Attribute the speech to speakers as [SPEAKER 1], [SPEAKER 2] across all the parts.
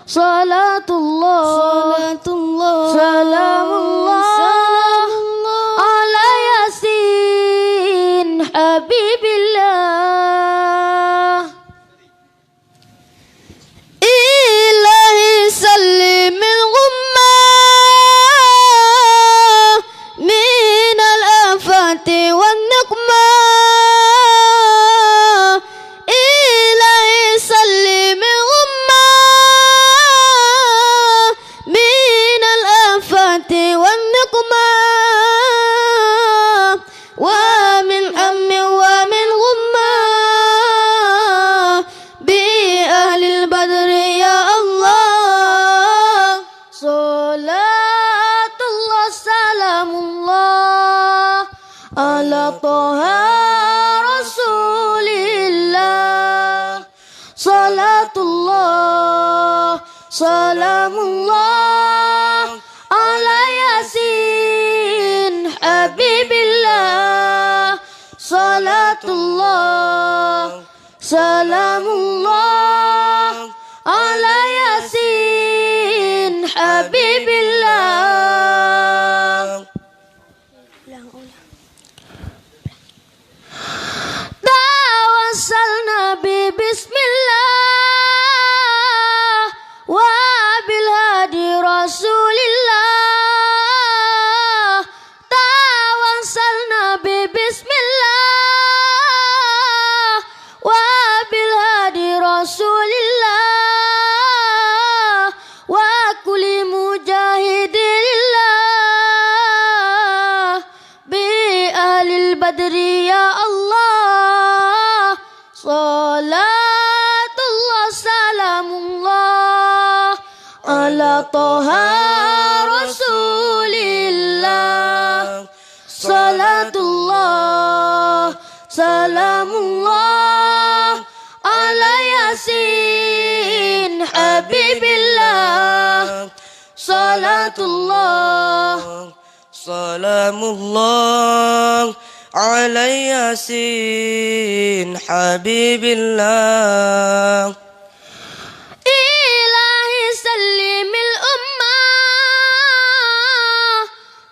[SPEAKER 1] Salatullah, salamullah ala Yasin Habibillah. Ilahi sallimil ghumma minal afati wan niqma. Ilahi sallimil ghumma minal afati wan niqma. Wa min hammi wa min ghumma bi ahlil badri ya Allah. Salatullah salamullah ala Taha Rasulillah. Salatullah salamullah ala Yasin Habibillah. Salatullah salamullah ala Yasin Habibillah. Tawassalna bi bismillah wa bil hadi Rasulillah. Tawassalna bi bismillah wa bil hadi Rasulillah wa kulli mujahidillah bi ahlil badri ya Allah. Salatullah salamullah ala Taha Rasulillah. Salatullah salamullah ala Yasin Habibillah. Salatullah
[SPEAKER 2] salamullah ala Yasin Habibillah.
[SPEAKER 1] Ilahi sallimil ummah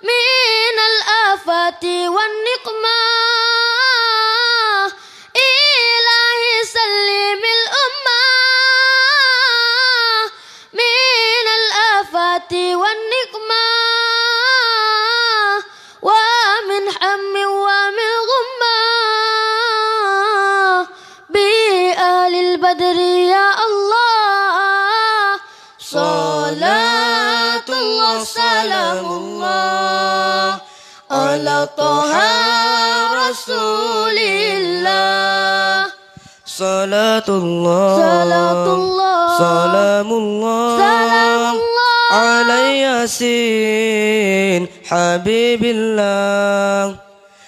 [SPEAKER 1] minal afati wan niqmah. Ilahi sallimil ummah minal afati wan niqmah. Wa min hammi wa min ghummah bi ahlil badri ya Allah. Salatullah salamullah ala Taha Rasulillah.
[SPEAKER 2] Salatullah
[SPEAKER 1] Salatullah
[SPEAKER 2] salamullah
[SPEAKER 1] salamullah
[SPEAKER 2] ala Yasin Habibillah.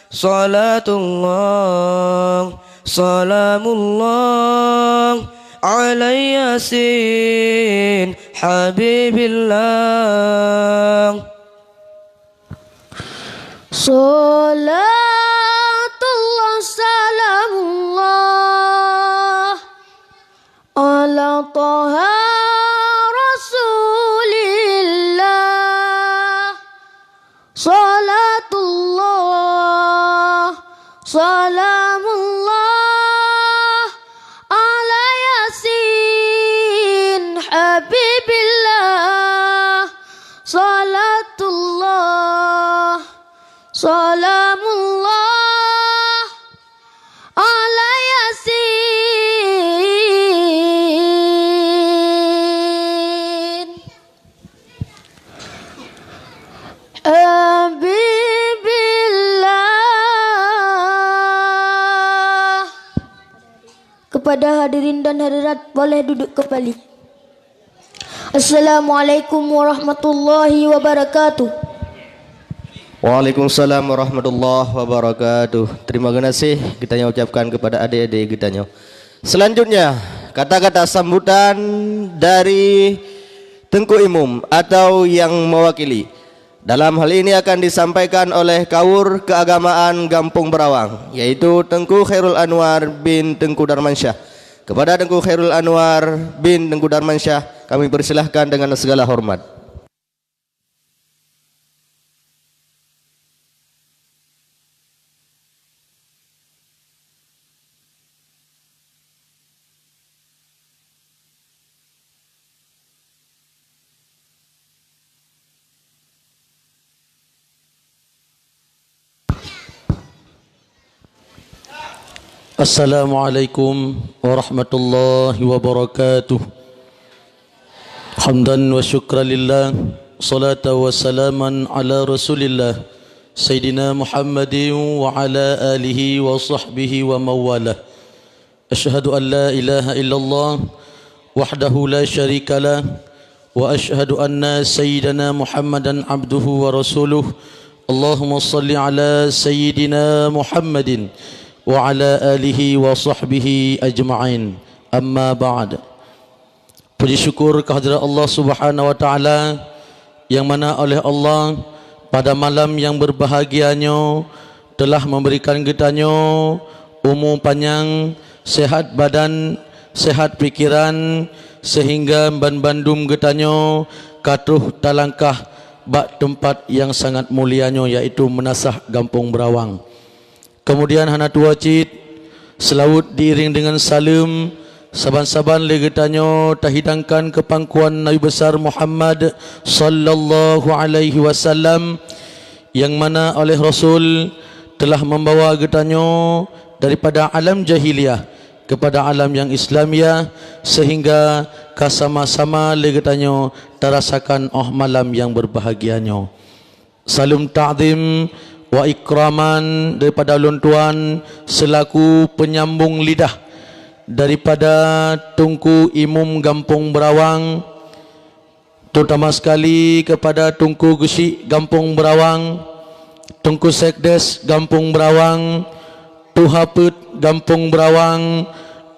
[SPEAKER 2] Salatullah salamullah ala Yasin Habibillah.
[SPEAKER 1] Salatullah salamullah ala Taha Rasulillah. Salatullah salamullah ala Yasin Habibillah. Salatullah salamullah ala Yasin Habibillah. Kepada hadirin dan hadirat boleh duduk kembali. Assalamualaikum warahmatullahi wabarakatuh.
[SPEAKER 3] Waalaikumsalam warahmatullahi wabarakatuh. Terima kasih kita ucapkan kepada adik-adik kita. Selanjutnya kata-kata sambutan dari Tengku Imum atau yang mewakili. Dalam hal ini akan disampaikan oleh Kawur Keagamaan Gampung Berawang, yaitu Tengku Khairul Anwar bin Tengku Darmansyah. Kepada Tengku Khairul Anwar bin Tengku Darmansyah, kami persilahkan dengan segala hormat.
[SPEAKER 4] Assalamualaikum warahmatullahi wabarakatuh. Hamdan wa syukran lillah, salatan wa salaman ala rasulillah Sayyidina Muhammadin wa ala alihi wa sahbihi wa mawalah. Ashhadu an la ilaha illallah wahdahu la syarika lah, wa ashhadu anna Sayyidina Muhammadan abduhu wa rasuluh. Allahumma salli ala Sayyidina Muhammadin wa ala alihi wa sahbihi ajma'in. Amma ba'd. Puji syukur kehadirat Allah Subhanahu wa taala yang mana oleh Allah pada malam yang berbahagianya telah memberikan kitanya umur panjang, sehat badan, sehat pikiran, sehingga bandum kitanya katuh talangkah bak tempat yang sangat mulianya, iaitu Menasah Gampung Berawang. Kemudian hana tua cid selawut diiring dengan salam saban-saban legetanyo tahidangkan ke pangkuan Nabi besar Muhammad sallallahu alaihi wasallam yang mana oleh Rasul telah membawa getanyo daripada alam jahiliyah kepada alam yang Islamiah, sehingga kasama-sama legetanyo terasakan malam yang berbahagianyo. Salam ta'zim wa ikraman daripada ulun tuan selaku penyambung lidah daripada Tunku Imum Gampung Berawang, terutama sekali kepada Tunku Gesik Gampung Berawang, Tunku Sekdes Gampung Berawang, Tuha Pet Gampung Berawang,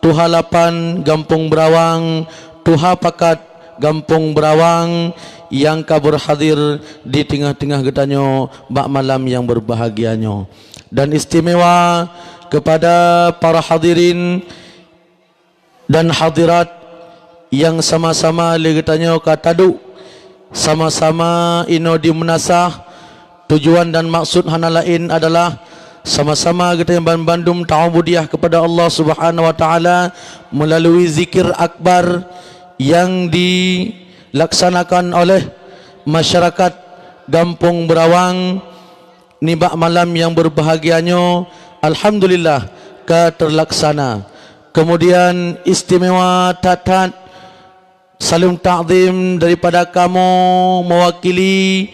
[SPEAKER 4] Tuha Lapan Gampung Berawang, Tuha Pakat Gampung Berawang yang kabur hadir di tengah-tengah getanyo bak malam yang berbahagianyo. Dan istimewa kepada para hadirin dan hadirat yang sama-sama legetanyo katadu sama-sama ino di Menasah. Tujuan dan maksud hana lain adalah sama-sama kita yang bandum ta'abudiah kepada Allah Subhanahu wa taala melalui zikir akbar yang dilaksanakan oleh masyarakat Gampung Berawang nibak malam yang berbahagianyo. Alhamdulillah terlaksana. Kemudian istimewa tatat salam ta'zim daripada kamu mewakili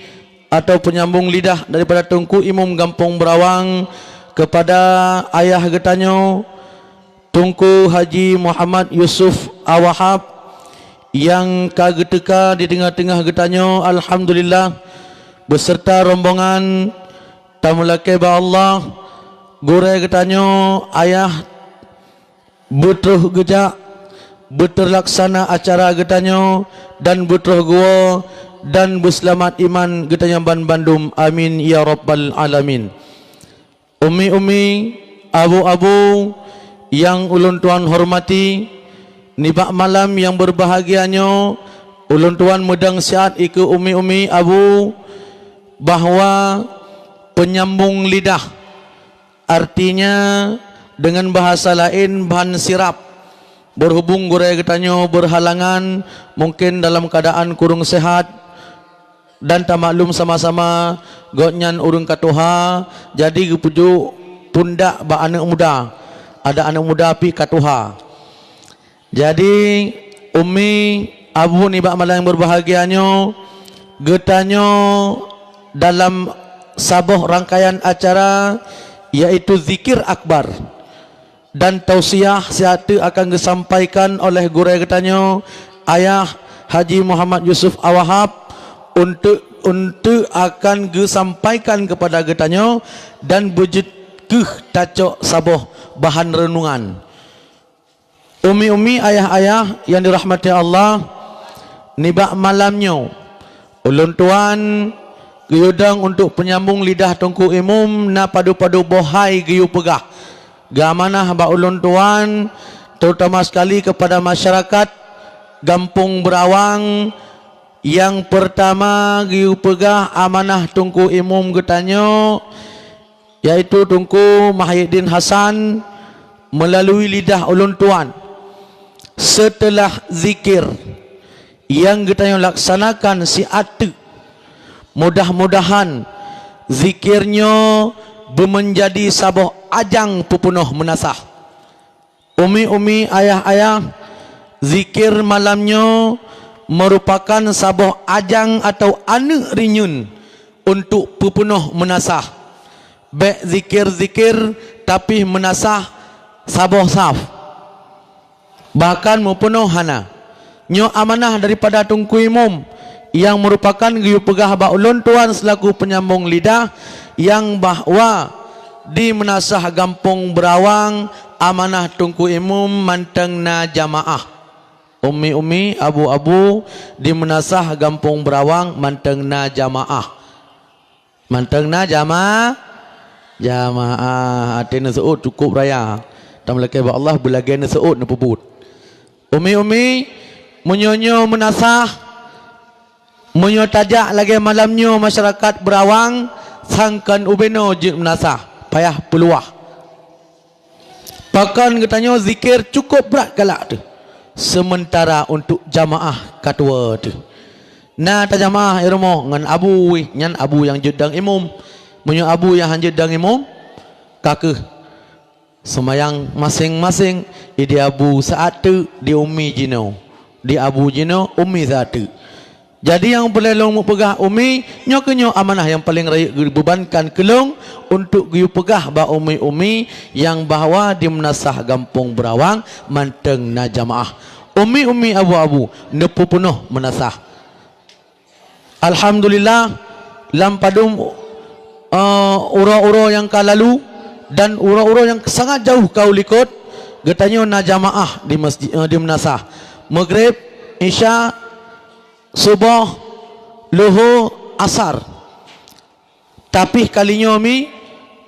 [SPEAKER 4] atau penyambung lidah daripada Tunku Imum Gampung Berawang kepada ayah getanyo Tunku Haji Muhammad Yusuf Awahab yang kageteka di tengah-tengah getanyo. Alhamdulillah beserta rombongan tamulake ba Allah gure getanyo ayah butruh gejak berterlaksana acara getanyo dan butruh gua dan berselamat iman getanyo bandum. Amin ya rabbal alamin. Umi-umi, abu-abu yang ulun tuan hormati, nibak malam yang berbahagianyo ulun tuan medang sihat iku umi-umi abu bahawa penyambung lidah artinya dengan bahasa lain bahan sirap berhubung gore getanyo berhalangan mungkin dalam keadaan kurung sehat dan tak maklum sama-sama gotnyan urung katuha jadi gepuju pundak ba anak muda, ada anak muda pi katuha. Jadi umi abu ni bak malam yang berbahagianyo getanyo dalam sabuh rangkaian acara yaitu zikir akbar dan tausiah siatu akan disampaikan oleh guru getanyo ayah Haji Muhammad Yusuf Awahab untuk akan disampaikan kepada getanyo dan bujut keh tacok sabuh bahan renungan. Umi-umi, ayah-ayah yang dirahmati Allah, nibak malamnya ulun tuan geyudang untuk penyambung lidah Tunku Imum na padu-padu bohai geyu pegah gamanah ba ulun tuan terutama sekali kepada masyarakat Gampung Berawang. Yang pertama giu pegah amanah Tunku Imum getanyo, yaitu Tunku Mahyidin Hasan melalui lidah ulun tuan. Setelah zikir yang getanyo laksanakan si atu, mudah-mudahan zikirnya menjadi sabah ajang pupunuh menasah. Umi-umi, ayah-ayah, zikir malamnya merupakan sabah ajang atau anu rinyun untuk pupunuh menasah. Baik zikir-zikir tapi menasah sabah saf. Bahkan mupunuh hana. Nyo amanah daripada Tunku Imum yang merupakan giu pegah ba ulun tuan selaku penyambung lidah, yang bahwa di menasah Gampung Berawang amanah Tunku Imum mantengna jamaah. Umi-umi, abu-abu di menasah Gampung Berawang mantengna jamaah. Mantengna jamaah. Atina seut cukup raya. Tam lekai ba Allah belagian seut na puput. Umi-umi menyonyo menasah, menyo tajak lagi malamnya masyarakat Berawang sangkan ubeno je menasah payah peluah. Pakan katanya zikir cukup berat galak tu. Sementara untuk jamaah katua tu. Nah ta jamaah irmo ngan abu nyan abu yang jedang imum. Menyo abu yang jedang imum kakeh semayang masing-masing di abu saat tu di umi jino. Di abu jino umi saat tu. Jadi yang pelelong pegah umi nyo kenyo amanah yang paling raya bebankan kelong untuk giu pegah ba umi-umi yang bahwa di menasah Gampung Berawang manteng na jamaah. Umi-umi abu-abu nepu penuh menasah. Alhamdulillah lampadum ura-ura yang kalalu dan ura-ura yang sangat jauh kau likut getanyo na jamaah di masjid di menasah. Maghrib, Isya, subuh, luhur, asar. Tapi kalinya mi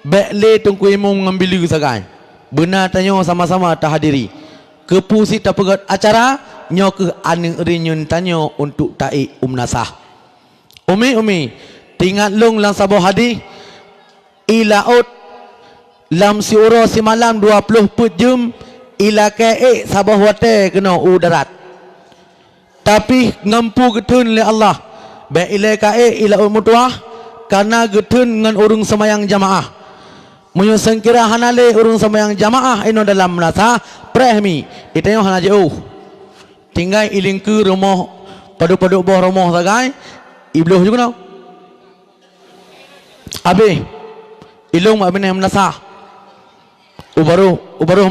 [SPEAKER 4] bekle Tunku Imum mengambil sagai. Benar tanyo sama-sama tak hadiri. Kepusi tak pegat acara nyo ke ane rinyun tanyo untuk ta'i nasah. Umi tinggal long lang sabah hadis ilaut lam si uro si malam 20 jam ila kae sabah wate kena udarat. Tapi ngampu getun le Allah. Baik ila kae ila mutuah karena getun ngan urung semayang jamaah. Munyo sengkira hanale urung semayang jamaah ino dalam menasah prehmi. Itayo hana jauh. Tinggal iling ke rumah padu-padu bawah rumah sagai ibluh juga no. Abi ilung abine menasah. Ubaru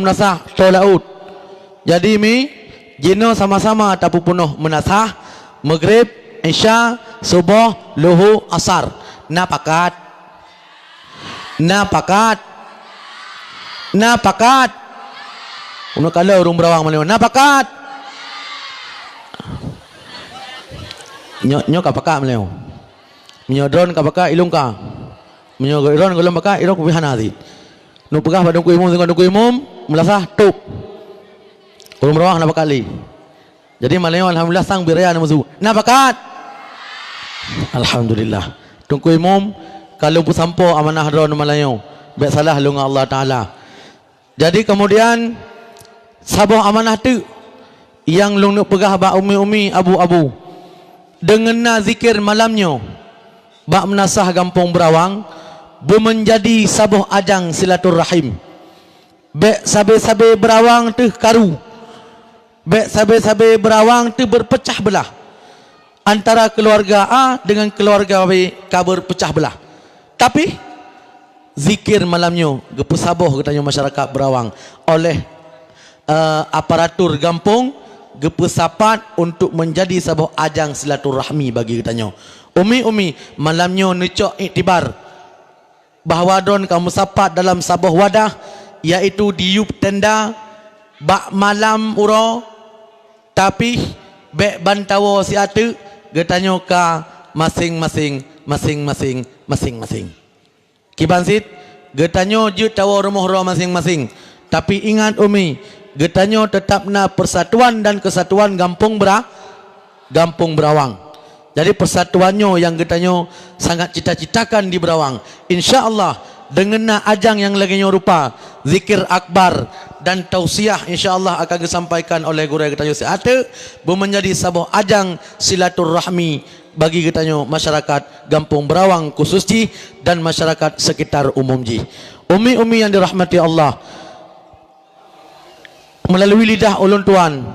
[SPEAKER 4] menasah tolaut. Jadi mi jino sama-sama tapu penuh menasah maghrib, isya, subuh, luhur, asar. Napakat. Uno kalau urung Berawang maliwan napakat. Nyo kapakat maliw. Nyo dron kapakat ilung ka. Nyo dron golong pakat irok pihana ti. Nu pegah pada Tunku Imum dengan Tunku Imum melasah tup. Urung Berawang napakat li. Jadi maliw alhamdulillah sang biraya namuzu. Napakat. Alhamdulillah. Tunku Imum kalau pun sampo amanah dron malayo. Baik salah lu dengan Allah Taala. Jadi kemudian sabah amanah tu yang lu nak pegah ba umi-umi abu-abu dengan na zikir malamnya ba menasah Gampung Berawang menjadi sabah ajang silaturahim. Baik sabe-sabe Berawang tu karu. Baik sabe-sabe Berawang tu berpecah belah antara keluarga A dengan keluarga B berpecah belah. Tapi zikir malamnya gepusabah katanya masyarakat Berawang oleh aparatur Gampung gepusapat untuk menjadi sebuah ajang silaturahmi bagi katanya. Umi malamnya necok iktibar bahawa don kamu sapat dalam sebuah wadah iaitu diup tenda bak malam uro tapi bek bantawa si atu katanya ka masing-masing. Kiban sit getanyo je tawa rumah-rumah masing-masing. Tapi ingat umi, getanyo tetapna persatuan dan kesatuan Gampung Berawang. Jadi persatuannya yang getanyo sangat cita-citakan di Berawang. InsyaAllah dengan ajang yang lagi rupa zikir akbar dan tausiah insyaallah akan disampaikan oleh guru getanyo seate menjadi sebuah ajang silaturahmi bagi getanyo masyarakat Gampung Berawang khususnya dan masyarakat sekitar umum ji. Umi-umi yang dirahmati Allah, melalui lidah ulun tuan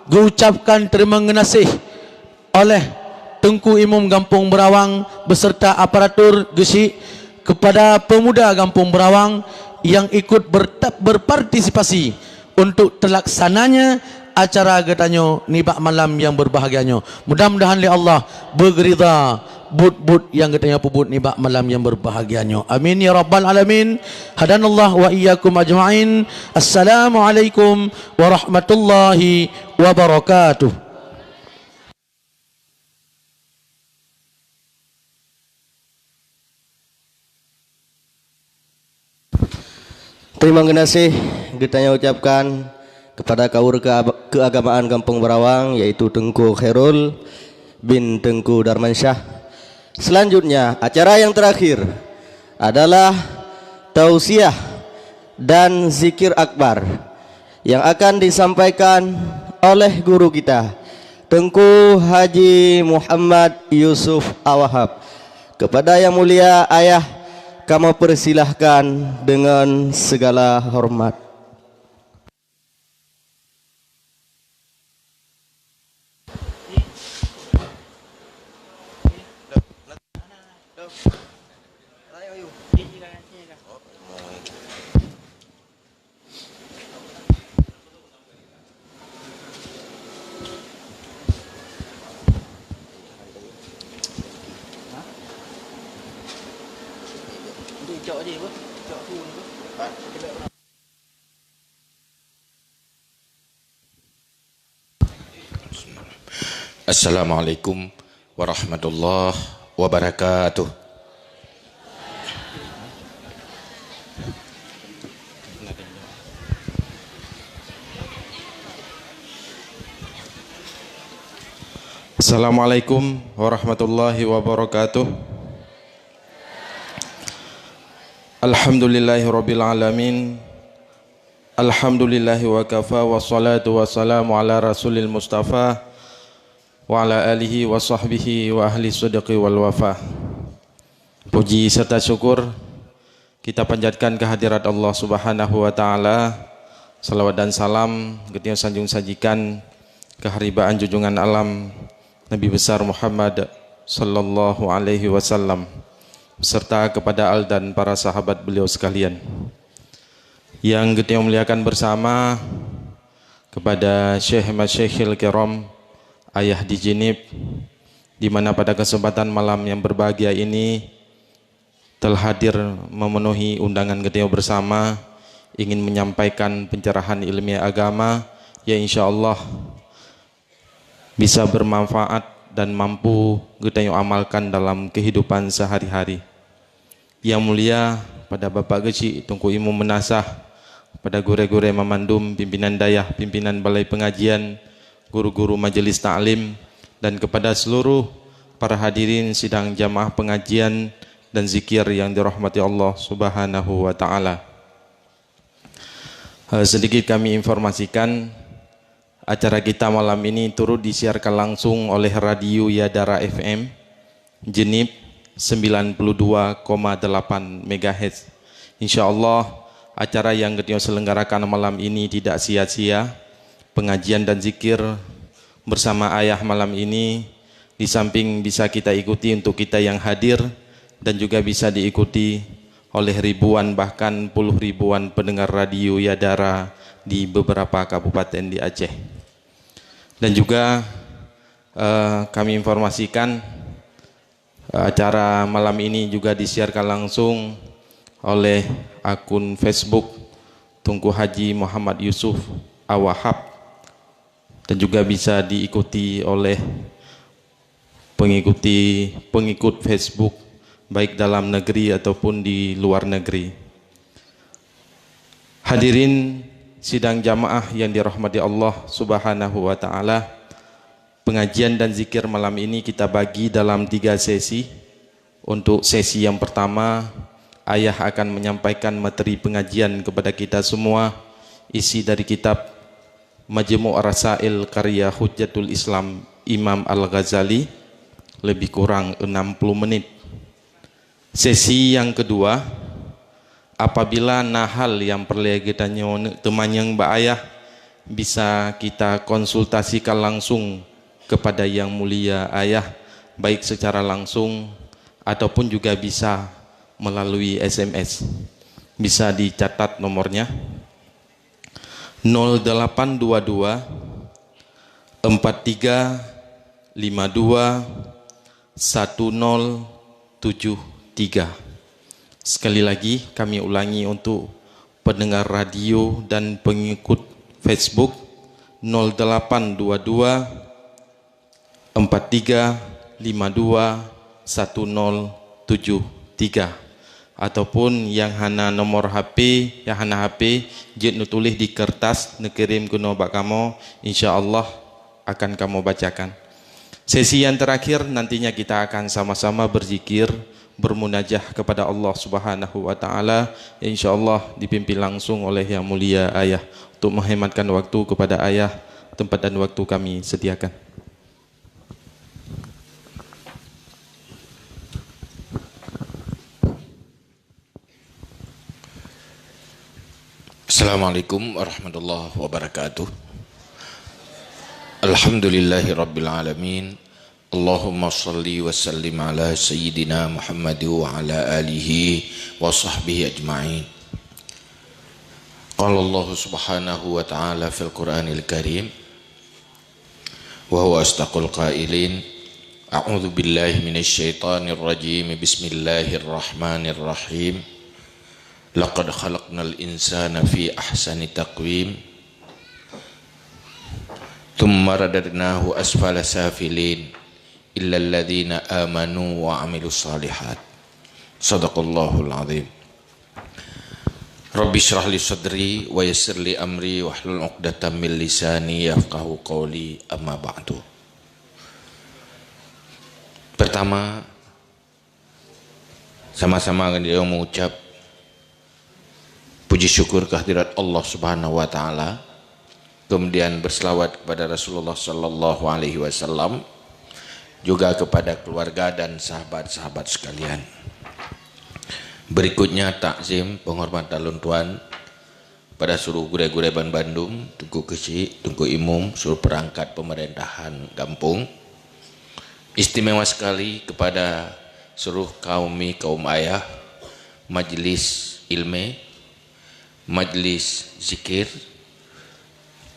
[SPEAKER 4] guucapkan terima kasih oleh Tengku Imam Gampung Berawang beserta aparatur gesi kepada pemuda Gampung Berawang yang ikut berpartisipasi untuk terlaksananya acara getanyo nibak malam yang berbahagianyo. Mudah-mudahan li Allah bergerida but yang getanyo pubut nibak malam yang berbahagianyo. Amin ya rabbal alamin. Hadanallah wa iyyakum ajma'in. Assalamualaikum warahmatullahi wabarakatuh.
[SPEAKER 3] Terima kasih kita ucapkan kepada kaur keagamaan Kampung Berawang yaitu Tengku Khairul bin Tengku Darmansyah. Selanjutnya acara yang terakhir adalah tausiah dan zikir akbar yang akan disampaikan oleh guru kita Tengku Haji Muhammad Yusuf Awahab. Kepada yang mulia ayah kami persilahkan dengan segala hormat.
[SPEAKER 5] Assalamualaikum warahmatullahi wabarakatuh. Assalamualaikum warahmatullahi wabarakatuh. Alhamdulillahirabbil alamin. Alhamdulillahi wa kafa wassalatu wassalamu ala rasulil mustafa wa ala alihi wa sahbihi wa ahli sidqi wal wafa. Puji serta syukur kita panjatkan kehadirat Allah Subhanahu wa taala. Salawat dan salam kita sanjung sajikan keharibaan junjungan alam Nabi besar Muhammad sallallahu alaihi wasallam serta kepada al dan para sahabat beliau sekalian. Yang kita muliakan bersama kepada Syekh Masyayikhil Kiram Ayah di Jinib, di mana pada kesempatan malam yang berbahagia ini telah hadir memenuhi undangan kita bersama, ingin menyampaikan pencerahan ilmiah agama yang insya Allah bisa bermanfaat dan mampu kita amalkan dalam kehidupan sehari-hari. Yang mulia pada Bapak Geci Tengku Imam Menasah, pada gure-gure memandum, pimpinan dayah, pimpinan balai pengajian, guru-guru majelis ta'lim, dan kepada seluruh para hadirin sidang jamaah pengajian dan zikir yang dirahmati Allah Subhanahu wa ta'ala. Sedikit kami informasikan, acara kita malam ini turut disiarkan langsung oleh Radio Yadara FM Jenib 92,8 MHz. InsyaAllah acara yang kita selenggarakan malam ini tidak sia-sia. Pengajian dan zikir bersama ayah malam ini di samping bisa kita ikuti untuk kita yang hadir dan juga bisa diikuti oleh ribuan bahkan puluh ribuan pendengar radio Yadara di beberapa kabupaten di Aceh. Dan juga kami informasikan acara malam ini juga disiarkan langsung oleh akun Facebook Tengku Haji Muhammad Yusuf Awahab, dan juga bisa diikuti oleh pengikut Facebook baik dalam negeri ataupun di luar negeri. Hadirin sidang jamaah yang dirahmati Allah Subhanahu wa taala. Pengajian dan zikir malam ini kita bagi dalam 3 sesi. Untuk sesi yang pertama, ayah akan menyampaikan materi pengajian kepada kita semua, isi dari kitab Majmu' Rasail karya Hujjatul Islam Imam Al-Ghazali, lebih kurang 60 menit. Sesi yang kedua, apabila nahal yang perlu kita temanyang mbak ayah, bisa kita konsultasikan langsung kepada yang mulia ayah, baik secara langsung ataupun juga bisa melalui SMS. Bisa dicatat nomornya 0822 43 52 1073. Sekali lagi kami ulangi untuk pendengar radio dan pengikut Facebook 0822 43 52 1073, ataupun yang hana nomor HP, yang hana HP jet nutulis di kertas nekirim ke nombak kamu, insyaallah akan kamu bacakan. Sesi yang terakhir nantinya kita akan sama-sama berzikir, bermunajah kepada Allah Subhanahu wa taala, insyaallah dipimpin langsung oleh yang mulia ayah. Untuk menghematkan waktu kepada ayah, tempat dan waktu kami sediakan.
[SPEAKER 6] Assalamualaikum warahmatullahi wabarakatuh. Alhamdulillahi rabbil alamin. Allahumma salli wa sallim ala sayyidina Muhammad wa ala alihi wa sahbihi ajma'in. Qala Allah subhanahu wa ta'ala fil Qur'anil Karim wa huwa astaqul qailin. A'udzu billahi minasy syaithanir rajim. Bismillahirrahmanirrahim. Laqad khalaqnal insana fi ahsani taqwim thumma radadnahu asfala safilin illa alladhina amanu wa amilus salihat. Sadaqallahul azim. Rabbi shrah li sadri wa yassir li amri wahlul 'uqdatam min lisani yafqahu qawli, amma ba'du. Pertama, sama-sama kita mengucap puji syukur kehadirat Allah Subhanahu wa taala, kemudian berselawat kepada Rasulullah sallallahu alaihi wasallam, juga kepada keluarga dan sahabat-sahabat sekalian. Berikutnya takzim penghormatan luntuan pada seluruh gure-gure Ban Bandung, Tungku Kecik, Tungku Imum, seluruh perangkat pemerintahan kampung. Istimewa sekali kepada seluruh kaum ayah, majelis ilmu, majlis zikir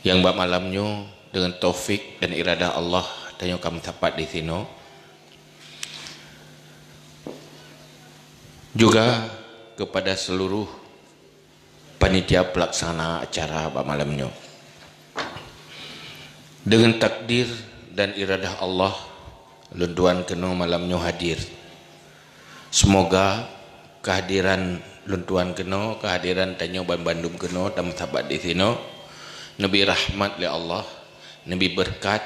[SPEAKER 6] yang bak malamnya dengan taufik dan iradah Allah dan yang kami dapat di sini, juga kepada seluruh panitia pelaksana acara bak malamnya. Dengan takdir dan iradah Allah, luntuan kena malamnya hadir. Semoga kehadiran luntuan keno, kehadiran Tanyo Ban Bandung keno, dan sahabat di sini, Nabi rahmat li Allah, Nabi berkat,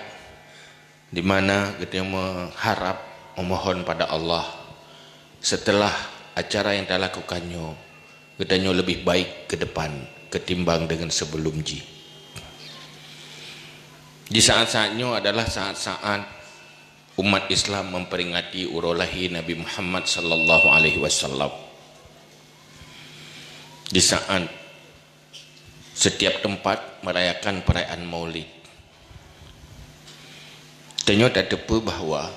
[SPEAKER 6] di mana kita mengharap, memohon pada Allah setelah acara yang kita lakukannya, kita lebih baik ke depan ketimbang dengan sebelum ji. Di saat-saatnya adalah saat-saat umat Islam memperingati urolahi Nabi Muhammad sallallahu alaihi wasallam. Di saat setiap tempat merayakan perayaan Maulid, Tanyo tak tepu bahwa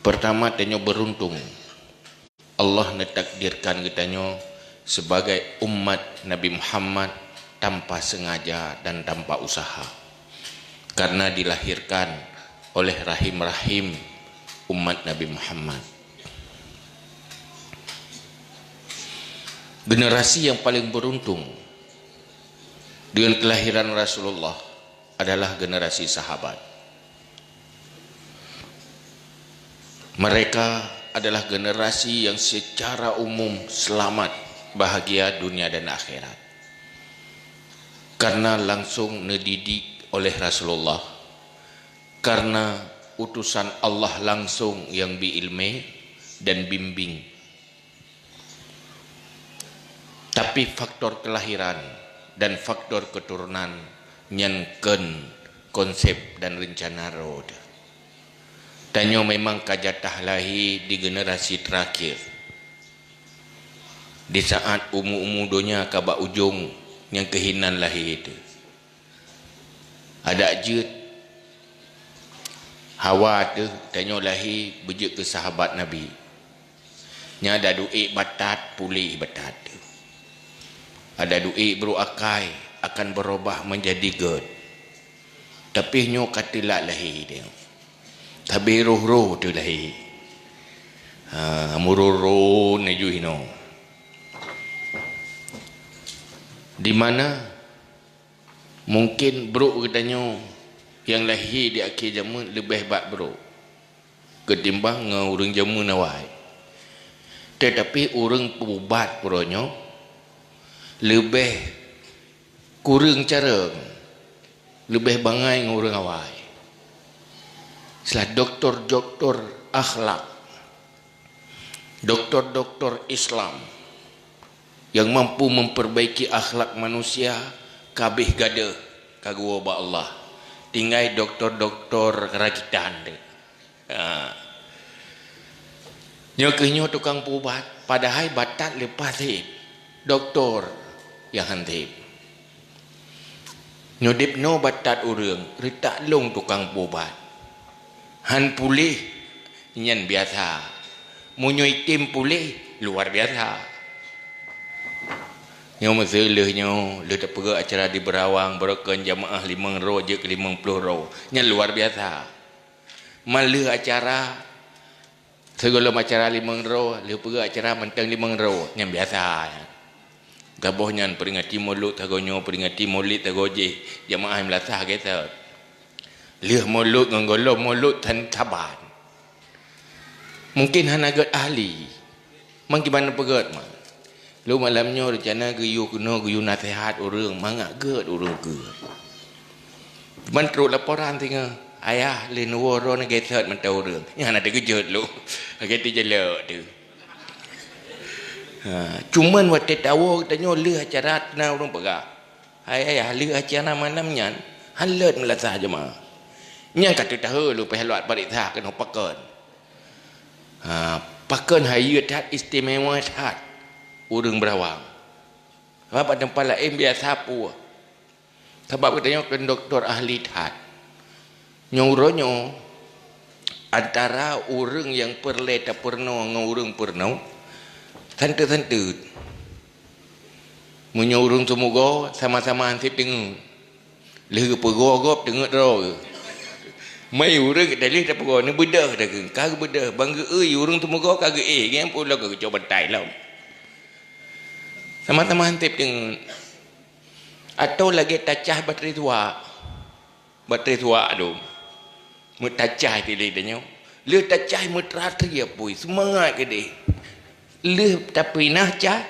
[SPEAKER 6] pertama Tanyo beruntung Allah netakdirkan Tanyo sebagai umat Nabi Muhammad tanpa sengaja dan tanpa usaha, karena dilahirkan oleh rahim-rahim umat Nabi Muhammad. Generasi yang paling beruntung dengan kelahiran Rasulullah adalah generasi sahabat. Mereka adalah generasi yang secara umum selamat, bahagia dunia dan akhirat. karena langsung dididik oleh Rasulullah, karena utusan Allah langsung yang biilmi dan bimbing. Tapi faktor kelahiran dan faktor keturunan nyanken konsep dan rencana roda. Tanyo memang kajatah lahir di generasi terakhir. Di saat umu-umu dunia kabak ujung yang kehinan lahir itu. Ada je Hawa tu tanyo lahir bejek ke sahabat Nabi. Nya ada duit batat pulih batat tu. Ada duit beruakai akan berubah menjadi god. Tapi nyo katilah lahir dia. Tapi roh-roh tu lahir. Mururu neju hino. Di mana mungkin bro katanya yang lahir di akhir zaman lebih baik bro ketimbang dengan orang zaman nawai. Tetapi orang perubat puronyo lebih kurang cara, lebih bangai dengan orang awai. Setelah doktor-doktor akhlak, doktor-doktor Islam yang mampu memperbaiki akhlak manusia, kabeh gada kagua ba Allah. Tinggal doktor-doktor kerakitan deh. Nyokenyo tukang pubat, padahal batat lepas hip doktor yang hantip. Nyodip no batat urang, ritak long tukang pubat. Han pulih nyan biasa. Munyoy tim pulih luar biasa. Nyo masalahnya le tak pergi acara di Berawang berakan jamaah 5 roh je ke 50 roh. Nya luar biasa. Malah acara segala acara 5 roh, le pergi acara mentang 5 roh. Nya biasa. Gabohnya peringati mulut tagonyo peringati mulit tagoje jamaah melatah kita. Le mulut ngonggolo mulut tan taban. Mungkin hanagat ahli. Mang gimana pegat mah. Lu malamnya rencana geyu kena geyu nasihat orang mangak ged orang ke. Mentru laporan tinggal ayah le nuworo na geset mentau orang. Nya ada gejut lu. Agak jelek tu. Cuman waktu tahu tanya le acara na orang pegah. Ayah le acara malam nyan halat melasah jemaah. Nya kata tahu lu pehlot pariksa kena pakan. Pakan hayu tat istimewa tat. Urang Berawang. Sebab tempat lain biasa pu. Sebab katanya kan doktor ahli tat. Nyuruhnya antara urang yang perle tak pernah dengan urang pernah. Santu-santu. Menyurung semoga sama-sama ansip tengok. Leh pegogop tengok roh. Mai urang kita leh tak pegog ni bedah dah ke. Kagak bedah bangga urang semoga kagak kan pula kagak coba tai lah. Sama-sama hantip dengan atau lagi tacah bateri tua tu metacah pilih dia le tacah metratri apa semangat ke dia le tapi nah cah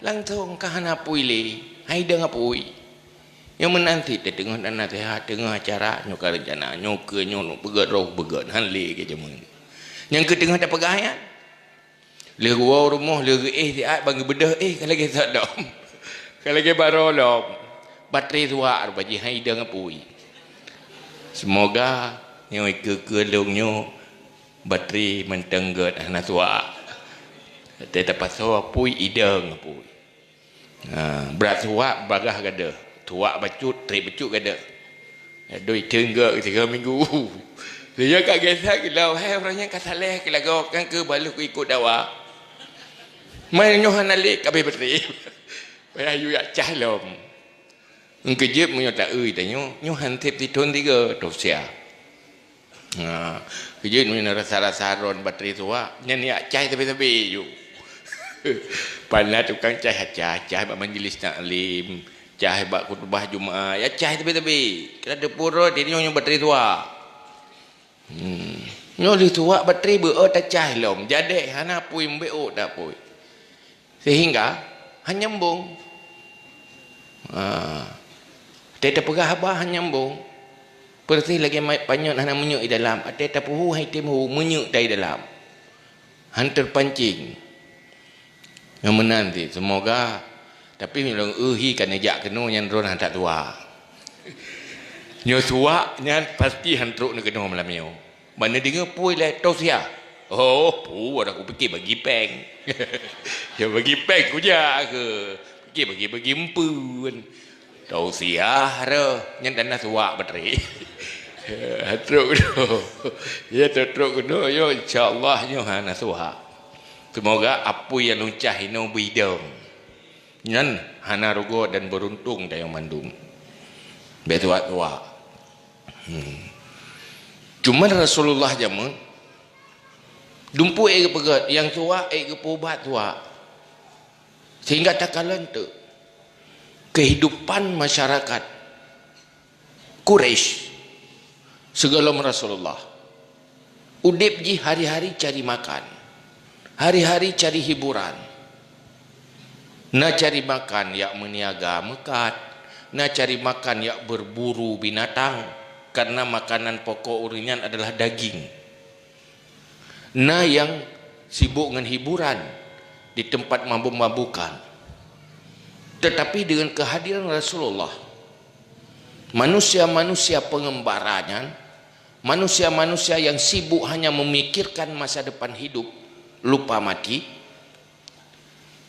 [SPEAKER 6] langsung kahana puile hai dengan pui yang menanti tengah nasihat tengah acara nyoka rencana nyoka nyono begat roh begat hanle ke jamun yang ketengah tak pegayat le gua rumah le siat bagi bedah kalau lagi tak dom kalau lagi baru dom bateri tua bagi hai dengan pui semoga nyo ke-kelongnya bateri mentengget anak tua tetap pasal pui ideng pui berat tua bagah gada tua bacut tri bacut gada doi tenggak 3 minggu dia kat gesak kilau hai orangnya kasaleh kilau kan ke balu ikut dawa mai nyohan alik kabeh bateri ayu ya cahlom engkejep munyo tak tanyo nyohan tip ditun 3 dosia kejep munyo rasa-rasa ron bateri tua nyen ya cai tepi-tepi yu pana tukang cai haca bak majlis taklim cai bak khutbah Jumaat ya cai tepi-tepi kena depuro dia nyo bateri tua nyo li tua bateri beo tak cai lom jadi hana pui mbeo dak pui sehingga hanyambung Teta pegah abah nyambung. Perti lagi banyak hana menyuk di dalam. Teta puhu hai timu menyuk dari dalam. Hantar pancing. Yang menanti semoga tapi bilang kan ajak kena yang ron hantar tua. Nyo tua nyan pasti hantruk nak kena malam yo. Mana dengar pui le tau sia. Oh, pu aku fikir bagi peng. Ya bagi peng ku ja ke. Fikir bagi empun. Tau sia ro nyan dana tua bateri. Hantruk do. Ya tertruk kena yo insyaallah nyo hana tua. Semoga apa yang luncah ino bidang. Nyan hana rogo dan beruntung dayang mandum. Betua-tua. Cuma Rasulullah jamu dumpu ke pegat yang tua ke pubat tua. Sehingga tak kalan tu kehidupan masyarakat Quraisy segala Rasulullah udip ji hari-hari cari makan, hari-hari cari hiburan. Na cari makan yak meniaga mekat, na cari makan yak berburu binatang karena makanan pokok uringan adalah daging. Na yang sibuk dengan hiburan di tempat mabuk-mabukan. Tetapi dengan kehadiran Rasulullah, manusia-manusia pengembaranya, manusia-manusia yang sibuk hanya memikirkan masa depan hidup, lupa mati,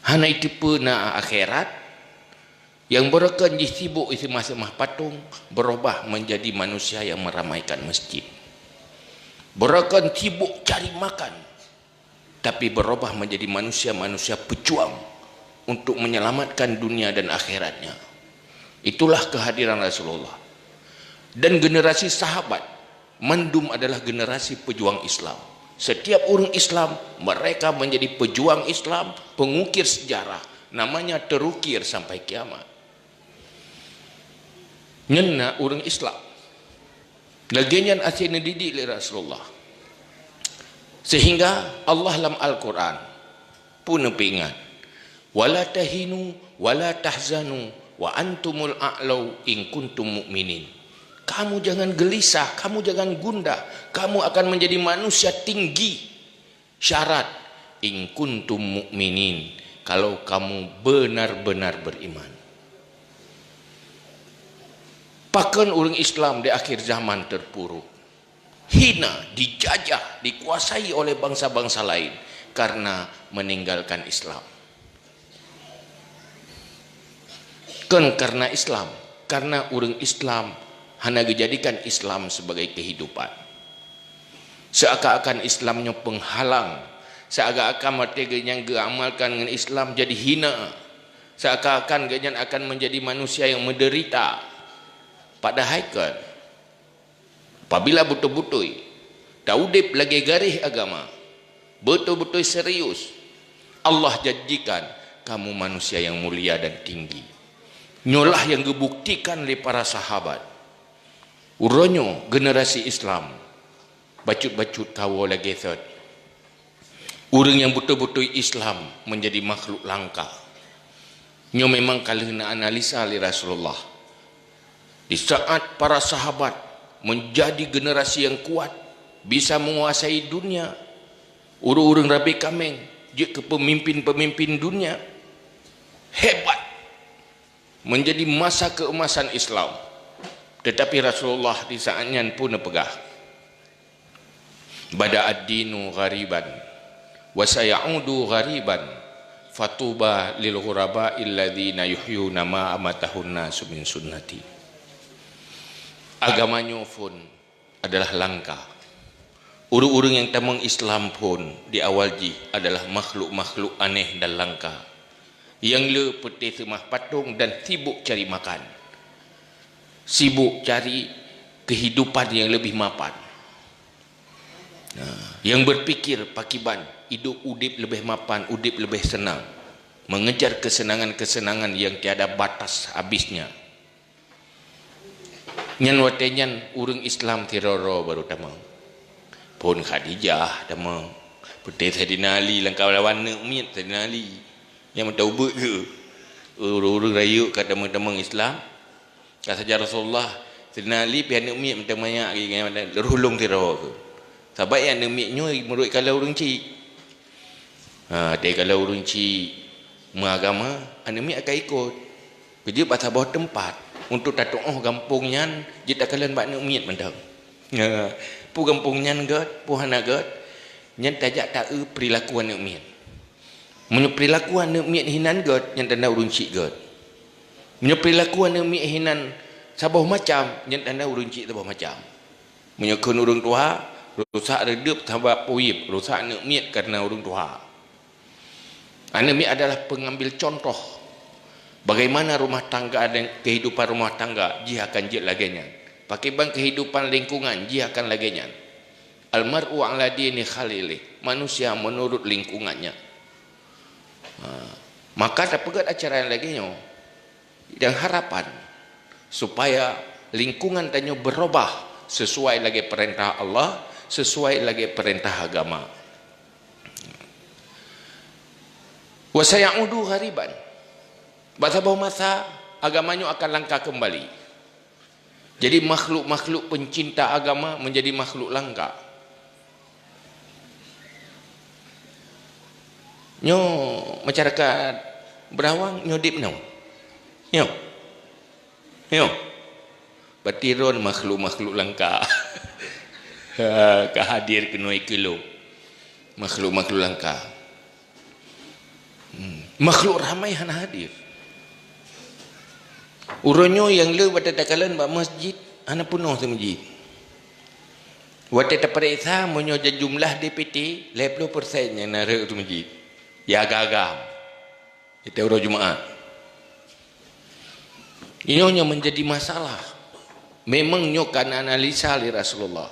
[SPEAKER 6] hana itipu na akhirat, yang berkan sibuk isi masa-masa patung, berubah menjadi manusia yang meramaikan masjid. Berkan sibuk cari makan, tapi berubah menjadi manusia-manusia pejuang untuk menyelamatkan dunia dan akhiratnya. Itulah kehadiran Rasulullah. Dan generasi sahabat, mandum adalah generasi pejuang Islam. Setiap orang Islam, mereka menjadi pejuang Islam, pengukir sejarah. Namanya terukir sampai kiamat. Nyena orang Islam. Lagian asyik didik oleh Rasulullah. Sehingga Allah dalam Al-Quran pun ingat. Wala tahinu wala tahzanu wa antumul a'lau in kuntum mu'minin. Kamu jangan gelisah, kamu jangan gundah, kamu akan menjadi manusia tinggi. Syarat in kuntum mu'minin, kalau kamu benar-benar beriman. Bahkan orang Islam di akhir zaman terpuruk, hina, dijajah, dikuasai oleh bangsa-bangsa lain karena meninggalkan Islam. Kan karena Islam, karena orang Islam hanya dijadikan Islam sebagai kehidupan. Seakan-akan Islamnya penghalang, seakan-akan mereka yang diamalkan dengan Islam jadi hina, seakan-akan mereka akan menjadi manusia yang menderita. Padahal kan, apabila betul-betul daudip lagi garih agama, betul-betul serius, Allah janjikan kamu manusia yang mulia dan tinggi. Nyolah yang dibuktikan oleh para sahabat. Uronyo generasi Islam bacut-bacut tahu lagi third. Orang yang betul-betul Islam menjadi makhluk langka. Nyo memang kalau nak analisa oleh Rasulullah, di saat para sahabat menjadi generasi yang kuat, bisa menguasai dunia, urung-urung Rabi Kameng ke pemimpin-pemimpin dunia, hebat, menjadi masa keemasan Islam. Tetapi Rasulullah di saatnya pun pegah. Bada ad-dinu ghariban wa sayaudu ghariban fatuba lil ghuraba illadzina yuhyuna ma amatahun nasu min sunnati. Agamanya pun adalah langka. Urung-urung yang tamang Islam pun di awal ji adalah makhluk-makhluk aneh dan langka, yang le peti semah patung dan sibuk cari makan, sibuk cari kehidupan yang lebih mapan. Yang berpikir pakiban hidup udip lebih mapan, udip lebih senang, mengejar kesenangan-kesenangan yang tiada batas habisnya. Nyan watenyan urang Islam tiroro baru tamang. Pun Khadijah tamang. Putih Saidina Ali langkau lawan neumit Saidina Ali. Yang tahu ke? Urang-urang rayu kat tamang-tamang Islam. Kata saja Rasulullah, Sayyidina Ali pian nak miak macam banyak lagi rulung tiro tu. Sebab yang nak miaknya menurut kalau orang cik. Dia kalau orang cik mengagama, anak miak akan ikut. Jadi pasal bawah tempat untuk tatung kampungnya, dia tak kalian buat nak miak mentang. Pu kampungnya gat, pu anak gat, nyan tajak tak perilaku anak miak. Menyo perilaku anak miak hinan gat, nyan tanda orang cik gat. Menyo perilaku anak miak hinan sabah macam, nyan tanda orang cik sabah macam. Menyo kun orang tua, rusak redup sabab puib, rusak anak miak karena orang tua. Anak miak adalah pengambil contoh bagaimana rumah tangga dan kehidupan rumah tangga dia akan jid laganya. Pakai bang kehidupan lingkungan dia akan laganya. Almar'u ala dini khalili, manusia menurut lingkungannya. Maka tak pegat acara yang laganya dan harapan supaya lingkungan tanya berubah sesuai lagi perintah Allah, sesuai lagi perintah agama. Wa sayaudu hariban. Bahasa masa agamanya akan langka kembali. Jadi makhluk-makhluk pencinta agama menjadi makhluk langka. Nyo masyarakat Berawang nyodip nyo. Yo. Batiron makhluk-makhluk langka. Kehadir kenoi kilo. Makhluk-makhluk langka. Makhluk ramai hana hadir. Uronyo yang le pada takalan bak masjid hana penuh tu masjid. Wate taparisa monyo jumlah DPT 50% yang nara tu masjid. Ya agak-agak. Itu orang Jumaat. Ini yang menjadi masalah. Memang nyokan analisa oleh Rasulullah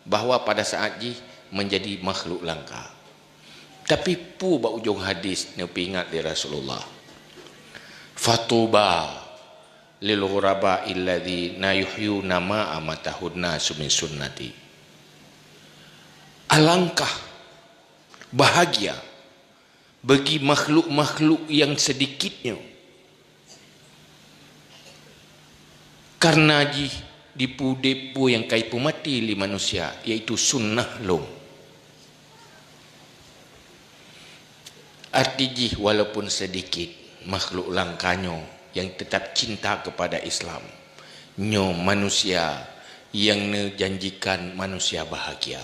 [SPEAKER 6] bahawa pada saat ji menjadi makhluk langka. Tapi pu ba ujung hadis ni ingat di Rasulullah. Fatuba lil ghuraba alladhina yuhyuna ma amatahunna min sunnati. Alangkah bahagia bagi makhluk-makhluk yang sedikitnya karena dipu-depu yang kaipu mati li manusia, iaitu sunnah lo. Arti walaupun sedikit makhluk langkanyo yang tetap cinta kepada Islam, nyo manusia yang menjanjikan manusia bahagia,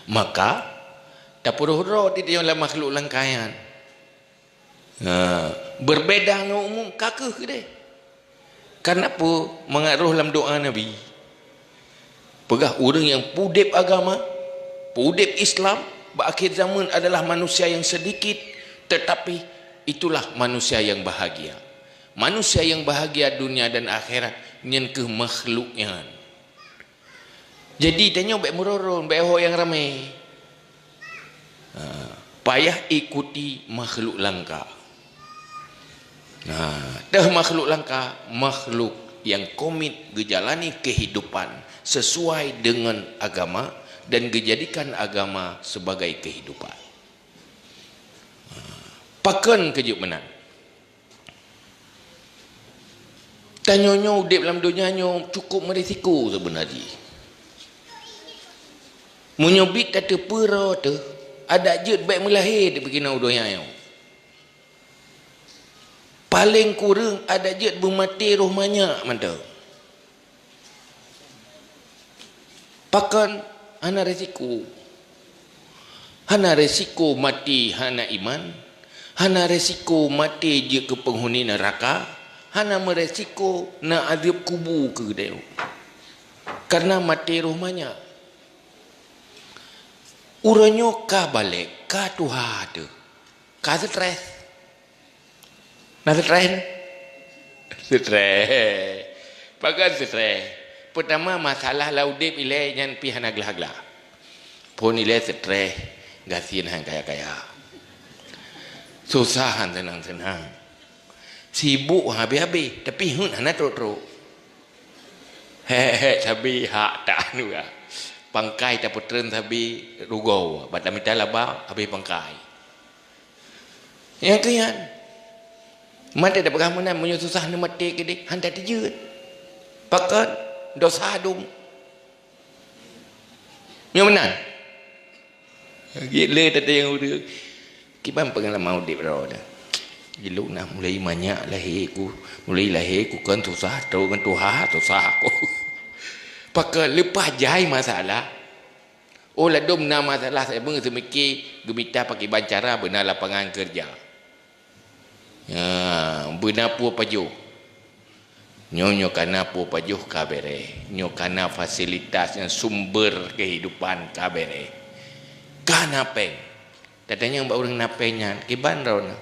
[SPEAKER 6] maka tak perlu di dalam makhluk langkaian. Berbeda dengan umum kakek ke dia. Kenapa mengaruh dalam doa Nabi? Pegah orang yang pudip agama, pudip Islam, berakhir zaman adalah manusia yang sedikit, tetapi itulah manusia yang bahagia. Manusia yang bahagia dunia dan akhirat nyen ke makhluknya. Jadi tanya baik meroron, baik orang yang ramai. Payah ikuti makhluk langka. Dah makhluk langka, makhluk yang komit gejalani kehidupan sesuai dengan agama dan dijadikan agama sebagai kehidupan. Pakan kejut benar. Tanyanya udip dalam dunianya cukup merisiko sebenarnya. Menyobit kata pera tu ada je baik melahir dia begina udoyanya. Paling kurang ada je bermati roh banyak mantap. Pakan hana resiko. Hana resiko mati hana iman. Hana resiko mati je ke penghuni neraka. Hana meresiko na azab kubur ke dia. Karena mati roh banyak. Uranyo ka balik ka Tuhan tu. Ka stres. Nak stres? Stres. Pakai stres. Pertama masalah laudip ilai yang pihana gelah-gelah. Pun ilai stres. Gasian hang kaya-kaya. Susah hang senang-senang. Sibuk habis-habis. Tapi hun hana teruk-teruk. Sabi hak tak anu lah. Pangkai tak putren sabi rugau. Batam minta labak habis pangkai. Yang kian. Mana ada pergamanan punya susah ni mati ke dik handa terjut. Pakat dosa dum. Yang mana? Gila tadi yang udah. Kiban pengalaman udik berapa dah. Gila nak mulai banyak lahirku. Mulai lahirku kan susah tahu kan Tuhan susah aku. Pakat lepas jai masalah. Oh ladum na masalah saya pun semikir gemita pakai bancara benar lapangan kerja. Ya, benar pu pajuh. Nyo kana pu pajuh kabere. Nyo kana fasilitas yang sumber kehidupan kabere. Kana peng. Tadanya mbak orang napenya kiban rauna.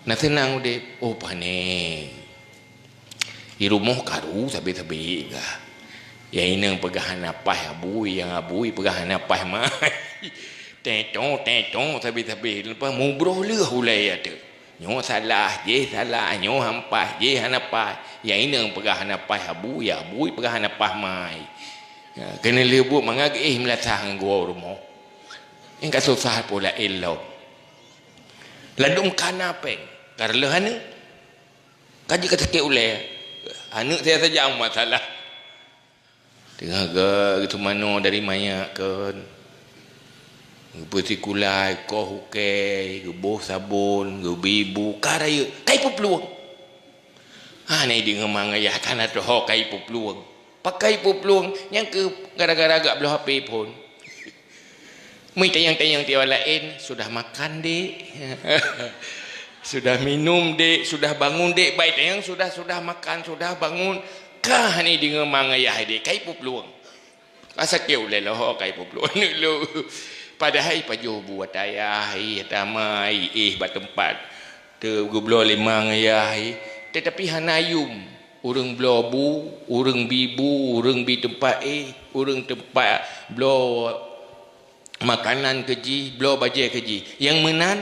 [SPEAKER 6] Na senang ude oh pane. Di rumah karu sabi-sabi ka. Ya inang pegahan apa abui yang abui pegahan apa mai. Tetong sabi-sabi lepas mubroh le hulai ada. Nyo salah je salah nyo hampas je hanapa. Ya inang pegahan apa abui ya abui pegahan apa mai. Ya, kena lebut mangag melasah nggo rumah. Engkau susah pula elok. Ladung kana peng. Karena hana kaji kata ke ulai. Anak saya saja masalah. Tengah ke itu mana dari banyak kan. Peti kulai, kau hukai, boh sabun, bibu, karaya, kai peluang. Ni dia ngemang ayah kan ada hok kai peluang. Pakai peluang yang ke gara-gara agak belah HP pun. Mui tayang-tayang tiada lain sudah makan dek. Sudah minum dek, sudah bangun dek, baik tayang sudah makan, sudah bangun. Kah ni dia ngemang ayah dek kai peluang. Asa keu le loh kai peluang lu. Padahal pajuh buat ayah, tamai, bat tempat. Te gublo limang ayah. Tetapi hanayum, urang blobu, urang bibu, urang bi tempat urang tempat blo makanan keji, blo baje keji. Yang menan,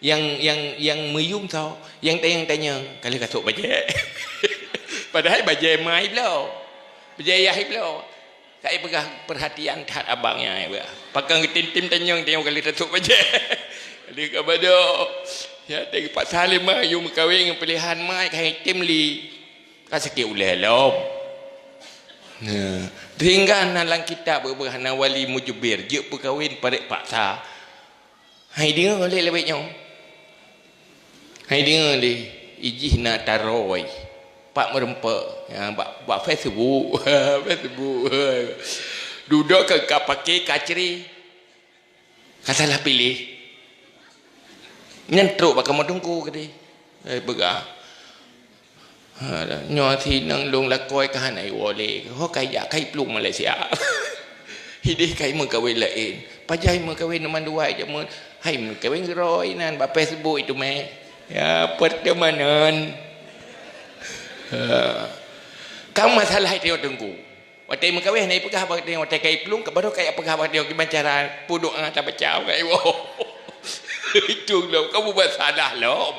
[SPEAKER 6] yang meyum tau, yang tayang kali kasut baje. Padahal baje mai blo. Baje ayah blo. Saya pegah perhatian terhadap abangnya. Pakai tim tanyang tengok kali kasut baje. Kali kepada ya tengok Pak Salim mah you kawin dengan pilihan mai kai tim li. Kasih uleh lom. Hingga nalang kita berhana wali mujubir je perkahwin pada paksa. Hai dia boleh lebihnya. Hai dia le ijih nak taroi. Pak merempak ya pak Facebook. Facebook. Duduk ke pakai kacri. Kasalah pilih. Nyentruk pakai modungku ke dia. Begah. Nyo thì nang lung la koi ka hanai wole ho kai ya kai plung Malaysia hidih kai mun kawin lain pajai mun kawin man duai je mun hai mun kawin roi nan ba Facebook itu me ya pertemanan kamu masalah itu tunggu waktu mun kawin nai pegah ba tengok kai plung ka baru kai pegah ba tengok bicara puduk ngata bacau kai wo itu lo kamu masalah lo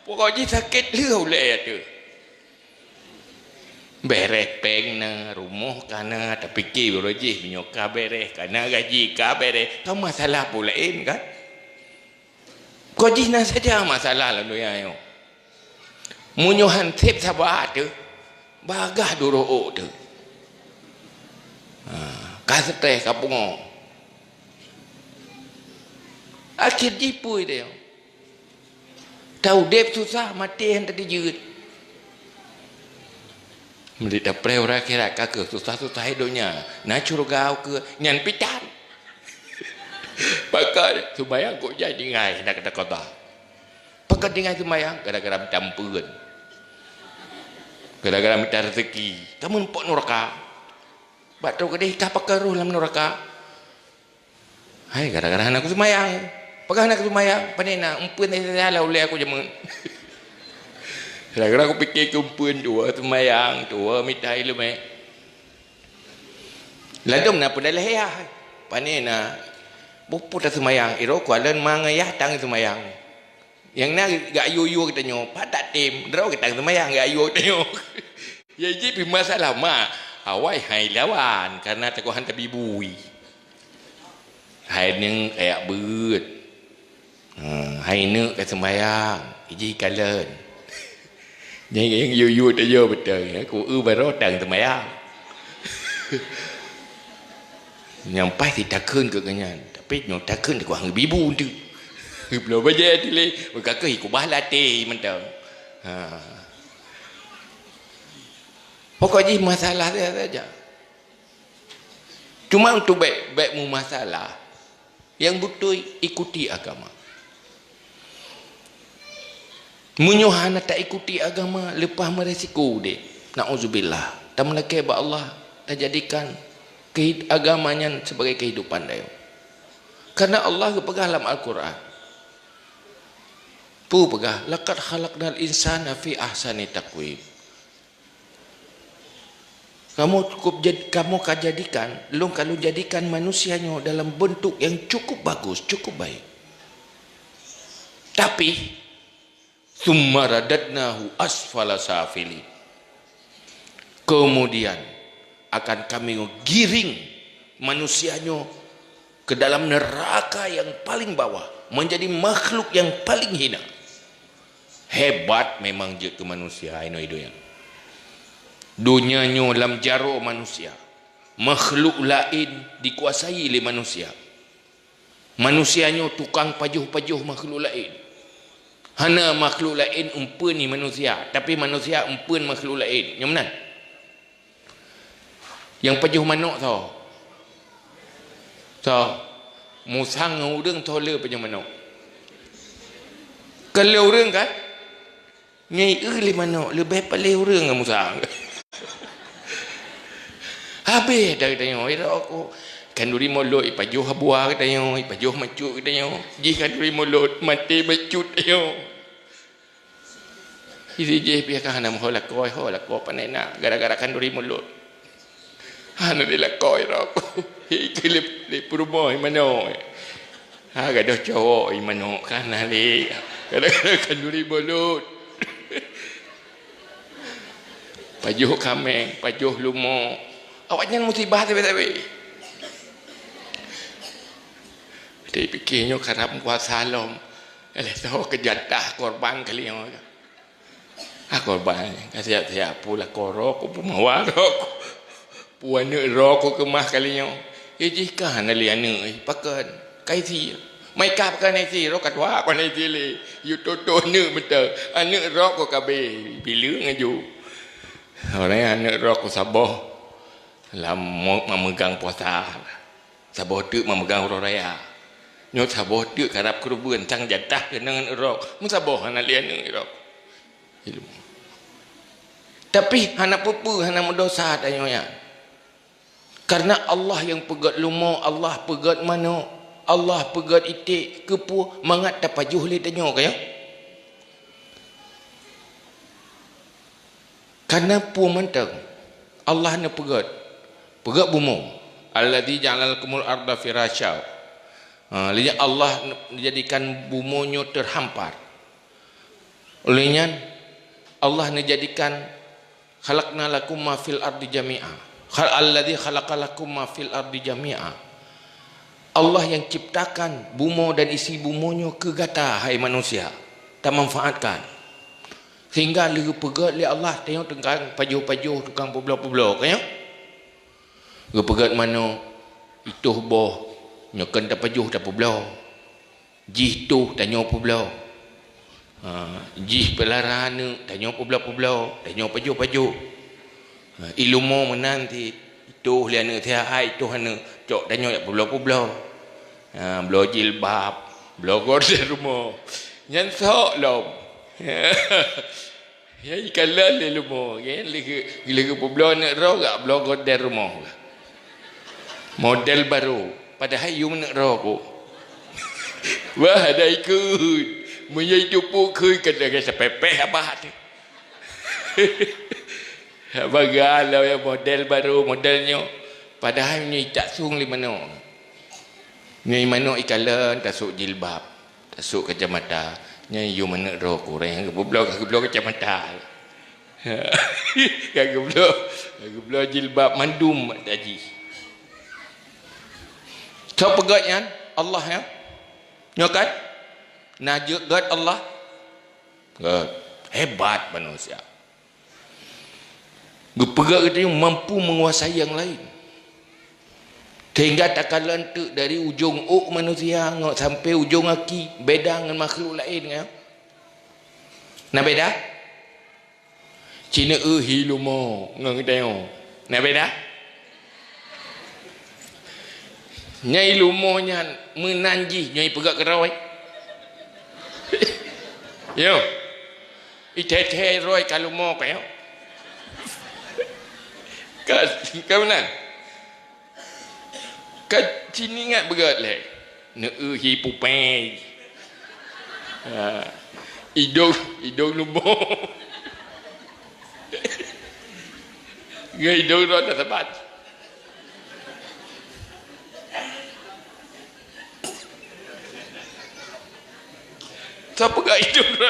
[SPEAKER 6] pokoknya sakit leu le tu beres peng na rumah kana tapi ki beroji minyoka beres kana gaji ka beres kau masalah pula kan kau jina saja masalah lalu ya yo munyohan tip sabat tu bagah duro tu kasete kapungo akhir jipui dia tahu dep susah mati yang tadi jut Mereka preu rakyat kakak susah-susah hidupnya. Nak curugau ke nyan pitan. Pakai sembahyang kok jadi ngai nak kata kota. Pakai dengan sembahyang gara-gara campurun. Gara-gara minta rezeki. Kamu nampak neraka. Batu kedih tak pakai ruh dalam neraka. Hai gara-gara anak aku sembahyang. Pakai anak sembahyang. Panena umpun saya oleh aku jaman. Kadang-kadang aku fikir kumpul dua semayang, dua mitai lu mai. Lalu nak pada lehah. Pane na bupu tak semayang, iro kualan mangayah tang semayang. Yang nak gak ayu-ayu kita nyo, patak tim, draw kita semayang gak ayu kita nyo. Ya jadi masalah mak, awai hai lawan karena takuhan tapi bui. Hai neng kayak beut. Hai nak ke semayang, iji kalen. Yang you dah yo betul. Aku baru datang temaya. Nyampai ti takun ke kanyan. Tapi nyok takun ku hang bibu tu. Belum baca tile. Kakak iku bahlate mentang. Pokoknya masalah dia saja. Cuma untuk baik-baikmu masalah, yang betul ikuti agama. Menyuhana tak ikuti agama, lepas meresiko dia. Na'udzubillah. Tak melaki Allah, tak jadikan agamanya sebagai kehidupan dia. Karena Allah pegah dalam Al-Quran. Pegah. Laqad khalaqnal insana fi ahsani taqwim. Kamu kan jadikan, kalau jadikan manusianya dalam bentuk yang cukup bagus, cukup baik. Tapi summa radadnahu asfala safili. Kemudian akan kami giring manusianya ke dalam neraka yang paling bawah, menjadi makhluk yang paling hina. Hebat memang je ke manusia itu yang dunianya dalam jaruk manusia, makhluk lain dikuasai oleh manusia. Manusianya tukang pajuh-pajuh makhluk lain. Hana makhluk lain umpun ni manusia, tapi manusia umpun makhluk lain. Yang mana? Yang pajuh manuk tau. Musang urang tole pajuh manuk. Kalau urang kan nyai le manuk lebih palih urang dengan musang. Habis dah tanya, aku kanduri mulut ipajuh buah tanya, ipajuh macut tanya, ji kanduri mulut mati macut tanya. Isi je biarkan hana holakoi pandai nak gara-gara kanduri mulut. Hana dilakoi aku. Ikilip di rumah mano. Gaduh cowok mano kan ali. Gara-gara kanduri mulut. Pajuh kameng, pajuh lumo. Awaknya musibah tapi. Dia fikirnya kerap kuasa lom. Tahu kejatah korban kali yang. Korban. Siap pula korok, pemawa rok. Puana rok kemah kali yang. Jika nali anu pakan kaisi. Mai kap kan kaisi rok katwa kan kaisi le. You toto ne betul. Anu rok ko kabe bila ngaju. Orang anu rok ko saboh. Lam memegang puasa saboh tu memegang raya nyot saboh tu karap kerubuan cang jatah dengan erok musaboh hana lian erok tapi hana pupu hana mendosa tanya karena Allah yang pegat lumo Allah pegat mano Allah pegat itik kepu mangat tapajuh le tanya kaya karena pu mentang Allah ne pegat bumu alladzi ja'alakumul arda firasya. Lihat Allah menjadikan bumunyo terhampar. Olehnya Allah menjadikan khalaqna lakum ma fil ardi jami'a. Alladzi khalaqalakum ma fil ardi jami'a. Allah yang ciptakan bumu dan isi bumunyo ke gata hai manusia. Tak manfaatkan. Sehingga lagi pegat li Allah tengok tengkang pajuh-pajuh tukang publok-publok kaya. Gepegat mana itu boh nyokan tak pajuh tak pulau jih tu tanya pulau jih pelarana tanya pulau tanya pajuh ilmu menanti itu liana dia ai tu hana cok tanya pulau belau jilbab belau gorden rumah nyan sok lom ya ikalah le rumah kan lagi pulau nak ro gak belau gorden rumah model baru padahal you nak rokok wah ada ikut menyai tupu ke kena sepepeh apa tu bagalau ya model baru modelnya padahal ni tak sung li mana ni mana ikalan tasuk jilbab tasuk kacamata ni you mana rokok orang kebelau kacamata kebelau jilbab mandum taji. So pegatnya Allah ya. Nyokat. Najuk God Allah. God. Hebat manusia. Geperak katanya mampu menguasai yang lain. Sehingga tak kala entuk dari ujung ok manusia sampai ujung kaki beda dengan makhluk lain kan. Nak beda? Cina hilumo ngang tengok. Nak beda? Nyai lumonya menanji nyai pegak kerawai. Yo. Ite roy kalau mau kayo. Kau mana? Kat sini ingat berat leh. Hi pupai. Hidung lumo. Hidung tu tak tepat. Siapa kat hidung tu?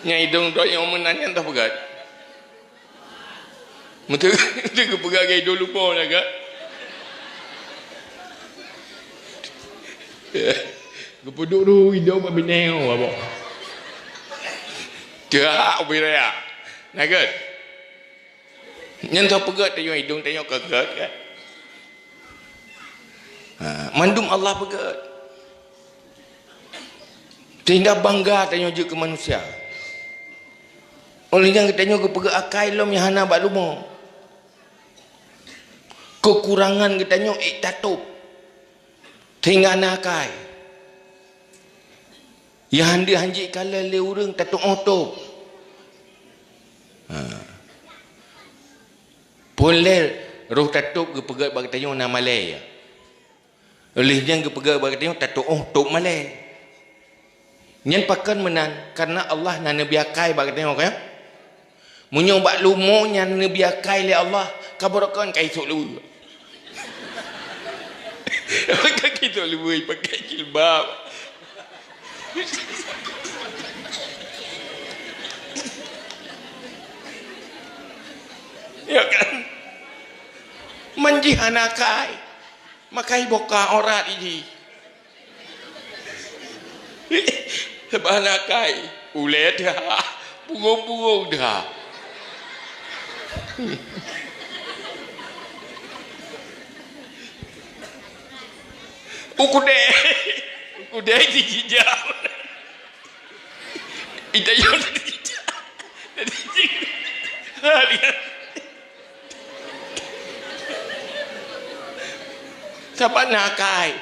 [SPEAKER 6] Yang hidung tu yang menanya tak pegat. Betul ke pegat ke hidung lupa lah kak. Kepuduk tu hidung apa bineo apa. Tiap biraya. Nak kat. Yang tak pegat tengok hidung tengok kegat kan. Mandum Allah pegat. Sehingga bangga tengok je ke manusia. Oleh yang kita tengok kepegat akai lom yang hana bak lumo. Kekurangan kita tengok tatup. Sehingga anak akai. Yang handi hanjik kala le urang tatup otop. Boleh roh tatup kepegat bak tengok nama malay. Oleh yang kepegat bak tengok tatup otop malay. Nyen pakan menan karena Allah na nabi akai bak tengok ya. Menyobak lumo yang nabi akai le Allah kabarakan kai sok lu. Kaki sok lu pakai jilbab. Ya kan? Manji hanakai. Makai boka orat ini. Sebab hanakai. Ulet dah. Punggung-punggung dah. Ukudai dijijak. Itayon dijijak. Sabar nakai.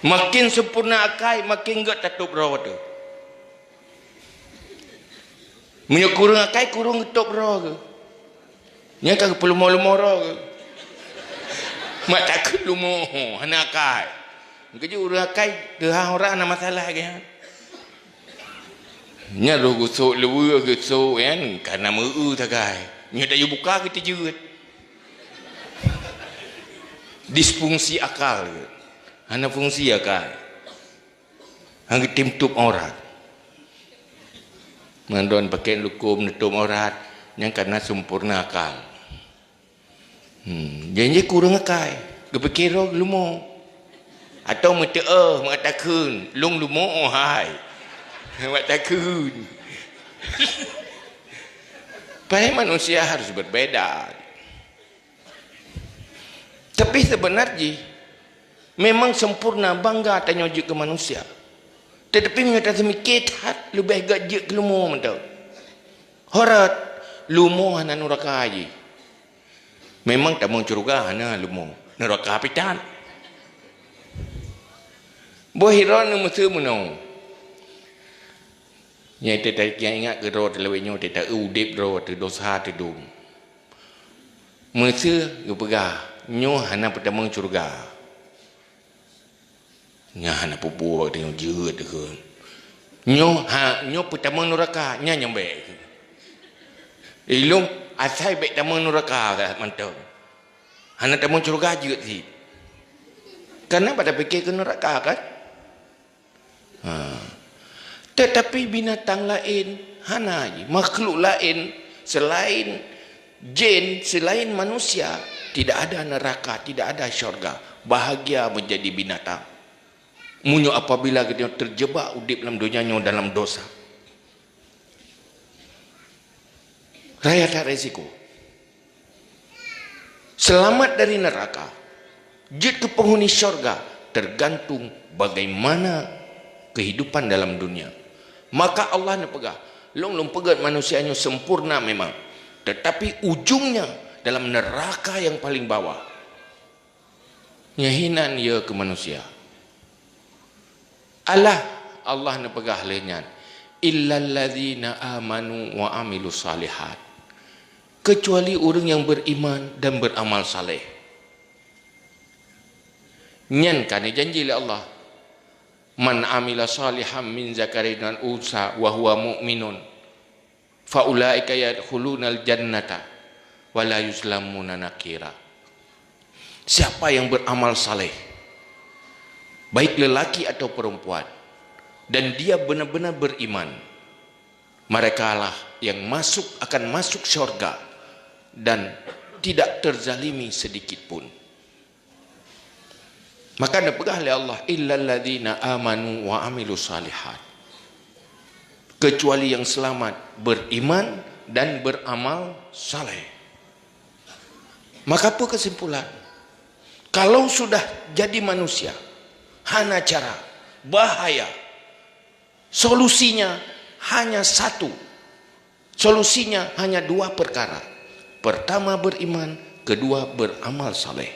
[SPEAKER 6] Makin sempurna akai, makin enggak tatup roh tu. Punya kurung akai, kurung tutup roh ke. Nya kan perlu mau-mau roh ke. Mak takut lumo hana akai. Kerja urang akai dah orang ada masalah ke. Nya roh gosok lewa gosok kan karena meu takai. Nya tak buka kita jeut. Disfungsi akal. Hana fungsi akal. Hang timtup aurat. Mandon pakai lukum nutup aurat yang karena sempurna akal. Janji kurang akal. Kepikir roh lumo. Atau mengatakan long lumo hai. Mengatakan. Pada manusia harus berbeda. Tapi sebenarnya memang sempurna bangga tanya je ke manusia. Tetapi menyata semikit hat lebih gajik ke lumo mentau. Horat lumo hana neraka aje. Memang tak mau curuga hana lumo neraka pitan. Bohiran mesti menau. Nyai tetai yang ingat ke roh terlewatnya tetai udip roh tu dosa tu dum. Mesti gepegah nyo hana pertama curga. Nya hana pupu waktu yang jeut ke. Nyo pertama neraka nya nyambe. Ilung asai baik tamu neraka dah mantap. Hana tamu curga jeut si. Karena pada fikir ke neraka kan. Tetapi binatang lain hana makhluk lain selain Jin selain manusia tidak ada neraka, tidak ada syurga. Bahagia menjadi binatang. Munyo apabila kita terjebak udip dalam dunianya dalam dosa. Raya tak resiko. Selamat dari neraka. Jin ke penghuni syurga tergantung bagaimana kehidupan dalam dunia. Maka Allah nak pegah. Long pegat manusianya sempurna memang. Tetapi ujungnya dalam neraka yang paling bawah. Nyahinan ia ke manusia. Allah nak pegah lenyan. Illal ladzina amanu wa amilus salihat. Kecuali orang yang beriman dan beramal saleh. Nyan kan janji oleh Allah. Man amila salihan min zakarin dan unsa wa huwa mu'minun fa ulaika yadkhulunal jannata wa la yuzlamuna nakira. Siapa yang beramal saleh, baik lelaki atau perempuan, dan dia benar-benar beriman, merekalah yang akan masuk syurga dan tidak terzalimi sedikit pun. Maka ada pegah oleh Allah, illal ladzina amanu wa amilus salihat. Kecuali yang selamat beriman dan beramal saleh. Maka apa kesimpulan? Kalau sudah jadi manusia, hana cara, bahaya. Solusinya hanya satu. Solusinya hanya dua perkara. Pertama beriman, kedua beramal saleh.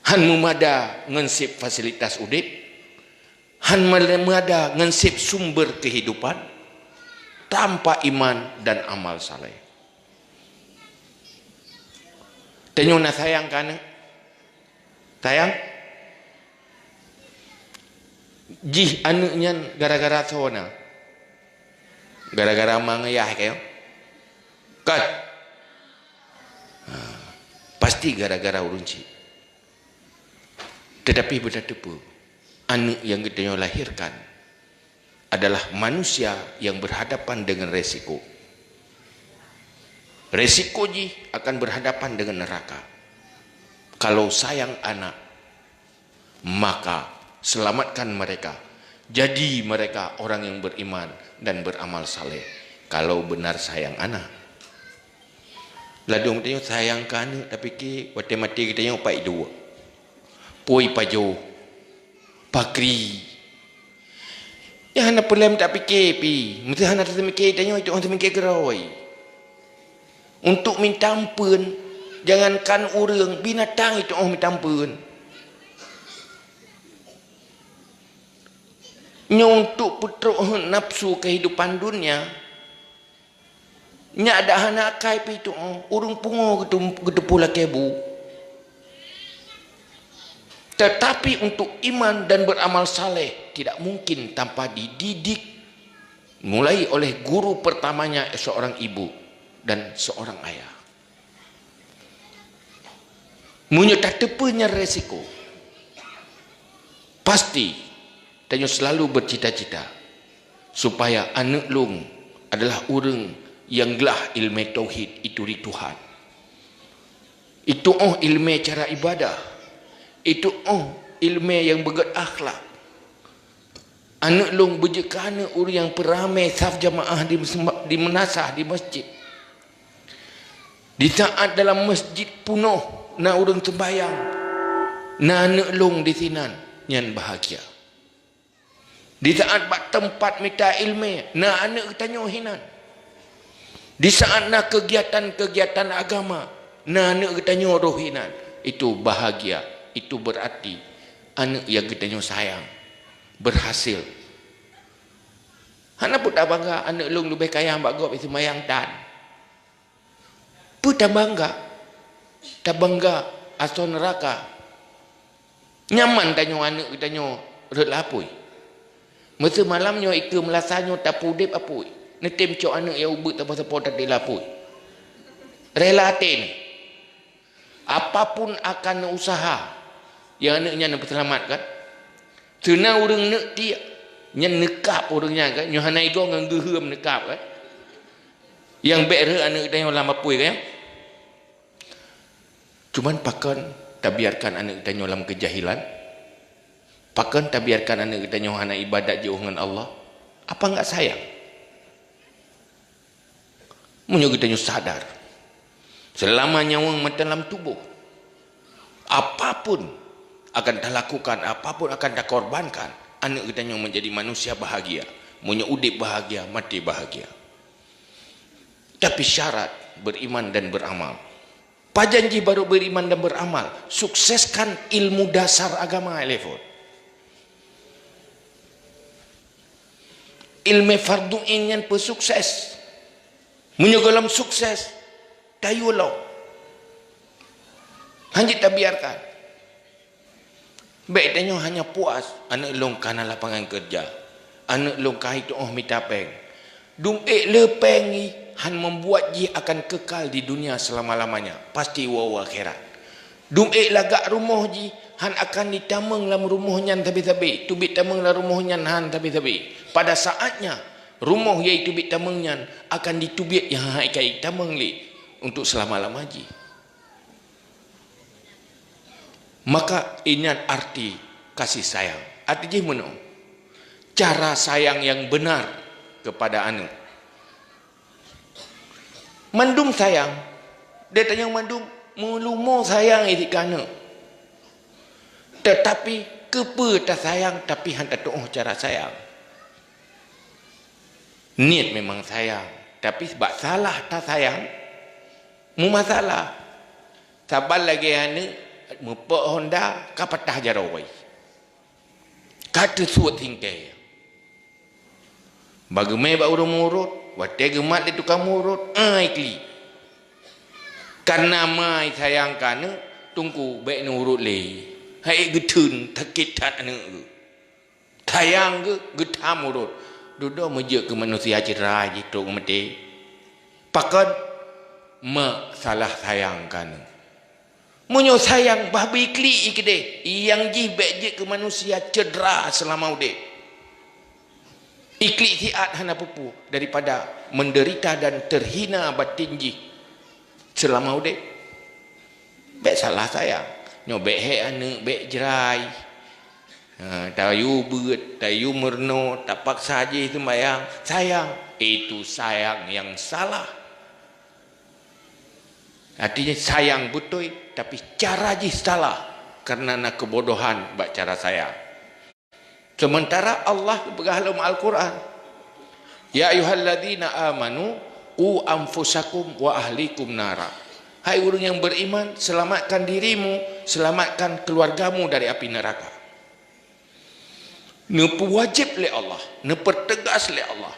[SPEAKER 6] Han memada ngensip fasilitas udip, han memada ngensip sumber kehidupan tanpa iman dan amal saleh. Tenyo na sayang kan? Sayang? Jih anaknya gara-gara sona. Gara-gara mangayah kayo. Kat. Pasti gara-gara urunci. Tetapi benar tepu, anak yang kita lahirkan adalah manusia yang berhadapan dengan resiko. Resiko ji akan berhadapan dengan neraka. Kalau sayang anak, maka selamatkan mereka. Jadi mereka orang yang beriman dan beramal saleh. Kalau benar sayang anak. Ladung tanya sayang ke anak, tapi ke waktu mati kita yang pak dua. Poi pajo pakri ya hana pelem tak fikir pi mesti hana tak mikir tanya itu orang mikir gerawai untuk minta ampun. Jangankan orang, binatang itu orang minta ampun. Untuk putruk nafsu kehidupan dunia nya ada hana kai pi itu orang pungo gitu pula kebu. Tetapi untuk iman dan beramal saleh tidak mungkin tanpa dididik mulai oleh guru pertamanya seorang ibu dan seorang ayah. Munyo tak tepenya resiko. Pasti tanya selalu bercita-cita supaya anak long adalah orang yang gelah ilmu tauhid itu di Tuhan. Itu ilmu cara ibadah. Itu ilmu yang begat akhlak. Anak long berjekana orang yang peramai saf jamaah di menasah di masjid. Di saat dalam masjid penuh na orang sembahyang, na anak long di sinan nyan bahagia. Di saat bak tempat minta ilmu, na anak tanya hinan. Di saat na kegiatan-kegiatan agama, na anak tanya rohinan, itu bahagia. Itu berarti anak yang kita sayang berhasil. Hana pun tak bangga anak long lebih kaya hamba gop itu mayang tan. Pun tak bangga. Tak bangga asal neraka. Nyaman tanya anak kita red lapui. Masa malamnya ika melasanya tak pudip apui. Netim cok anak yang ubut tak pasal tak dilapui. Relatin. Apapun akan usaha yang anaknya nak selamatkan. Senang orang nak dia. Yang nekap orangnya kan. Yang hanai gong yang gehem nekap kan. Yang better anak kita yang lama pui kan. Cuman pakan tak biarkan anak kita dalam kejahilan. Pakan tak biarkan anak kita hana ibadat jauh dengan Allah. Apa enggak sayang? Munyo kita sadar. Selama nyawa dalam tubuh, apapun akan tak lakukan, apapun akan tak korbankan, anak kita menjadi manusia bahagia. Munyo udip bahagia, mati bahagia. Tapi syarat beriman dan beramal. Pajanji baru beriman dan beramal. Sukseskan ilmu dasar agama elefon. Ilmu fardu ain yang persukses. Menyogalam sukses. Tayulau. Hanya tak biarkan. Baik tanya hanya puas. Anak long kana lapangan kerja. Anak long kahit mitapeng. Lepeng ni han membuat dia akan kekal di dunia selama-lamanya. Pasti wawa akhirat. Lagak rumah ji han akan ditameng dalam rumahnya tabi-tabi. Tubik tameng dalam rumahnya han tabi-tabi. Pada saatnya rumah iaitu bit tamengnya akan ditubik yang hai tameng li untuk selama-lama ji. Maka ini arti kasih sayang. Arti ji mana? Cara sayang yang benar kepada anak. Mandum sayang. Dia tanya mandum, melumo sayang itikana. Tetapi kepa tak sayang tapi hang tak tahu cara sayang. Niat memang sayang, tapi sebab salah tak sayang, mu masalah. Sabar lagi ane mepek Honda ka patah jarawai. Kata suat tingkai. Bagaimana bak urut-urut, wadah gemat dia tukang urut, ikli. Karena mai sayang kana, tunggu baik urut le. Hai getun takitat ane. Sayang ke getam urut. Duduk meja ke manusia cerai gitu mati. Pakan salah sayang kana. Munyo sayang babi ikli ikde, yang ji baik ke manusia cedera selama ude. Iklik hiat hana pupu daripada menderita dan terhina batin ji selama ude. Baik salah sayang. Nyo baik he anak, baik jerai. Tayu beut, tayu merno, tak paksa je sembayang. Sayang, itu sayang yang salah. Artinya sayang betul, tapi cara je salah. Kerana nak kebodohan buat cara sayang. Sementara Allah bergahalam Al-Quran. Ya ayyuhalladzina amanu qu anfusakum wa ahlikum nara. Hai orang yang beriman, selamatkan dirimu, selamatkan keluargamu dari api neraka. Nepu wajib oleh Allah, nepertegas oleh Allah.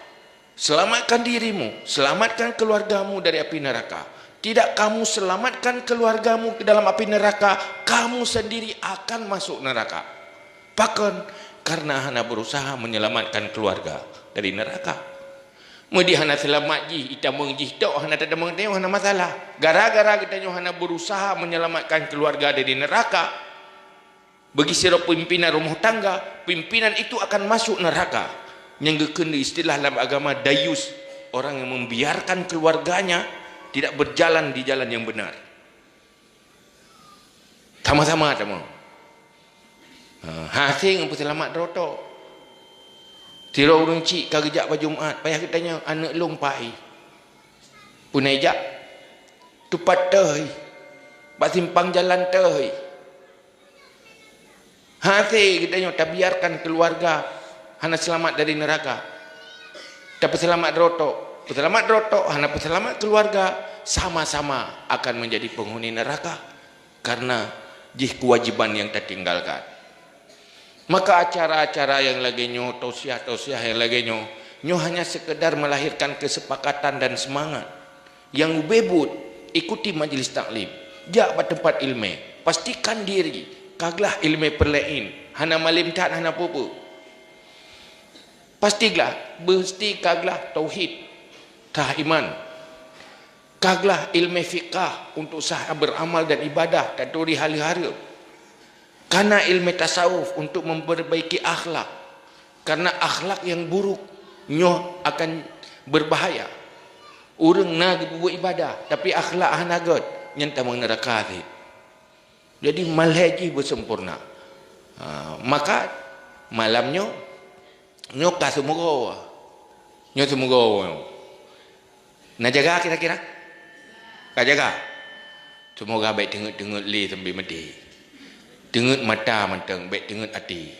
[SPEAKER 6] Selamatkan dirimu, selamatkan keluargamu dari api neraka. Tidak kamu selamatkan keluargamu ke dalam api neraka, kamu sendiri akan masuk neraka. Bahkan karena hana berusaha menyelamatkan keluarga dari neraka. Mudi hana selamat ji, ita mengji tok hana tak mengteu hana masalah. Gara-gara kita hana berusaha menyelamatkan keluarga dari neraka. Bagi sira pimpinan rumah tangga, pimpinan itu akan masuk neraka. Yang kena istilah dalam agama dayus, orang yang membiarkan keluarganya tidak berjalan di jalan yang benar. Sama-sama temu. Hasing apa selamat rotok. Tira urang cik kagejak pada Jumaat, payah kitanya anak long pai. Punajak tupat teh. Bak simpang jalan teh. Hasing kitanya tak biarkan keluarga hana selamat dari neraka. Tak selamat rotok. Peselamat rotok hana peselamat keluarga sama-sama akan menjadi penghuni neraka karena jih kewajiban yang tertinggalkan. Maka acara-acara yang lagi nyo, tausiah-tausiah yang lagi nyo hanya sekedar melahirkan kesepakatan dan semangat. Yang bebut, ikuti majlis taklim, jak pada tempat ilmu, pastikan diri, kaglah ilmu perlain, hana malim tak hana pupu. Pastilah, kaglah tauhid, tah iman, kaglah ilmu fiqah untuk sah beramal dan ibadah dan turi hari-hari. Karena ilmu tasawuf untuk memperbaiki akhlak. Karena akhlak yang buruk nyoh akan berbahaya. Orang nak buat ibadah tapi akhlak hanagat nyata mang neraka ti. Jadi malhaji bersempurna. Maka malamnya nyoka semoga. Nyo semoga. Nak jaga kira-kira? Kak jaga. Semoga baik dengut-dengut li sampai mati. Dengut mata manteng, baik dengut hati.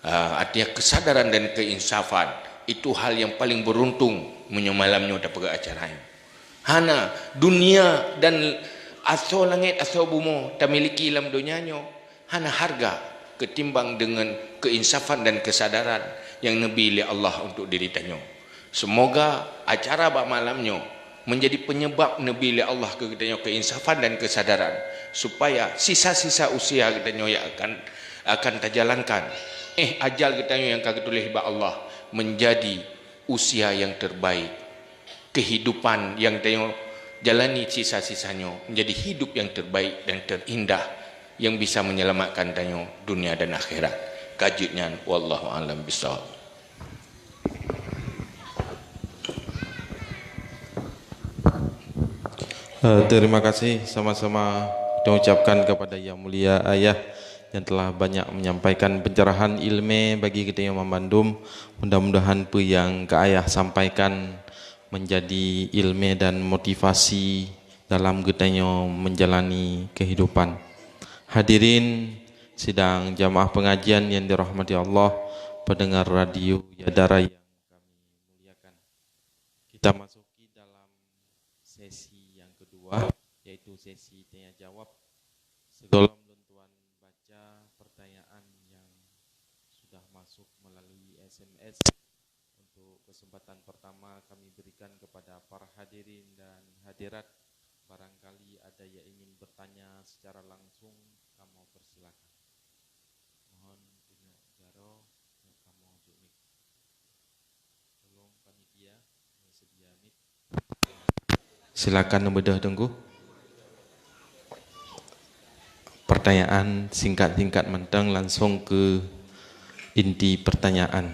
[SPEAKER 6] Artinya kesadaran dan keinsafan itu hal yang paling beruntung menyemalamnya dapat acara. Hana dunia dan aso langit aso bumi tak miliki dalam dunianya. Hana harga ketimbang dengan keinsafan dan kesadaran yang Nabi oleh Allah untuk diri tanya. Semoga acara bak malamnya menjadi penyebab Nabi oleh Allah ke keinsafan dan kesadaran supaya sisa-sisa usia katanya yang akan terjalankan ajal katanya yang kagak tulis oleh Allah menjadi usia yang terbaik, kehidupan yang katanya jalani sisa-sisanya menjadi hidup yang terbaik dan terindah yang bisa menyelamatkan katanya dunia dan akhirat. Kajutnya wallahu alam bisawab.
[SPEAKER 5] Terima kasih sama-sama kita ucapkan kepada Yang Mulia Ayah yang telah banyak menyampaikan pencerahan ilmu bagi kita yang memandum. Mudah-mudahan apa yang ke Ayah sampaikan menjadi ilmu dan motivasi dalam kita menjalani kehidupan. Hadirin sidang jamaah pengajian yang dirahmati Allah, pendengar radio Yadara yang kami muliakan. Kita masuki dalam sesi yaitu sesi tanya jawab. Segala tuan baca pertanyaan yang sudah masuk melalui SMS. Untuk kesempatan pertama kami berikan kepada para hadirin dan hadirat. Barangkali ada yang ingin bertanya secara langsung, kamu persilakan. Mohon tunjuk jaro kamu jumik. Tolong panitia sedia mic. Silakan membedah tunggu. Pertanyaan singkat-singkat mentang langsung ke inti pertanyaan.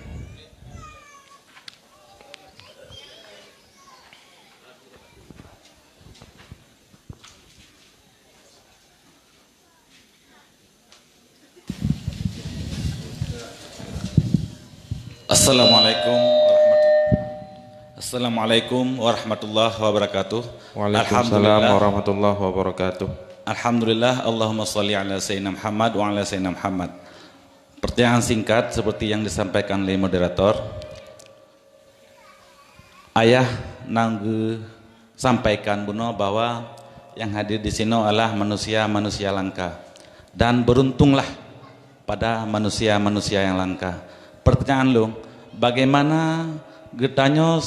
[SPEAKER 7] Assalamualaikum warahmatullahi wabarakatuh.
[SPEAKER 5] Waalaikumsalam warahmatullahi wabarakatuh.
[SPEAKER 7] Alhamdulillah, Allahumma sholli ala Sayyidina Muhammad wa ala Sayyidina Muhammad. Pertanyaan singkat seperti yang disampaikan oleh moderator. Ayah nanggu sampaikan buno bahwa yang hadir di sini adalah manusia-manusia langka. Dan beruntunglah pada manusia-manusia yang langka. Pertanyaan lu, bagaimana getanya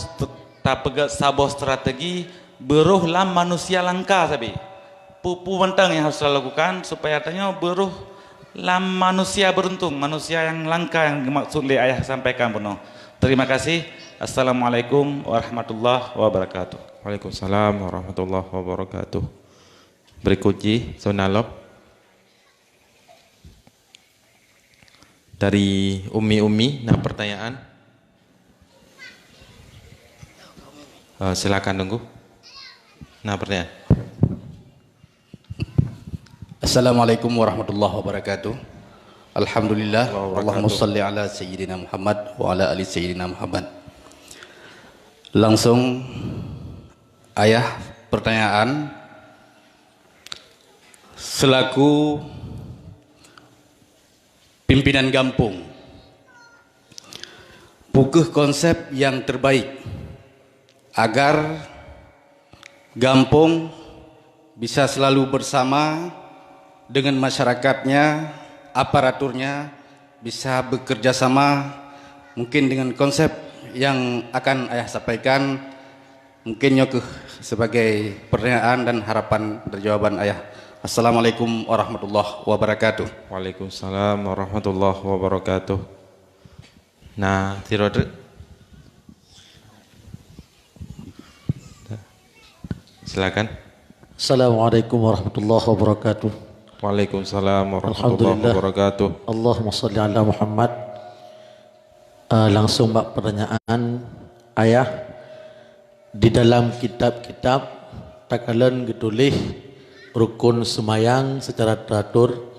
[SPEAKER 7] tak pegat sabuah strategi beruhlah manusia langka sabi. Pupu mentang yang harus dilakukan supaya tanya beruh lam manusia beruntung, manusia yang langka yang dimaksud oleh ayah sampaikan penuh. Terima kasih. Assalamualaikum warahmatullahi wabarakatuh.
[SPEAKER 5] Waalaikumsalam warahmatullahi wabarakatuh. Berikutnya Sonalop dari Umi. Nah pertanyaan. Silakan tunggu. Nah pertanyaan.
[SPEAKER 8] Assalamualaikum warahmatullahi wabarakatuh. Alhamdulillah. Allahumma salli ala Sayyidina Muhammad wa ala ali Sayyidina Muhammad. Langsung ayah pertanyaan. Selaku pimpinan kampung, bukuh konsep yang terbaik agar kampung bisa selalu bersama dengan masyarakatnya, aparaturnya bisa bekerja sama, mungkin dengan konsep yang akan ayah sampaikan, mungkin nyok sebagai pertanyaan dan harapan dari jawaban ayah. Assalamualaikum warahmatullahi wabarakatuh.
[SPEAKER 5] Waalaikumsalam warahmatullahi wabarakatuh. Nah, Tirodre. Silakan.
[SPEAKER 9] Assalamualaikum warahmatullahi wabarakatuh.
[SPEAKER 5] Waalaikumsalam warahmatullahi wabarakatuh.
[SPEAKER 9] Allahumma salli ala Muhammad. Langsung bak pertanyaan ayah di dalam kitab-kitab takalan getulih rukun semayang secara teratur,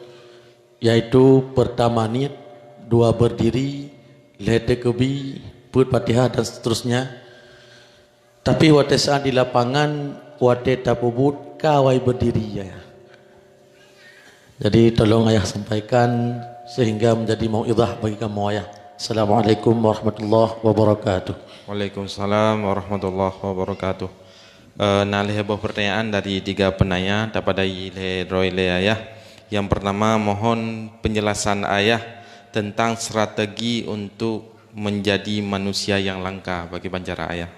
[SPEAKER 9] yaitu pertama niat, dua berdiri, lete kebi, put Fatihah dan seterusnya. Tapi waktu saat di lapangan waktu tapubut kawai berdiri ya. Jadi tolong ayah sampaikan sehingga menjadi mau'izah bagi kamu ayah. Assalamualaikum warahmatullahi wabarakatuh.
[SPEAKER 5] Waalaikumsalam warahmatullahi wabarakatuh. Nalih sebuah pertanyaan dari 3 penanya daripada Roy ayah. Yang pertama, mohon penjelasan ayah tentang strategi untuk menjadi manusia yang langka bagi pancara ayah.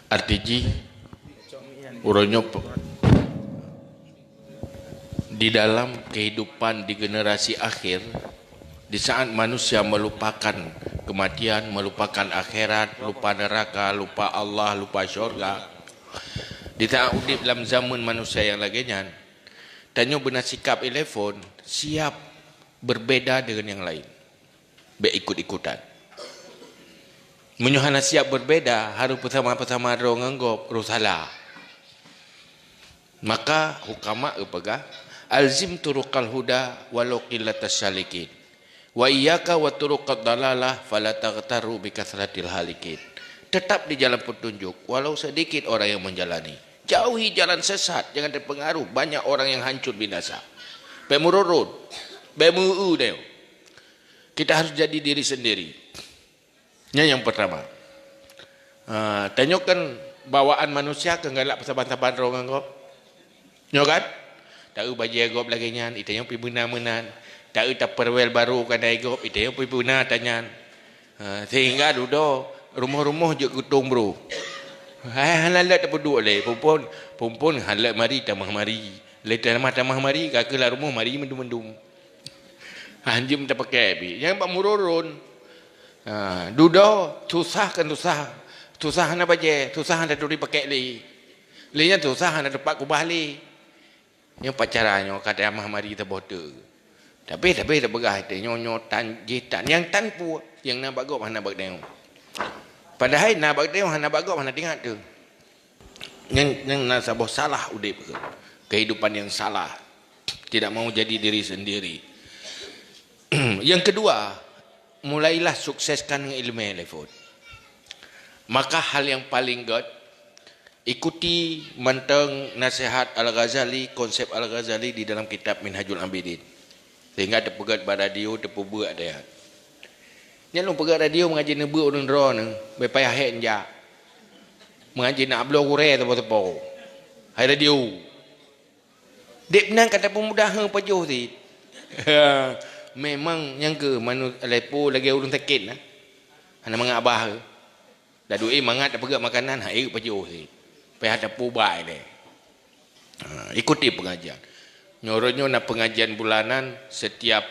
[SPEAKER 6] RTG uronyo di dalam kehidupan di generasi akhir, di saat manusia melupakan kematian, melupakan akhirat, lupa neraka, lupa Allah, lupa syurga, di saat udip dalam zaman manusia yang laginya, tanyo benar sikap telefon siap berbeda dengan yang lain, ikut-ikutan. Menyuhana siap berbeda, harus pertama-pertama ro nganggop ro salah. Maka hukama pegah alzim turuqal huda walau qillatas salikin wa iyyaka wa turuqad dalalah fala taghtaru bi kathratil halikin. Tetap di jalan petunjuk walau sedikit orang yang menjalani. Jauhi jalan sesat, jangan terpengaruh banyak orang yang hancur binasa. Pemururun, bemu deu. Kita harus jadi diri sendiri. Yang pertama, tanyok kan bawaan manusia ke galak saban-saban rong anggap, nyo kan? Tak baju agop lagi nyan, itu yang pergi benar-benar. Tak perwel baru kan agop, itu yang pergi benar tanyan. Sehingga dulu rumah-rumah je kutung bro. Hai halalat tak peduk le, pumpun halat mari tamah mari. Le tamah mari, kakalah rumah mari mendum-mendum. Anjim tak pakai bi, jangan pak mururun. Dudo susah kan susah nak baca, susah nak duri pakai li yang susah nak dapat kubah li yang pacarannya kata amah mari kita bodoh tapi tak begah itu nyonya tan jitan yang tanpu yang nak bagok mana bag tengok padahal nak bag tengok mana bagok mana tengok tu yang nak sabah salah udip kehidupan yang salah, tidak mau jadi diri sendiri. Yang kedua, mulailah sukseskan ilmu telefon. Maka hal yang paling good, ikuti menteng nasihat Al-Ghazali, konsep Al-Ghazali di dalam kitab Minhajul Abidin. Sehingga ada pegat pada radio, ada pebuat dia. Jangan lupa pegat radio mengaji nebu orang drone, berpayah hek njak. Mengaji nak blog ure tepo-tepo. Hai radio. Dek benang kata pemuda hang pajuh si. Memang yang ke manu lepo lagi urang sakit nah. Ana mangabah. Dah duit mangat dah pegat makanan hai pajuh si. Pai ada pubai le. Ikuti pengajian. Nyoronyo nak pengajian bulanan setiap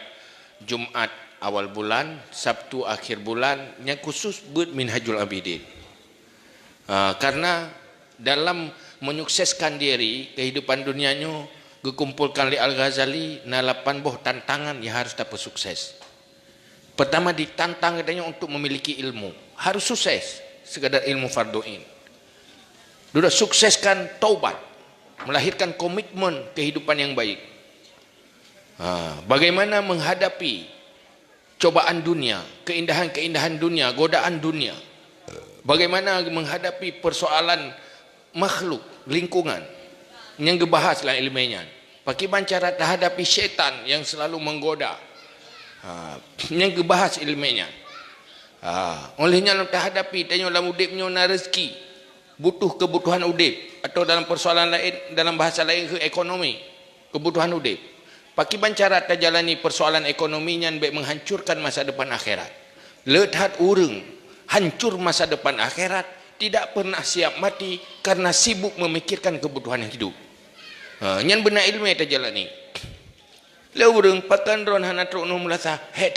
[SPEAKER 6] Jumat awal bulan, Sabtu akhir bulan yang khusus buat Minhajul Abidin. Karena dalam menyukseskan diri kehidupan dunianya dikumpulkan oleh Al-Ghazali na 8 buah tantangan yang harus dapat sukses. Pertama ditantang katanya untuk memiliki ilmu, harus sukses sekadar ilmu farduin. Sudah sukseskan taubat, melahirkan komitmen kehidupan yang baik. Bagaimana menghadapi cobaan dunia, keindahan-keindahan dunia, godaan dunia. Bagaimana menghadapi persoalan makhluk, lingkungan yang dibahas dalam ilmunya. Bagaimana cara terhadapi syaitan yang selalu menggoda. Yang dibahas ilmunya. Olehnya terhadapi tanya dalam udipnya na rezeki, butuh kebutuhan udip atau dalam persoalan lain, dalam bahasa lain ke ekonomi, kebutuhan udip. Bagaimana cara terjalani persoalan ekonominya baik menghancurkan masa depan akhirat. Lethat urang hancur masa depan akhirat, tidak pernah siap mati karena sibuk memikirkan kebutuhan hidup. Yang benar ilmu yang terjalani. Leurang pakan ron hana trukno mulasa hek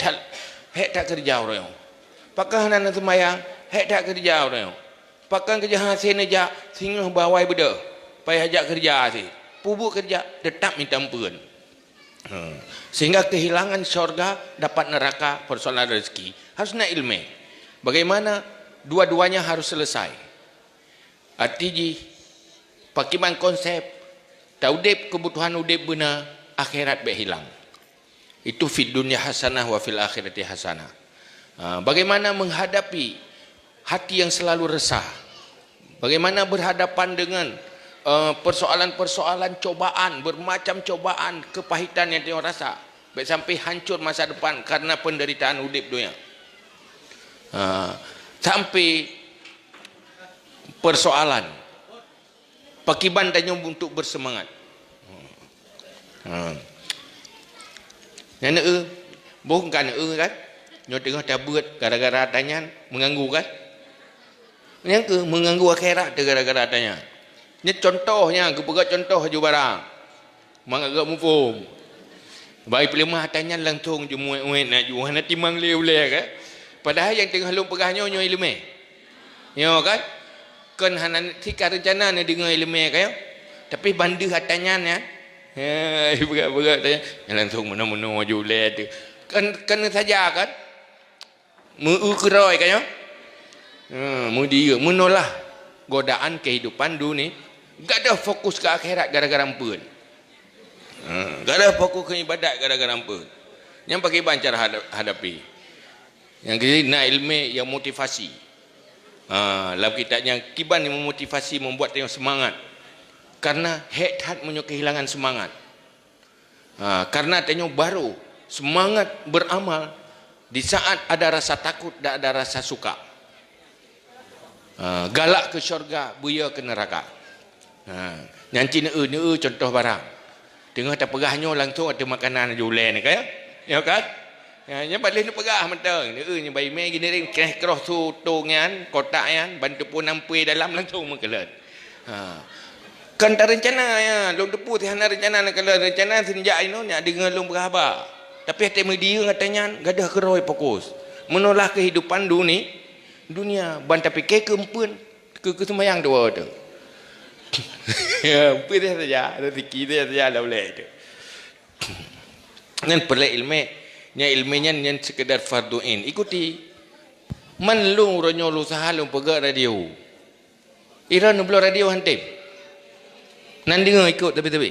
[SPEAKER 6] tak kerja orang. Pakan hana semayang hek tak kerja orang. Pakan kerja hasil neja singgah bawai beda. Payah ajak kerja si. Pubuk kerja tetap minta ampun. Sehingga kehilangan syurga, dapat neraka, persoalan rezeki. Harus nak ilmu. Bagaimana dua-duanya harus selesai. Artinya pakiman konsep taudip kebutuhan udip benar, akhirat berhilang. Itu fid dunya hasanah wa fil akhirati hasanah. Bagaimana menghadapi hati yang selalu resah. Bagaimana berhadapan dengan persoalan-persoalan cobaan, bermacam cobaan, kepahitan yang dia rasa. Baik sampai hancur masa depan karena penderitaan udip dunia. Sampai persoalan pakiban tanya untuk bersemangat. Yang bukan kan nyo tengah tabut gara-gara tanya mengganggu kan? Yang mengganggu akhirat gara-gara tanya. Ini contohnya, kepegat contoh je barang. Mangagak mufum. Baik pelimah tanya langsung je muat-muat nak jual nak timang leh kan? Padahal yang tengah long pegahnya nyo ilmu. Nyo kan? Kan hanan tika rencana ni dengar ilmu kan? Tapi bandu hatanya ni berat-berat tanya. Langsung mana-mana jual tu. Kan saja kan? Mengukurai kan? Dia menolak godaan kehidupan dunia. Gak ada fokus ke akhirat gara-gara ampun. Gak ada fokus ke ibadat gara-gara ampun. Yang pakai bancar hadapi. Yang ketiga nak ilmu yang motivasi. Dalam kitabnya Kiban yang memotivasi, membuat yang semangat. Karena hat punya kehilangan semangat. Karena tanya baru semangat beramal di saat ada rasa takut dan ada rasa suka. Galak ke syurga, buaya ke neraka. Nanti ne contoh barang. Tengah tak pegahnya langsung ada makanan jualan ni kan? Ya kan? Nya balik ni pegah mentang. Ne bayi mai gini ring cross tu tongan, kotak yan, bantu pun nampui dalam langsung mengkelat. Kan tak rencana ya, long depu tihan rencana nak kalau rencana senja ino nya dengar long berapa. Tapi hati dia katanya gadah keroi fokus. Menolak kehidupan dunia ban tapi ke kempun ke sembayang dua tu. Ya, upi dia saja, rezeki dia saja dah boleh tu. Nan perlu ilmu, nya ilmunya yang sekedar fardu ain. Ikuti. Man lung ronyo lu sahalung pegak radio. Iran belum radio hantip. Nan dengar ikut tapi.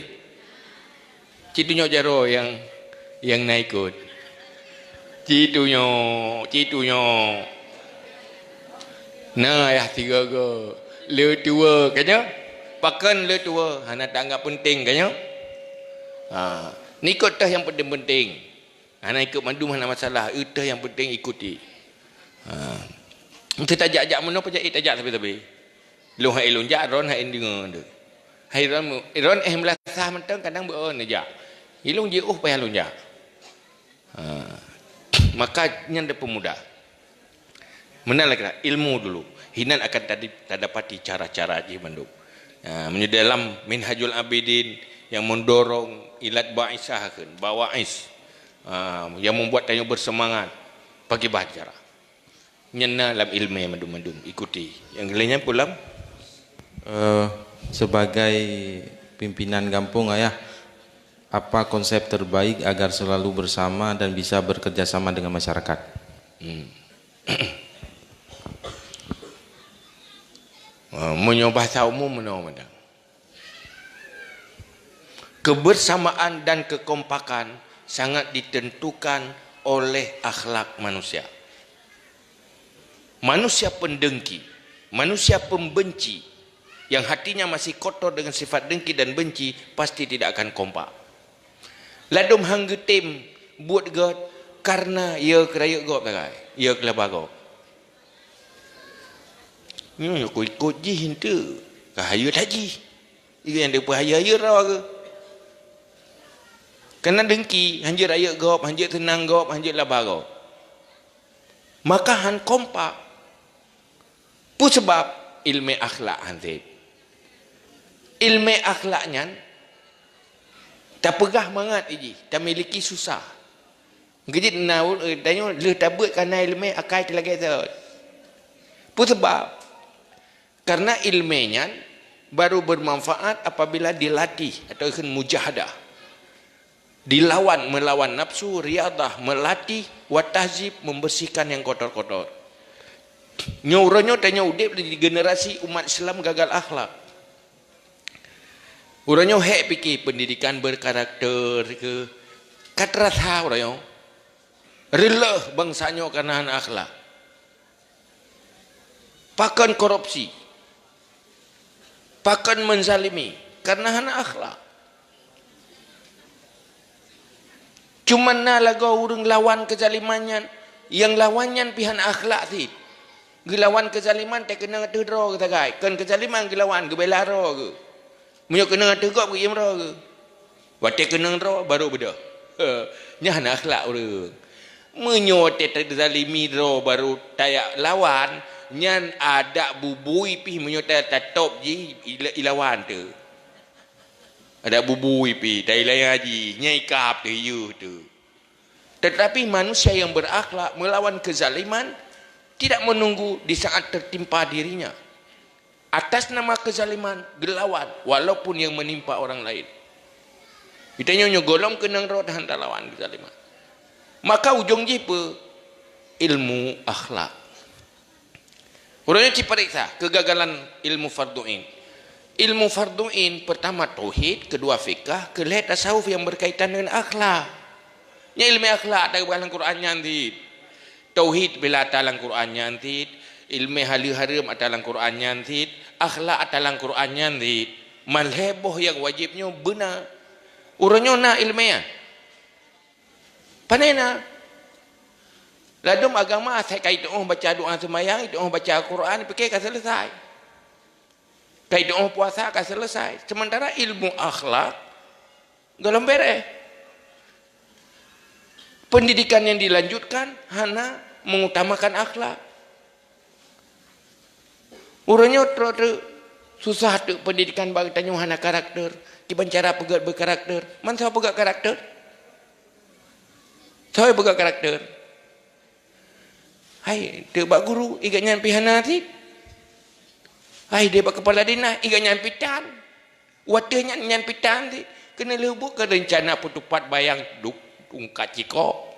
[SPEAKER 6] Citunyo jaro yang naik ikut. Citunyo. Nah ya tiga go. Le tua kayaknya. Pakan le tua, hana tak anggap penting kayaknya. Ni ikut tah yang penting-penting. Hana ikut mandu mana masalah, itu yang penting ikuti. Kita tajak-ajak mana pun tajak tapi. Lu hai lun jak ron hai dengar tu. Hai ron melasah mentang kadang beon ajak. Ilung jeuh payah lun jak. Maka nyanda pemuda. Menalaklah ilmu dulu. Hinan akan tadapati cara-cara je mandu. Menjadi dalam Minhajul Abidin yang mendorong ilat ba'isah kan, bawa'is yang membuat tanya bersemangat bagi bahagia nyena dalam ilmu yang mandum-mandum ikuti. Yang lainnya pula
[SPEAKER 5] sebagai pimpinan kampung ayah, apa konsep terbaik agar selalu bersama dan bisa bekerja sama dengan masyarakat?
[SPEAKER 6] Menyobah umum mana-mana. Kebersamaan dan kekompakan sangat ditentukan oleh akhlak manusia. Manusia pendengki, manusia pembenci, yang hatinya masih kotor dengan sifat dengki dan benci, pasti tidak akan kompak. Ladum hang getim buat god karena ia keraya god bagai, ia kelaba god. Ni aku ikut je hinta. Kahaya tak je. Ia yang depa haya-haya raw ke. Kena dengki, hanjir raya gop, hanjir tenang gop, hanjir laba gop. Maka han kompak. Pu sebab ilmu akhlak hanzib. Ilmu akhlaknya tak pegah mangat iji, tak miliki susah. Gejit naul tanya le tabut kana ilmu akai telagi tu. Pu sebab karena ilmunya baru bermanfaat apabila dilatih atau mujahadah. Dilawan, melawan nafsu, riadah, melatih, watahzib, membersihkan yang kotor-kotor. Nyoronyo tanya udip di generasi umat Islam gagal akhlak. Uranyo hek fikir pendidikan berkarakter ke katrasa uranyo. Rela bangsanyo karena hana akhlak. Pakan korupsi. Pakan menzalimi karena hana akhlak. Cuma na lagu urang lawan kezalimannya, yang lawannya pihan akhlak sih. Gelawan kezaliman tak kena ngedro kita guys. Kan kezaliman gelawan gebela ro ke. Munyo kena tegak ke imro ke. Wate kena ro baru beda. Nya hana akhlak urang. Munyo tak zalimi ro baru tayak lawan, nyan ada bubui pi munyo tak top ji ilawan tu. Ada bubui pi tai layan haji nyai kap tu you tu. Tetapi manusia yang berakhlak melawan kezaliman tidak menunggu di saat tertimpa dirinya. Atas nama kezaliman gelawan walaupun yang menimpa orang lain. Kita nyonya golong kenang roh tahan lawan kezaliman. Maka ujung jipa ilmu akhlak. Orangnya cipariksa kegagalan ilmu fardu'in. Ilmu fardu'in pertama tauhid, kedua fiqah, kelihatan tasawuf yang berkaitan dengan akhlak. Nya ilmu akhlak ada dalam Quran nanti. Tauhid bila dalam Quran nanti, ilmu halal haram dalam Quran nanti, akhlak dalam Quran nanti. Malheboh yang wajibnya benar. Orangnya nak ilmiah. Panena. Ladum agama saya kait doa baca doa sembahyang, doa baca Al-Quran, fikir kan selesai. Kait doa puasa kan selesai. Sementara ilmu akhlak dalam beres. Pendidikan yang dilanjutkan hanya mengutamakan akhlak. Orangnya terus susah tu pendidikan bagi tanya hana karakter. Kiban cara pegat berkarakter. Man saya pegat karakter? Saya pegat karakter. Hai, dia bak guru igat nyampi hana ti. Hai, dia bak kepala dinas igat nyampi tan. Watanya nyampi tan ti. Kena lebuk ke rencana putupat bayang duk tungkat ciko.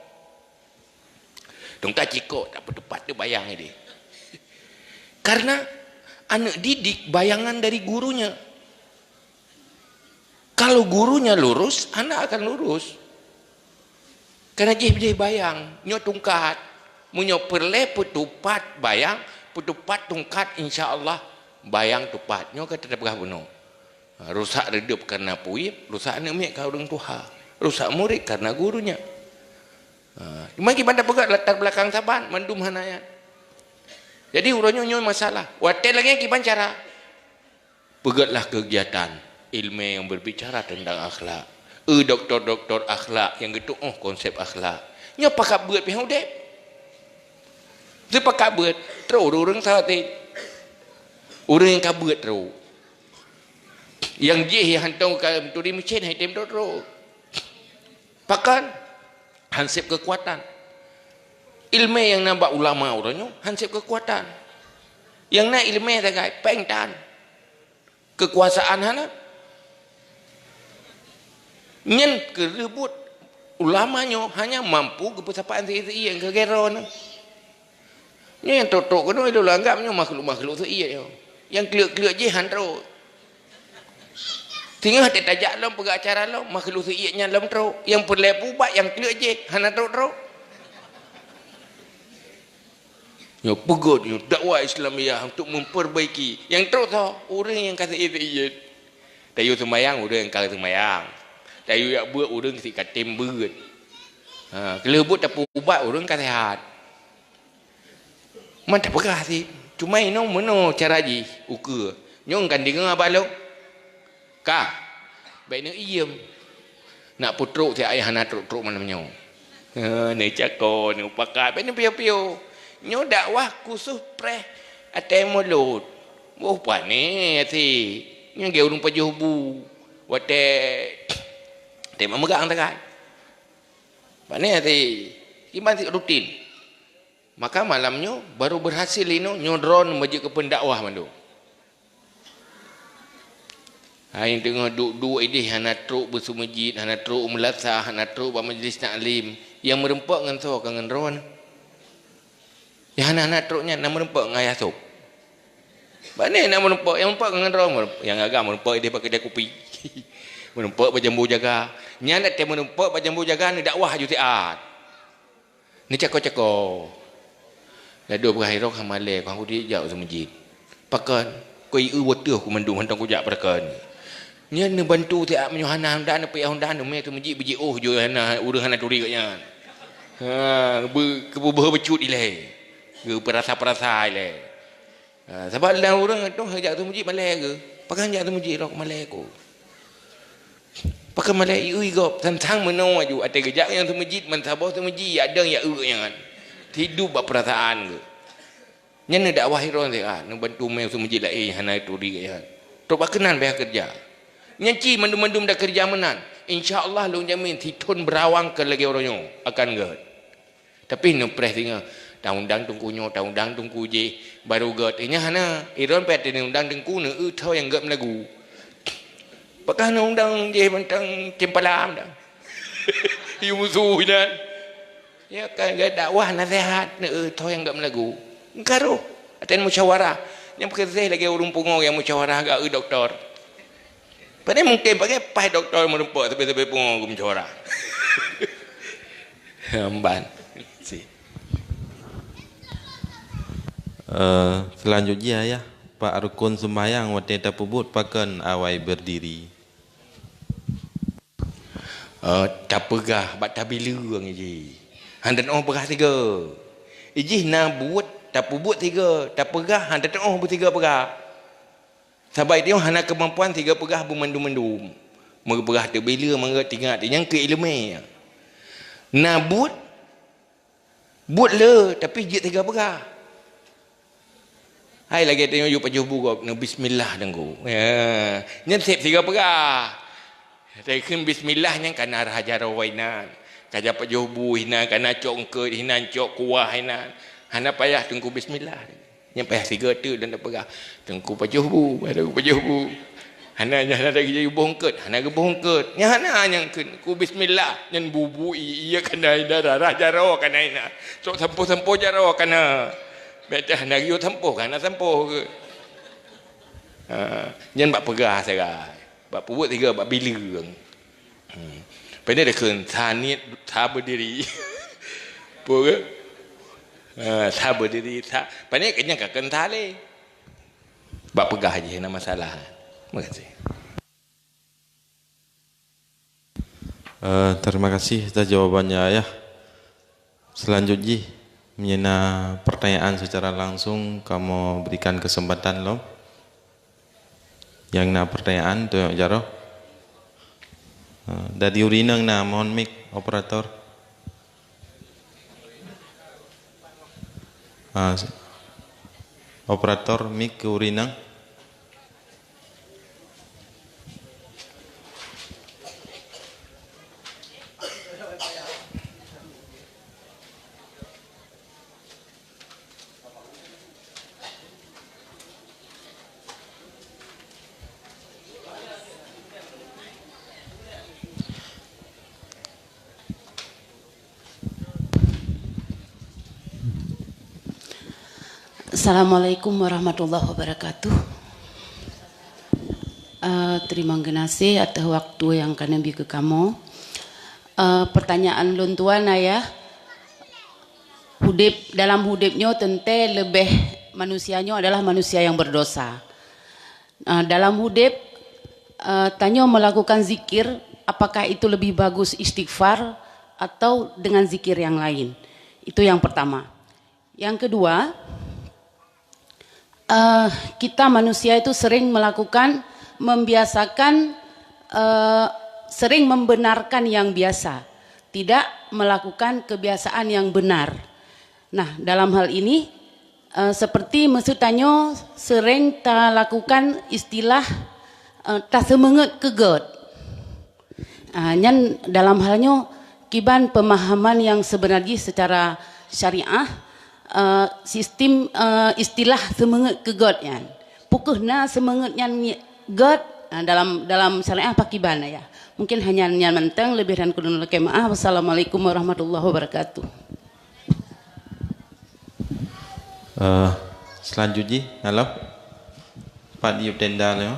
[SPEAKER 6] Tungkat ciko tak putupat tu bayang ini. Karena anak didik bayangan dari gurunya. Kalau gurunya lurus, anak akan lurus. Karena dia bayang, nyo tungkat, munyo perle putupat bayang, putupat tungkat insya-Allah bayang tupat. Nyo kata tegah bunuh. Rusak redup karena puip, rusak anak mek kau orang tua. Rusak murid karena gurunya. Cuma kita pegat latar belakang saban, mandum hanayat. Jadi urangnya nyo masalah. Watel lagi kiban cara. Pegatlah kegiatan ilmu yang berbicara tentang akhlak. Doktor-doktor akhlak yang gitu konsep akhlak. Nyo pakak buat pihak udep. Sepakat buat terus orang sawati. Orang yang kabut terus. Yang je hantong ka turi mesin hai tem terus. Pakan hansip kekuatan. Ilmu yang nampak ulama orangnya hansip kekuatan. Yang nak ilmu tagai pengtan. Kekuasaan hana. Nyen kerebut ulamanya hanya mampu kepesapaan si yang kegeron. Nya yang totok kono itu langgapnya makhluk-makhluk si yang keluk-keluk je hantro. Tinggal hati tajak lam pegak acara lam makhluk si nya lam tro yang perlepu bak yang keluk je hana tro. Ya pegot ya dakwah Islamiah untuk memperbaiki. Yang terus orang yang kata iya. Tayu sembayang orang yang kata sembayang. Tayu yak buat orang si katim beut. Kalau buat tak ubat orang kata sehat. Man tak pegah sih. Cuma ini mana cara ji ukur. Nyong kan dengar apa lo? Kah? Baiknya iem. Nak putruk si ayah nak truk mana menyo. Ni cakap ni upakat. Baiknya piu-piu. Nyo dakwah khusus preh atai mulut. Wah pane si. Nyo ge urung pajubu. Wate tema megang takai. Pane si. Iman si rutin. Maka malamnya baru berhasil ino nyo drone menuju ke pendakwah mandu. Yang tengah duduk ini hana truk bersu masjid, hana truk melasah, hana truk buat majlis taklim. Yang merempak dengan so dengan ron. Yang hana truknya nak merempak dengan ayah sok. Mana nak merempak? Yang merempak dengan ron, yang agak merempak dia pakai kedai kopi. Merempak berjambu jaga. Nya nak tem merempak berjambu jaga ni dakwah ju taat. Ni cakap-cakap. Lalu berakhir roh hamale kau dia jauh sama masjid. Pakan kau iu betul aku mandum hantang ku jak perkan. Nya ne bantu taat menyuhana hendak pe hendak me tu masjid beji oh jo hana urang hana turi katnya. Kebubuh becut ile. Ge perasa-perasa ile. Sebab dah orang tu hajak tu masjid malai ke. Pakan jak tu masjid roh malai ko. Pakai malai iu igop tentang meno aju ate gejak yang tu masjid man sabah tu masjid ada yang iu yang hidup perasaan ke. Nya dakwah hiron dia nak bantu mai tu masjid lain hana turi ke. Tok bakenan bayar kerja. Nyanci mandum-mandum dah kerja menan. Insya-Allah lu jamin titun berawang ke lagi orangnya akan get. Tapi no press tinggal undang tungkunyo undang tungku je baru get. Nya hana iron pet ni undang tungku ne thau yang get melagu. Pakai undang je bentang cempalam dah. Iu musuh dan. Ya kan gak dakwah nasihat ne thau yang get melagu. Engkaro aten musyawarah. Yang bekerja lagi urung pungo yang musyawarah gak doktor. Padahal mungkin pakai pai doktor merempak sampai pungo musyawarah. Amban.
[SPEAKER 5] Selanjutnya ya, Pak rukun sembahyang waktu tapubut pakan awai berdiri.
[SPEAKER 6] Tak pegah bat tabilu ang iji. Handan oh pegah tiga. Iji na buat tapubut tiga, tak pegah handan oh bertiga pegah. Sabai dia hana kemampuan tiga pegah bermendum-mendum. Mereka pegah terbila mereka tinggal yang ke ilmu. Na buat le tapi je tiga pegah. Hai lagi tengok you pajuh buruk no bismillah dengku. Ya. Nyen sep tiga pegah. Tekin bismillah nyang kana raja rawainan. Kaja pajuh bu hina kana cok ke hina cok kuah hina. Hana payah tengku bismillah. Nyang payah tiga tu dan pegah. Tengku pajuh bu, baru pajuh bu. Hana ada kerja bongket, hana ke bongket. Nya hana nyang ku bismillah nyen bubu iya kana ida raja rawa kana ina. Sok sampo-sampo jarawa kana. Betul nak yo tempoh kan nak tempoh ke. Nyen bak pegah serai. Bak puut tiga bak bila. Pada dah kun sanit ta berdiri. Po ke? Ta berdiri ta. Pada kenyang ka kentale. Bak pegah je nak masalah. Terima kasih.
[SPEAKER 5] Terima kasih atas jawabannya ya. Selanjutnya menyena pertanyaan secara langsung kamu berikan kesempatan lo. Yang na pertanyaan tu yang jaro. Dari urinang na mohon mic operator. Operator mic ke urinang.
[SPEAKER 10] Assalamualaikum warahmatullahi wabarakatuh. Terima kasih atas waktu yang kami beri ke kamu. Pertanyaan luntuan ayah. Dalam hidupnya tentu lebih manusianya adalah manusia yang berdosa. Dalam hidup tanya melakukan zikir, apakah itu lebih bagus istighfar atau dengan zikir yang lain? Itu yang pertama. Yang kedua, kita manusia itu sering membiasakan, sering membenarkan yang biasa, tidak melakukan kebiasaan yang benar. Nah, dalam hal ini, seperti maksudnya sering tak lakukan istilah tak semangat keget. Yang dalam halnya kiban pemahaman yang sebenarnya secara syariah, sistem istilah semangat ke God yan. Pukul na semangat yan God dalam syariah pakibana ya. Mungkin hanya menteng lebih dan kurang lebih maaf. Wassalamualaikum warahmatullahi wabarakatuh.
[SPEAKER 5] Selanjutnya, halo, Pak Diop Tenda leo.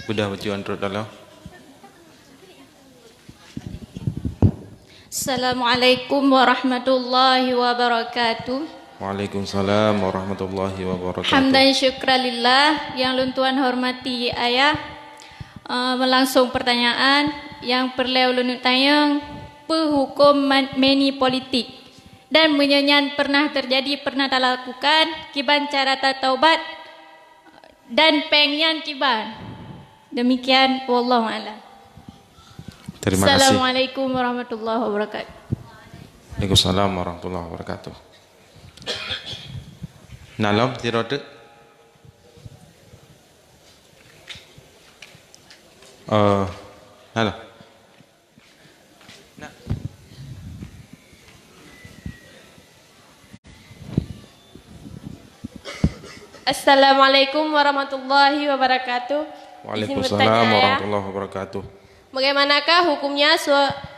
[SPEAKER 5] Sudah berjuang terus dalam.
[SPEAKER 11] Assalamualaikum warahmatullahi wabarakatuh.
[SPEAKER 5] Waalaikumsalam warahmatullahi wabarakatuh.
[SPEAKER 11] Hamdan syukralillah. Yang luntuan hormati ayah, melangsung pertanyaan yang perlu lunut tayang pehukum meni politik dan menyenyan pernah terjadi pernah tak lakukan kiban cara tak taubat dan pengen kiban. Demikian, wallahu a'lam.
[SPEAKER 5] Terima kasih.
[SPEAKER 11] Assalamualaikum warahmatullahi wabarakatuh.
[SPEAKER 5] Waalaikumsalam warahmatullahi wabarakatuh. Nalam tirode. Nalam.
[SPEAKER 12] Assalamualaikum warahmatullahi wabarakatuh.
[SPEAKER 5] Waalaikumsalam warahmatullahi wabarakatuh.
[SPEAKER 12] Bagaimanakah hukumnya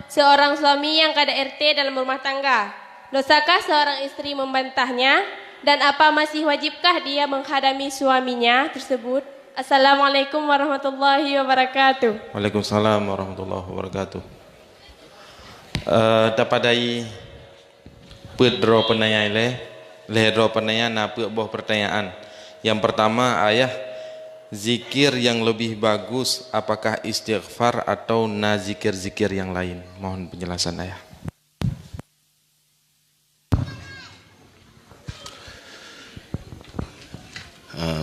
[SPEAKER 12] seorang suami yang kada RT dalam rumah tangga? Dosakah seorang istri membantahnya? Dan apa masih wajibkah dia menghadami suaminya tersebut? Assalamualaikum warahmatullahi wabarakatuh.
[SPEAKER 5] Waalaikumsalam warahmatullahi wabarakatuh. Tapadai pedro penanya lehro penanya na boh pertanyaan. Yang pertama, ayah, zikir yang lebih bagus apakah istighfar atau zikir-zikir yang lain? Mohon penjelasan ayah.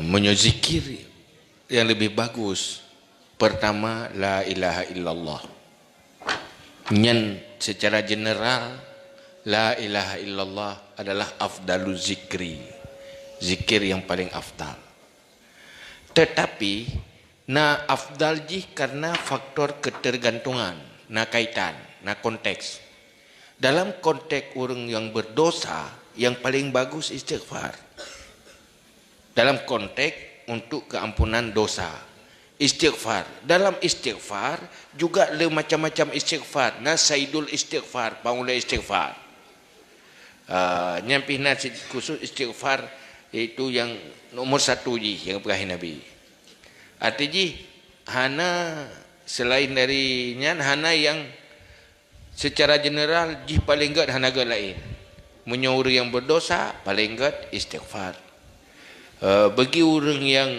[SPEAKER 6] Menyuzikir yang lebih bagus, pertama la ilaha illallah. Nyen secara general la ilaha illallah adalah afdalu zikri, zikir yang paling afdal. Tetapi na afdal jih karena faktor ketergantungan, na kaitan, na konteks. Dalam konteks orang yang berdosa, yang paling bagus istighfar. Dalam konteks untuk keampunan dosa, istighfar. Dalam istighfar juga le macam-macam istighfar. Na saidul istighfar, pangula istighfar. Nyampihna khusus istighfar itu yang nomor satu ji yang berakhir Nabi. Artinya hana selain dari nyan hana yang secara general ji paling gad hana gad lain. Menyuruh yang berdosa paling gad istighfar. Bagi orang yang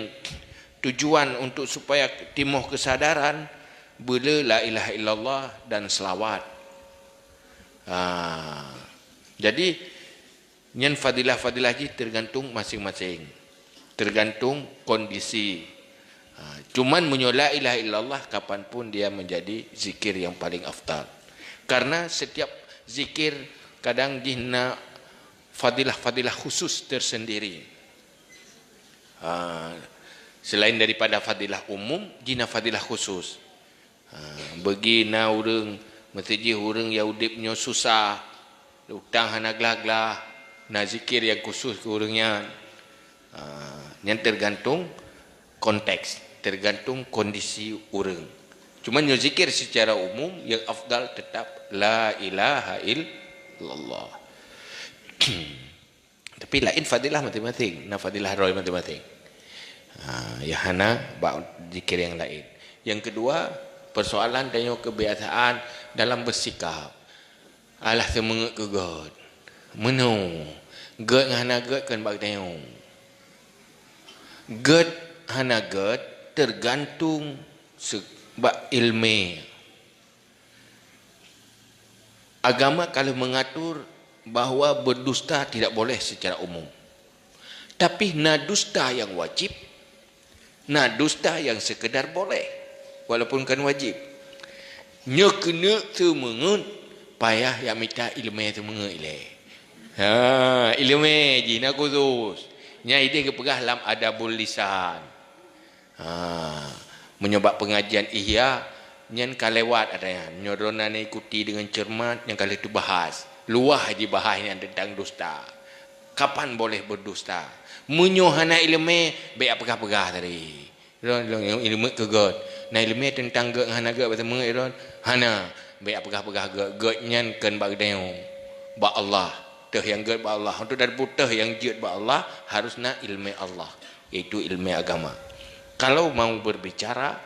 [SPEAKER 6] tujuan untuk supaya timuh kesadaran bila la ilaha illallah dan selawat. Jadi nyan fadilah-fadilah ji tergantung masing-masing, tergantung kondisi. Cuman menyola ilaha illallah kapanpun dia menjadi zikir yang paling afdal. Karena setiap zikir kadang dina fadilah-fadilah khusus tersendiri. Selain daripada fadilah umum, dina fadilah khusus. Bagi na urang mesti urang yang udipnya susah, utang hana glah-glah, na zikir yang khusus ke urangnya. Yang tergantung konteks, tergantung kondisi orang. Cuma yang zikir secara umum yang afdal tetap la ilaha illallah. Tapi lain fadilah masing-masing, na fadilah roy masing-masing. Ya hana zikir yang lain. Yang kedua, persoalan tanya kebiasaan dalam bersikap. Alah semengek ke God. Menu. God hana God kan bak tanya. God hana God tergantung sebab ilmu. Agama kalau mengatur bahawa berdusta tidak boleh secara umum. Tapi na dusta yang wajib, na dusta yang sekedar boleh, walaupun kan wajib. Nya kena semengun payah yang minta ilmu semengun ilai. Ilmu jina khusus. Nya ide ke pegah lam adabul lisan. Menyebab pengajian ihya nyan kalewat adanya. Nyorona ni ikuti dengan cermat yang kali itu bahas. Luah je bahas yang tentang dusta. Kapan boleh berdusta? Menyohana ilmu baik pegah-pegah tadi. Ilmu kegot. Nah ilmu tentang gak hana gak bersama iron. Hana baik pegah-pegah gak nyan kan bag deu. Ba Allah. Teh yang ged ba Allah. Untuk dari putih yang jed ba Allah harusnya ilmu Allah. Iaitu ilmu agama. Kalau mau berbicara,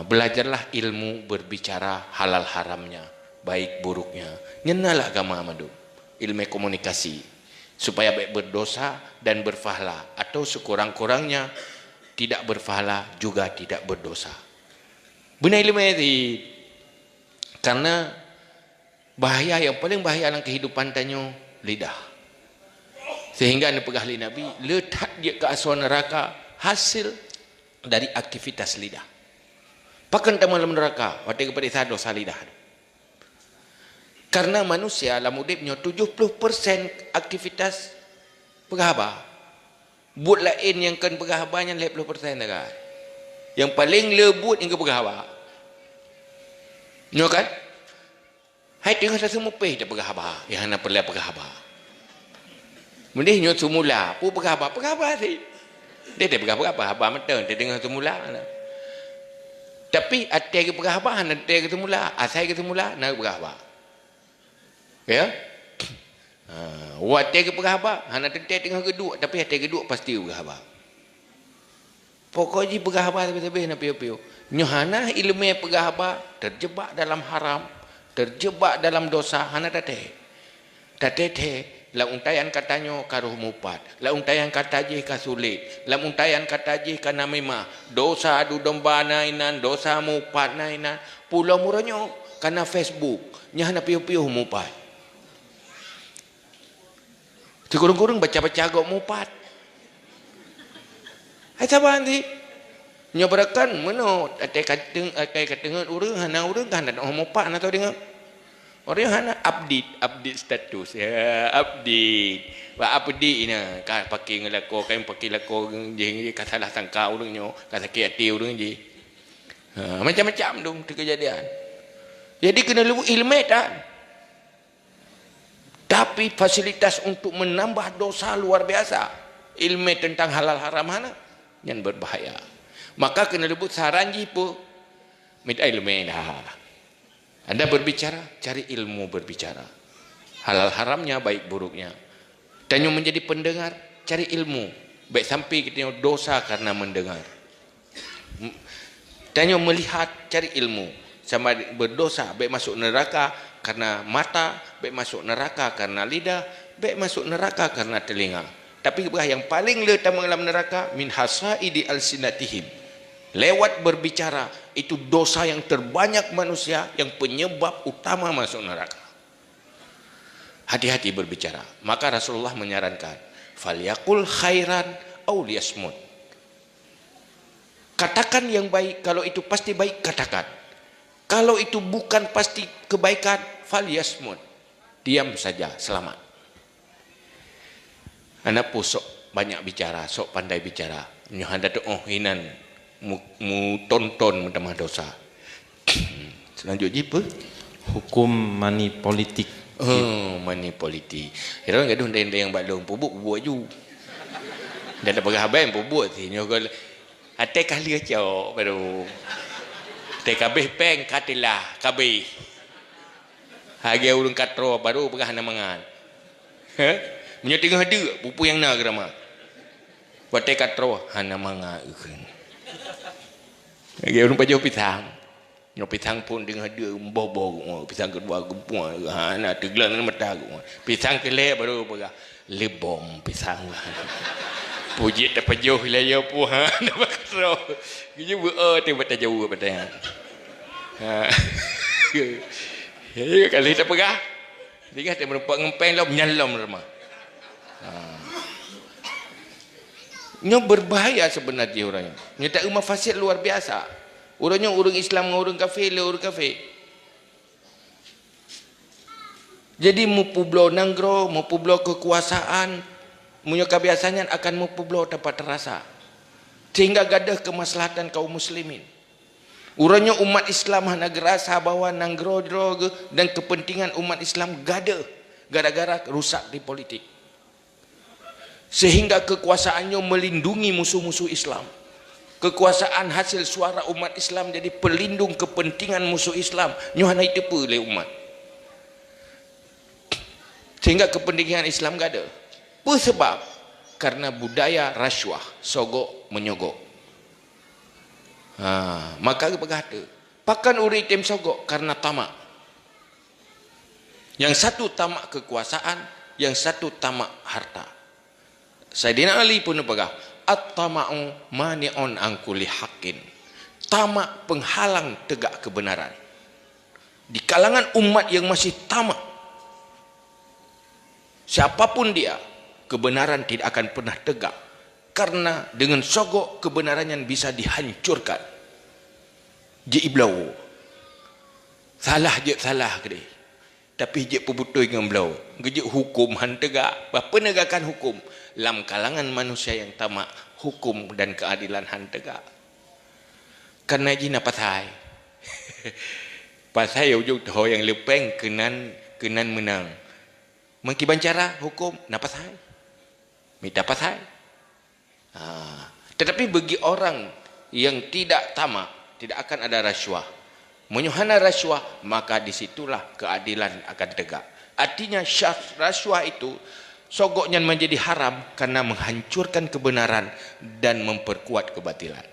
[SPEAKER 6] belajarlah ilmu berbicara halal haramnya, baik buruknya. Nyenalah agama madu. Ilmu komunikasi supaya baik berdosa dan berpahala, atau sekurang-kurangnya tidak berpahala juga tidak berdosa. Benar ilmu ini. Karena bahaya yang paling bahaya dalam kehidupan tanyo lidah. Sehingga anda pegah Nabi letak dia ke asal neraka hasil dari aktivitas lidah. Pakan dalam neraka waktu kepada sah dosa lidah. Karena manusia dalam hidupnya 70% aktivitas pegahaba. Buat lain yang kan pegahaba nya 50% dah. Yang paling lebut yang ke pegahaba. Nyo kan? Hai tengah semua peh dah pegahaba. Yang hana perlu pegahaba. Mendih nyo semula, pu pegahaba sih. Dia tak pegahaba haba meten, dia dengar semula. Tapi ate ke pegahaba hana ate ke semula, asai ke semula nak pegahaba. Ya? Wate ke pegahaba hana ate tengah kedua, tapi ate kedua pasti pegahaba. Pokoknya pegahaba tapi nak piu-piu. Nyo hana ilmu pegahaba terjebak dalam haram. Terjebak dalam dosa hana tate. Tate la untayan katanya karuh mupat. La untayan kata je ka sulit. La untayan kata je kana memang dosa adu domba nainan, dosa mupat nainan. Pulau muranyo kana Facebook. Nya hana piu-piu mupat. Sekurang-kurang baca-baca agak mupat. Hai saban ti. Nya berakan meno ate kateng urang hana urang kan ada mupat na tahu dengar. Orang hana update status ya, update. Wa update ina ka pakai ngelako kain pakai lako je ka salah sangka urangnya, ka sakit hati urang je. Macam-macam dong kejadian. Jadi kena ilmu tak. Tapi fasilitas untuk menambah dosa luar biasa. Ilmu tentang halal haram hana yang berbahaya. Maka kena lebut saran je pun minta ilmu dah. Anda berbicara, cari ilmu berbicara. Halal haramnya, baik buruknya. Tanya menjadi pendengar, cari ilmu. Baik sampai kita dosa karena mendengar. Tanya melihat, cari ilmu. Sama berdosa, baik masuk neraka karena mata, baik masuk neraka karena lidah, baik masuk neraka karena telinga. Tapi yang paling letama dalam neraka, min hasaidi alsinatihim. Lewat berbicara itu dosa yang terbanyak manusia yang penyebab utama masuk neraka. Hati-hati berbicara. Maka Rasulullah menyarankan, falyaqul khairan aw liyasmut. Katakan yang baik, kalau itu pasti baik katakan. Kalau itu bukan pasti kebaikan, falyasmut. Diam saja, selamat. Anak pun sok banyak bicara, sok pandai bicara. Nyuhanda tu hinan mu tonton mentamah dosa. Selanjutnya apa?
[SPEAKER 5] Hukum money politik.
[SPEAKER 6] Money politik. Kira orang gaduh ndai yang balong pubuk ju. Dan ada pegawai yang pubuk sih. Nyokol ate kali aja baru. Te kabeh peng katilah kabeh. Hage urang katro baru pegah na mangan. Menyo tengah ada pupu yang na grama. Wate katro hana manga eukeun. Hage urang pajo pisang. Nyo pisang pun tengah ada bobo pisang kedua gempua hana teglan mata gua. Pisang kele baru pegah lebom pisang. Puji tak pajo hilaya pu ha na bakro. Gitu te bata jauh bata. Ya kali tak pegah. Dia kata merupak ngempeng lah menyalom rumah. Nya berbahaya sebenarnya orangnya. Nya tak rumah fasid luar biasa. Orangnya orang Islam dengan orang kafir, orang kafir. Jadi mupublo nanggro, mupublo kekuasaan, munyo kebiasaannya akan mupublo dapat terasa. Sehingga gadah kemaslahatan kaum muslimin. Urangnya umat Islam hana gerasa bahwa nanggro dan kepentingan umat Islam gadah gara-gara rusak di politik. Sehingga kekuasaannya melindungi musuh-musuh Islam. Kekuasaan hasil suara umat Islam jadi pelindung kepentingan musuh Islam. Nyohana itu oleh umat. Sehingga kepentingan Islam gak ada. Apa sebab? Karena budaya rasuah, sogok menyogok. Maka berkata, pakan uri tim sogok karena tamak. Yang satu tamak kekuasaan, yang satu tamak harta. Sayyidina Ali pun berkata, at-tama'u mani'un an kulli haqqin. Tamak penghalang tegak kebenaran. Di kalangan umat yang masih tamak, siapapun dia, kebenaran tidak akan pernah tegak. Karena dengan sogok kebenarannya bisa dihancurkan. Je iblau. Salah je salah ke dia. Tapi je pebutuh dengan belau. Je hukum han tegak. Penegakan hukum. Dalam kalangan manusia yang tamak, hukum dan keadilan han tegak. Karena je nak pasai. Pasai ujung tahu yang lepeng kenan menang. Mengkiban cara hukum nak pasai. Minta pasai. Tetapi bagi orang yang tidak tamak, tidak akan ada rasuah. Menyuhana rasuah, maka disitulah keadilan akan tegak. Artinya rasuah itu sogoknya menjadi haram karena menghancurkan kebenaran dan memperkuat kebatilan.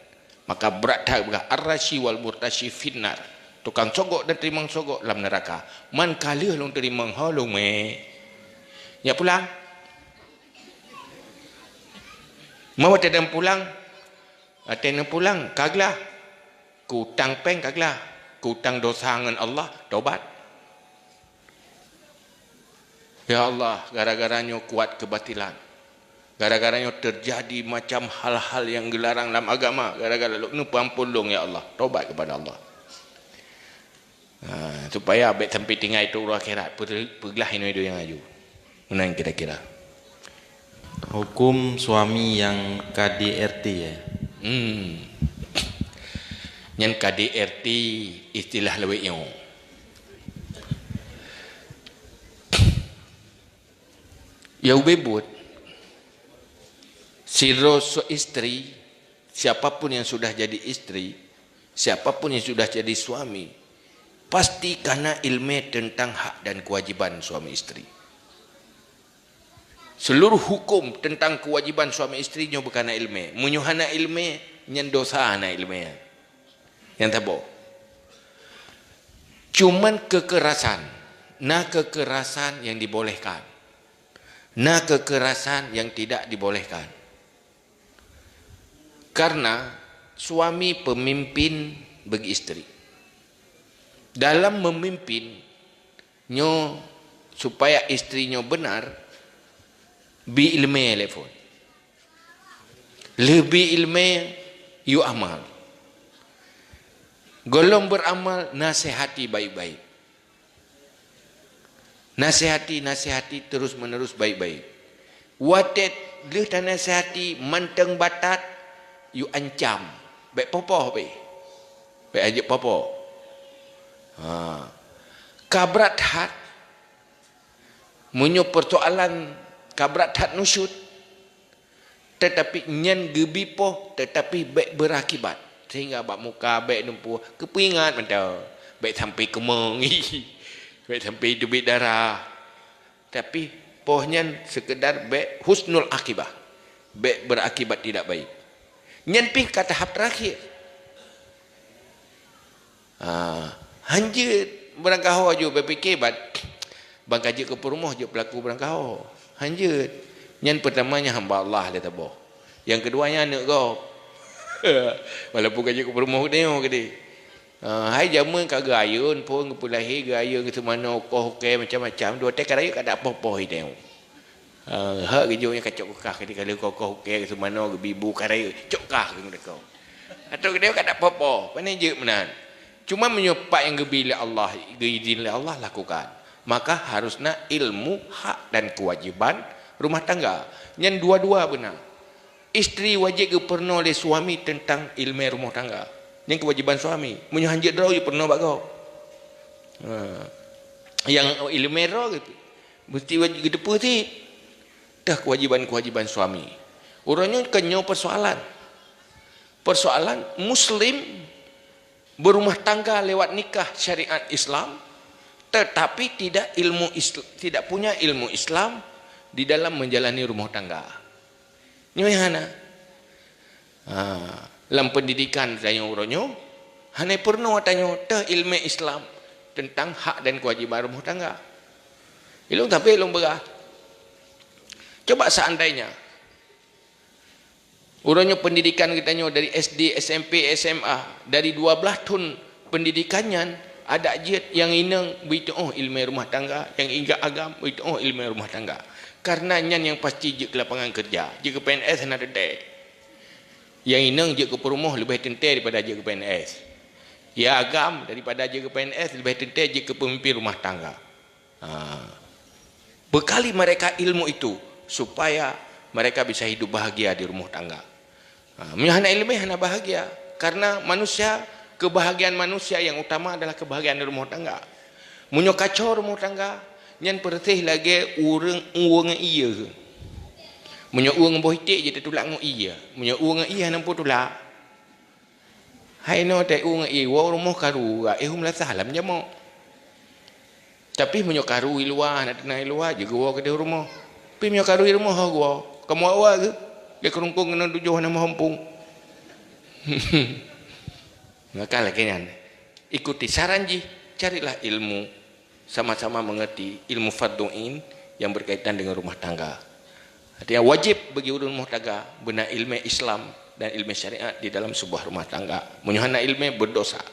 [SPEAKER 6] Maka berat ar-rashi wal murtashi finnar. Tukang sogok dan terima sogok dalam neraka. Man kalih long terima halung me. Ya pulang. Mau tidak pulang? Tidak pulang, kaglah. Kutang peng kaglah. Kutang dosa dengan Allah, tobat. Ya Allah, gara-garanya kuat kebatilan. Gara-garanya terjadi macam hal-hal yang dilarang dalam agama. Gara-gara lu pampulung ya Allah, tobat kepada Allah. Supaya abek sampai tinggal itu urut akhirat. Pergilah ini yang aju. Menang kira-kira.
[SPEAKER 5] Hukum suami yang KDRT ya.
[SPEAKER 6] Yang KDRT istilah leweknya. Ya ubebut. Siro istri, siapapun yang sudah jadi istri, siapapun yang sudah jadi suami, pasti karena ilmu tentang hak dan kewajiban suami istri. Seluruh hukum tentang kewajiban suami istrinya bukan ilmu. Menyuhana ilmu, nyendosa ana ilmu. Yang tahu. Cuman kekerasan. Nah kekerasan yang dibolehkan. Nah kekerasan yang tidak dibolehkan. Karena suami pemimpin bagi istri. Dalam memimpin, supaya istrinya benar, bi ilmu telefon. Lebih ilmu yu amal. Golong beramal, nasihati baik-baik. Nasihati terus menerus baik-baik. Watet leh dan nasihati manteng batat yu ancam. Baik popoh baik. Baik ajak popoh. Kabrat hat munyo persoalan kabrat hat nusyut, tetapi nyen gebipoh, tetapi baik berakibat. Sehingga bak muka baik numpu kepingat mentau. Baik sampai kemeng. Baik sampai debit darah. Tapi pohnya sekedar baik husnul akibah. Baik berakibat tidak baik. Nyen pi kata tahap terakhir. Hanjit berangkau aja berfikir bang kaji ke perumah je pelaku berangkau. Hanjut. Yang pertamanya hamba Allah dia tahu. Yang keduanya anak kau. Walaupun kaji ke perumah tengok ke dia. Hai jaman kagak ayun pun kepulahi gaya ke mana koh ke macam-macam dua tek raya kada apa-apa tengok. Hak gejonya kacok kah ke kalau koh ke mana ke bibu karaya cokah ke mereka. Atau dia kada apa-apa. Mana je menan. Cuma menyepak yang gebila Allah, geidin Allah lakukan. maka harusnya ilmu hak dan kewajiban rumah tangga. Yang dua-dua benar. Isteri wajib ke pernah oleh suami tentang ilmu rumah tangga. Yang kewajiban suami. Menyanjit draw je pernah bak kau. Yang ilmu roh gitu. Mesti wajib ke depan sih. Dah kewajiban-kewajiban suami. Orangnya kenyo persoalan. Persoalan Muslim berumah tangga lewat nikah syariat Islam, tetapi tidak punya ilmu Islam di dalam menjalani rumah tangga. Ini mana? Dalam pendidikan saya uronyo, hanya pernah tanya ilmu Islam tentang hak dan kewajiban rumah tangga. Ilmu tapi ilmu berah. Coba seandainya urangnya pendidikan kita dari SD, SMP, SMA, dari 12 tahun pendidikannya ada jet yang inang begitu ilmu rumah tangga, yang ingat agam begitu ilmu rumah tangga. Karena yang pasti je ke lapangan kerja, je ke PNS ada dek. Yang inang je ke perumah lebih tentai daripada je ke PNS. Ya agam daripada je ke PNS lebih tentai je ke pemimpin rumah tangga. Bekali mereka ilmu itu supaya mereka bisa hidup bahagia di rumah tangga. Hana ilmu hana bahagia karena manusia, kebahagiaan manusia yang utama adalah kebahagiaan di rumah tangga. Munyo kacau rumah tangga nyan pertih lagi uang iya. Munyo uang bohitik je tulak ngo iya. Munyo uang iya nampu tulak. Hai no te uang iya wa rumah karu hum la salam jamo. Tapi munyo karu luar nak tenai luar je gua ke rumah. Pi munyo karu rumah gua. Kamu awak ke? Dia kerungkung kena tujuh nama hampung. Maka lagi kan, ikuti saran ji, carilah ilmu, sama-sama mengerti ilmu fardu'in yang berkaitan dengan rumah tangga. Artinya wajib bagi rumah tangga benar ilmu Islam dan ilmu syariat di dalam sebuah rumah tangga. Menyuhana ilmu berdosa.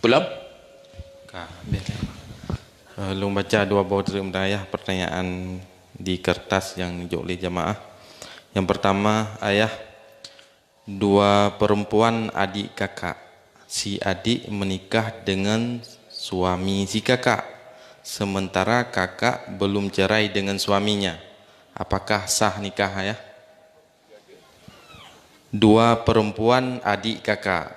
[SPEAKER 6] Belum?
[SPEAKER 5] Lu baca dua buah terima dayah pertanyaan di kertas yang dijuk oleh jamaah. Yang pertama, ayah, dua perempuan adik kakak. Si adik menikah dengan suami si kakak, sementara kakak belum cerai dengan suaminya. Apakah sah nikah ayah? Dua perempuan adik kakak.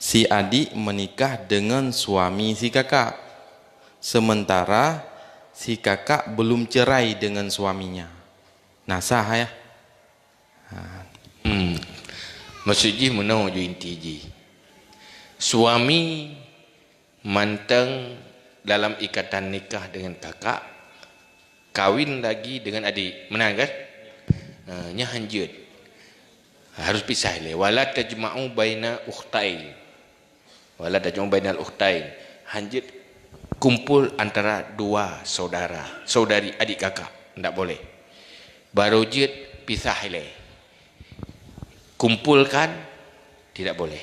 [SPEAKER 5] Si adik menikah dengan suami si kakak, sementara si kakak belum cerai dengan suaminya. Nah sah ya.
[SPEAKER 6] Maksud ji menau ju inti ji. Suami manteng dalam ikatan nikah dengan kakak, kawin lagi dengan adik, menang kan? Nya hanjut. Harus pisah le. Wala tajma'u baina ukhtain. Wala tajma'u bainal ukhtain. Hanjut kumpul antara dua saudara, saudari adik kakak, tidak boleh. Baru jid pisah le. Kumpulkan tidak boleh.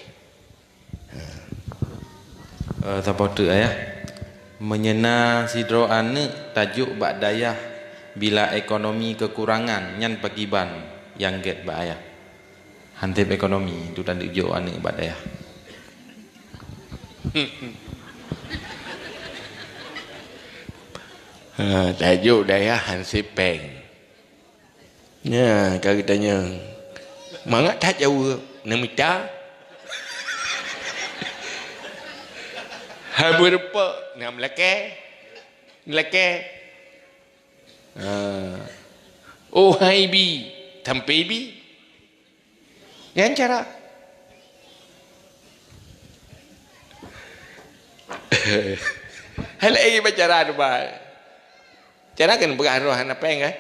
[SPEAKER 5] Apa tu ayah? Menyena sidro ane tajuk bak dayah bila ekonomi kekurangan nyan pagiban yang get bak ayah. Hantip ekonomi tu dan dijuk ane bak dayah.
[SPEAKER 6] Tajuk dayah hansip peng. Ya, kalau tanya mangat tak jauh nemita. Habur apa? Nam leke. Leke. Oh hai bi, tampai bi. Yang cara hal lagi bicara tu bah. Cara kan pengaruh anak peng kan?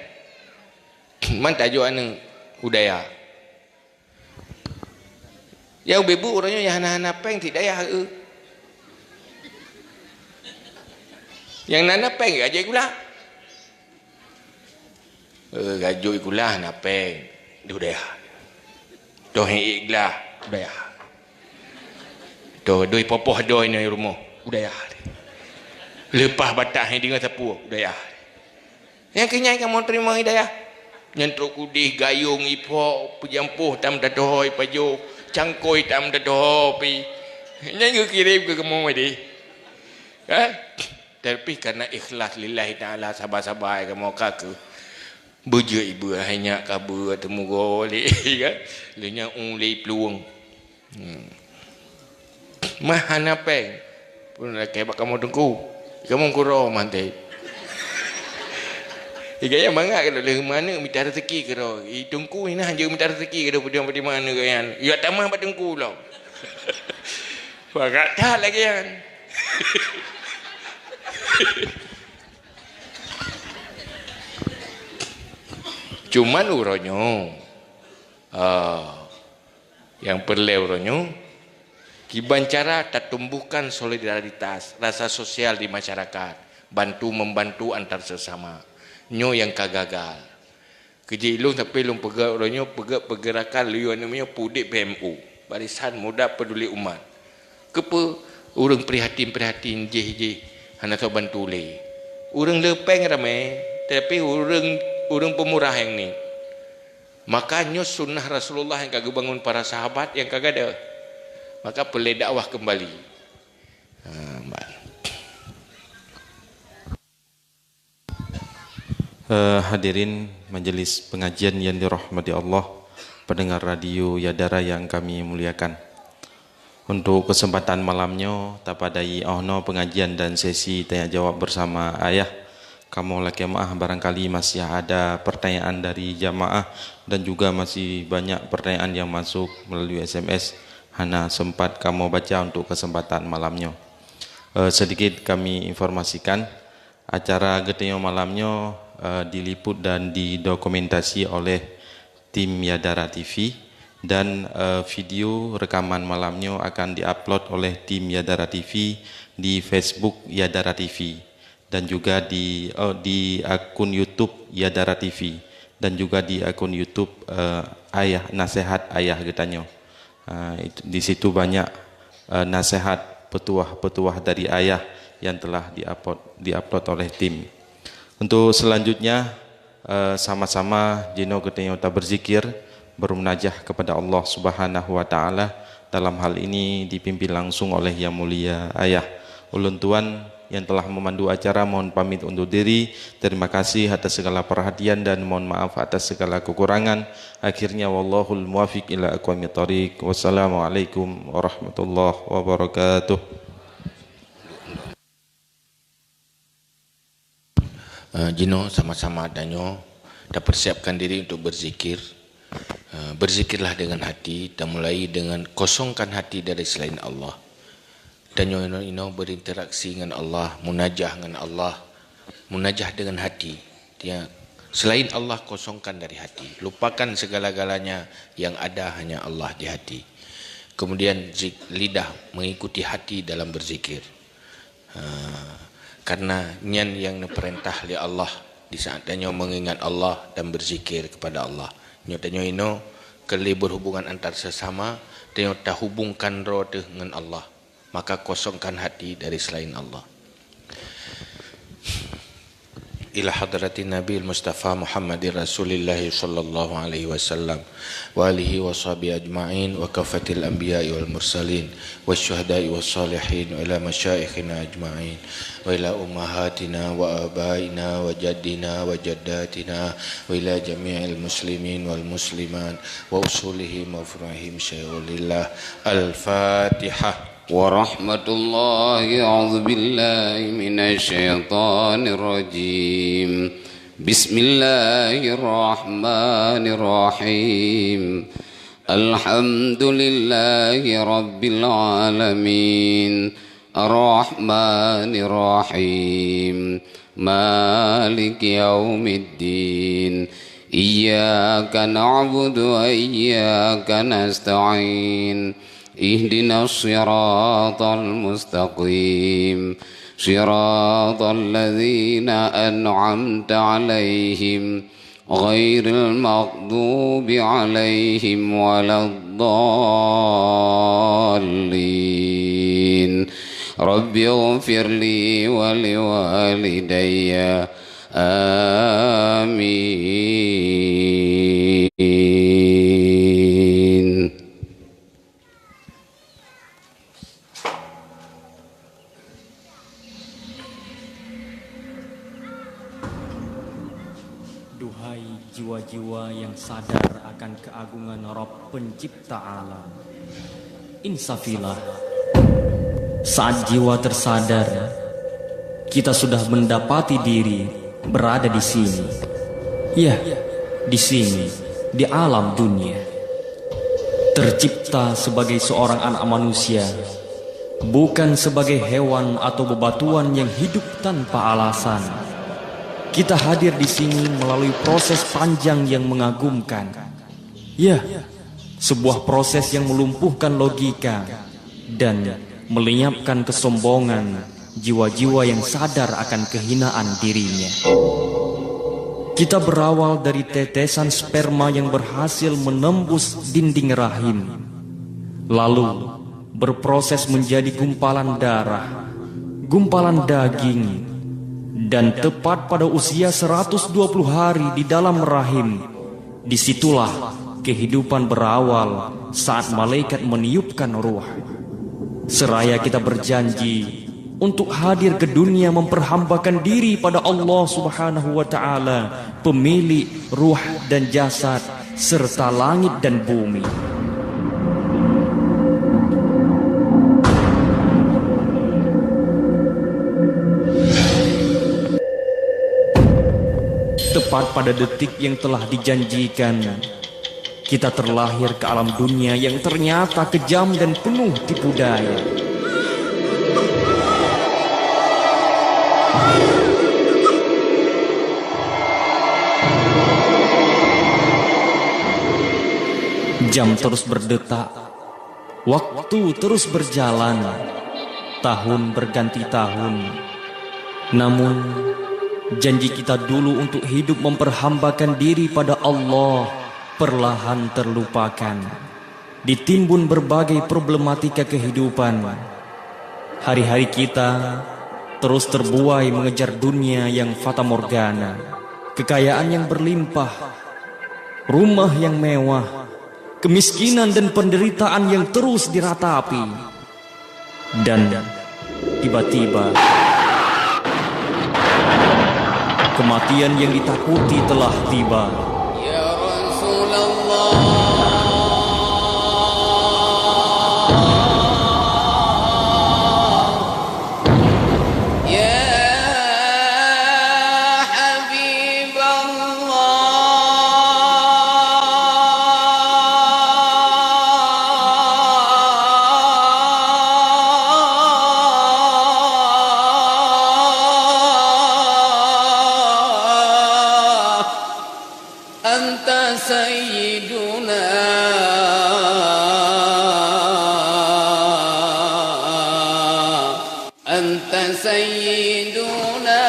[SPEAKER 6] Man tajuk ane budaya. Yang bebu orangnya yang anak-anak peng tidak ya. Yang nana peng gaji gula. Gaji gula anak peng budaya. Doh iglah budaya. Doh doi popoh doi ni rumah budaya. Lepas batas yang dengan sapu budaya. Yang kenyai kamu terima hidayah. Nyentruk kudih gayung ipok pejampuh tam dadohoi pajo cangkoi tam dadohoi pi nyanyi kirim ke kamu madi Tapi karena ikhlas lillahi ta'ala, sabar-sabar kamu kakak berja ibu hanya kabur temu golek kan lenya ulai peluang mahana peng pun kayak kamu tengku kamu kuro mantai igaya mangga kalau le mana minta rezeki kero tengku ini hanya minta rezeki kero pada mana kan ya tamah pada tengku lah bagak tak lagi kan cuman uronyo yang perlu uronyo kiban cara tak tumbuhkan solidaritas rasa sosial di masyarakat bantu membantu antar sesama nyo yang kagagal kerja ilung tapi ilung pegak uronyo pegak pergerakan liu namanya pudik PMU Barisan Muda Peduli Umat kepa urang prihatin je hana so bantu le urang lepeng ramai tapi urang pemurah yang ni makanya sunnah Rasulullah yang kagak bangun para sahabat yang kagak ada maka perlu dakwah kembali
[SPEAKER 5] hadirin majelis pengajian yang dirahmati Allah, pendengar radio Yadara yang kami muliakan. Untuk kesempatan malamnya tapadai ohno pengajian dan sesi tanya jawab bersama ayah. Kamu laki jamaah barangkali masih ada pertanyaan dari jamaah dan juga masih banyak pertanyaan yang masuk melalui SMS. Hana sempat kamu baca untuk kesempatan malamnya. Sedikit kami informasikan acara getenya malamnya diliput dan didokumentasi oleh tim Yadara TV dan video rekaman malamnya akan diupload oleh tim Yadara TV di Facebook Yadara TV dan juga di akun YouTube Yadara TV dan juga di akun YouTube Ayah Nasihat Ayah Getanya. Di situ banyak nasihat petuah-petuah dari ayah yang telah diupload oleh tim. Untuk selanjutnya sama-sama jino Getanya kita berzikir bermunajah kepada Allah Subhanahu wa taala. Dalam hal ini dipimpin langsung oleh Yang Mulia Ayah Ulun Tuan yang telah memandu acara. Mohon pamit undur diri. Terima kasih atas segala perhatian dan mohon maaf atas segala kekurangan. Akhirnya wallahul muwafiq ila aqwamit thoriq. Wassalamualaikum warahmatullahi wabarakatuh.
[SPEAKER 6] Jino sama-sama danyo dah persiapkan diri untuk berzikir. Berzikirlah dengan hati dan mulai dengan kosongkan hati dari selain Allah. Dan ino berinteraksi dengan Allah, munajah dengan Allah, munajah dengan hati. Dia selain Allah kosongkan dari hati, lupakan segala-galanya, yang ada hanya Allah di hati. Kemudian lidah mengikuti hati dalam berzikir. Karena nyan yang diperintah oleh Allah di saat danyo mengingat Allah dan berzikir kepada Allah. Nyotanyo ino kali berhubungan antar sesama, danyo tak hubungkan roh dengan Allah. Maka kosongkan hati dari selain Allah. Ila hadratin Nabi Mustafa Muhammadir Rasulillah sallallahu alaihi wasallam wa alihi wa sahbihi ajma'in wa kafatil anbiya'i wal mursalin wasyuhada'i was salihin wa ila masyayikhina ajma'in wa ila ummahatina wa abaina wa jaddina wa jaddatina wa ila jami'il muslimin wal muslimat wa usulihim wa furahim syai'ulillah. Al-Fatihah.
[SPEAKER 13] ورحمة الله أعوذ بالله من الشيطان الرجيم بسم الله الرحمن الرحيم الحمد لله رب العالمين الرحمن الرحيم مالك يوم الدين إياك نعبد وإياك نستعين اهدنا الصراط المستقيم صراط الذين أنعمت عليهم غير المغضوب عليهم ولا الضالين رب اغفر لي ولوالدي آمين.
[SPEAKER 14] jiwa-jiwa yang sadar akan keagungan Rabb pencipta alam. Insafilah, saat jiwa tersadar, kita sudah mendapati diri berada di sini. Ya, di sini, di alam dunia. Tercipta sebagai seorang anak manusia, bukan sebagai hewan atau bebatuan yang hidup tanpa alasan. Kita hadir di sini melalui proses panjang yang mengagumkan. Ya, sebuah proses yang melumpuhkan logika dan melenyapkan kesombongan jiwa-jiwa yang sadar akan kehinaan dirinya. Kita berawal dari tetesan sperma yang berhasil menembus dinding rahim, lalu berproses menjadi gumpalan darah, gumpalan daging, dan tepat pada usia 120 hari di dalam rahim, disitulah kehidupan berawal saat malaikat meniupkan ruh. Seraya kita berjanji untuk hadir ke dunia memperhambakan diri pada Allah Subhanahu wa Ta'ala, pemilik ruh dan jasad serta langit dan bumi. Tepat pada detik yang telah dijanjikan, kita terlahir ke alam dunia yang ternyata kejam dan penuh tipu daya. Jam terus berdetak, waktu terus berjalan, tahun berganti tahun. Namun janji kita dulu untuk hidup memperhambakan diri pada Allah perlahan terlupakan, ditimbun berbagai problematika kehidupan. Hari-hari kita terus terbuai mengejar dunia yang fata morgana, kekayaan yang berlimpah, rumah yang mewah, kemiskinan dan penderitaan yang terus diratapi. Dan tiba-tiba kematian yang ditakuti telah tiba.
[SPEAKER 13] Ya Rasulullah, ya Anta Sayyiduna, Anta Sayyiduna,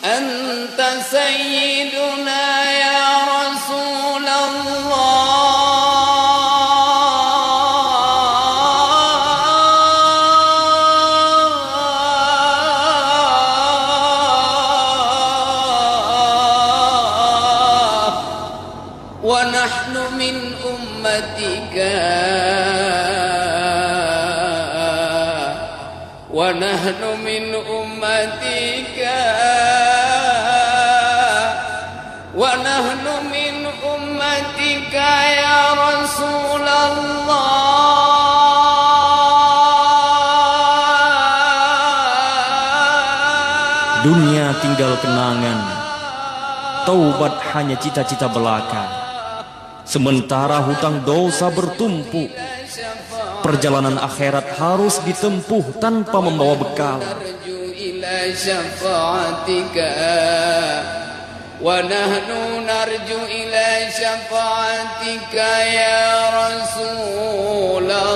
[SPEAKER 13] Anta Sayyiduna ya Rasulullah. ونحن من أمتك ونحن من أمتك ونحن من أمتك يا رسول الله.
[SPEAKER 14] Dunia tinggal kenangan, taubat hanya cita-cita belaka. Sementara hutang dosa bertumpuk, perjalanan akhirat harus ditempuh tanpa membawa bekal.
[SPEAKER 13] Wa nahnu narju ila syafa'atika ya Rasulullah.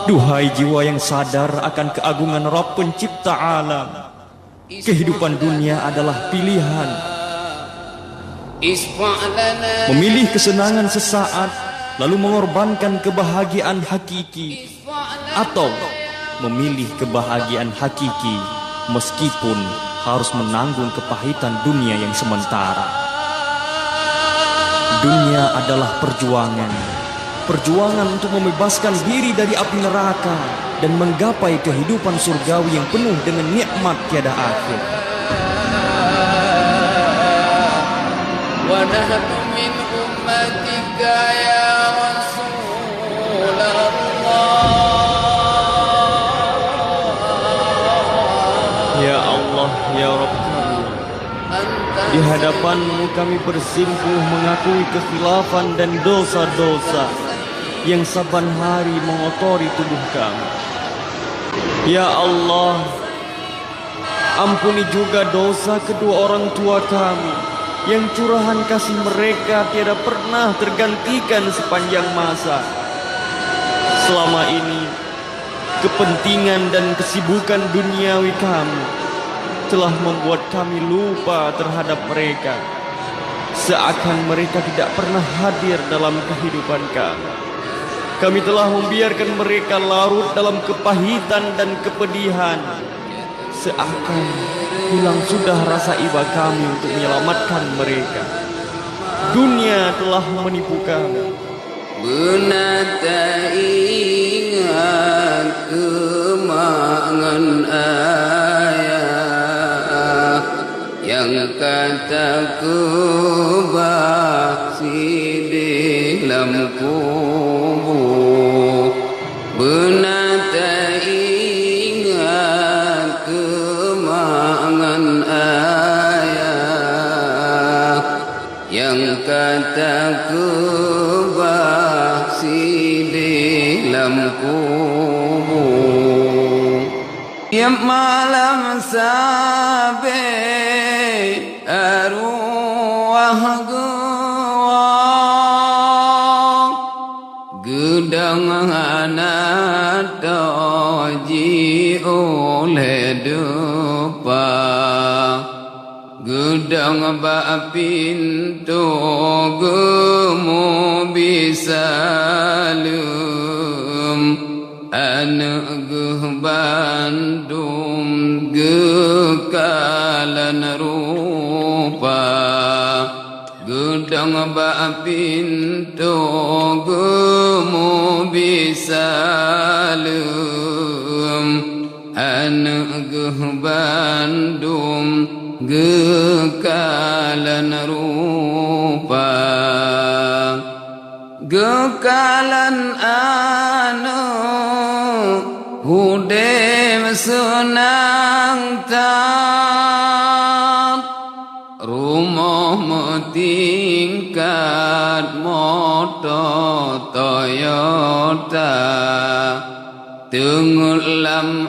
[SPEAKER 14] Duhai jiwa yang sadar akan keagungan Rabb pencipta alam, kehidupan dunia adalah pilihan. Memilih kesenangan sesaat lalu mengorbankan kebahagiaan hakiki, atau memilih kebahagiaan hakiki meskipun harus menanggung kepahitan dunia yang sementara. Dunia adalah perjuangan, perjuangan untuk membebaskan diri dari api neraka dan menggapai kehidupan surgawi yang penuh dengan nikmat tiada akhir.
[SPEAKER 13] Wa nahnu min ummatika ya Rasulullah.
[SPEAKER 14] Ya Allah, ya Rabb kami, di hadapan-Mu kami bersimpuh mengakui kekhilafan dan dosa-dosa yang saban hari mengotori tubuh kami. Ya Allah, ampuni juga dosa kedua orang tua kami yang curahan kasih mereka tiada pernah tergantikan sepanjang masa. Selama ini, kepentingan dan kesibukan duniawi kami telah membuat kami lupa terhadap mereka, seakan mereka tidak pernah hadir dalam kehidupan kami. Kami telah membiarkan mereka larut dalam kepahitan dan kepedihan, seakan hilang sudah rasa iba kami untuk menyelamatkan mereka. Dunia telah menipu kami.
[SPEAKER 13] Benata ingat kemangan ayah yang kataku baksi dalam kubur. Benata ingat kemangan ayah yang kataku dalam kubur. Tiap malam sabe arwah gua gedang anak doji oleh dupa gedang bak pintu gemu bisa anak geh Bandung gekalan rupa gedang bak pintu gemu bisa anak geh Bandung gekalan rupa gekalan anu hudem senang tak rumah metingkat motor Toyota tenggelam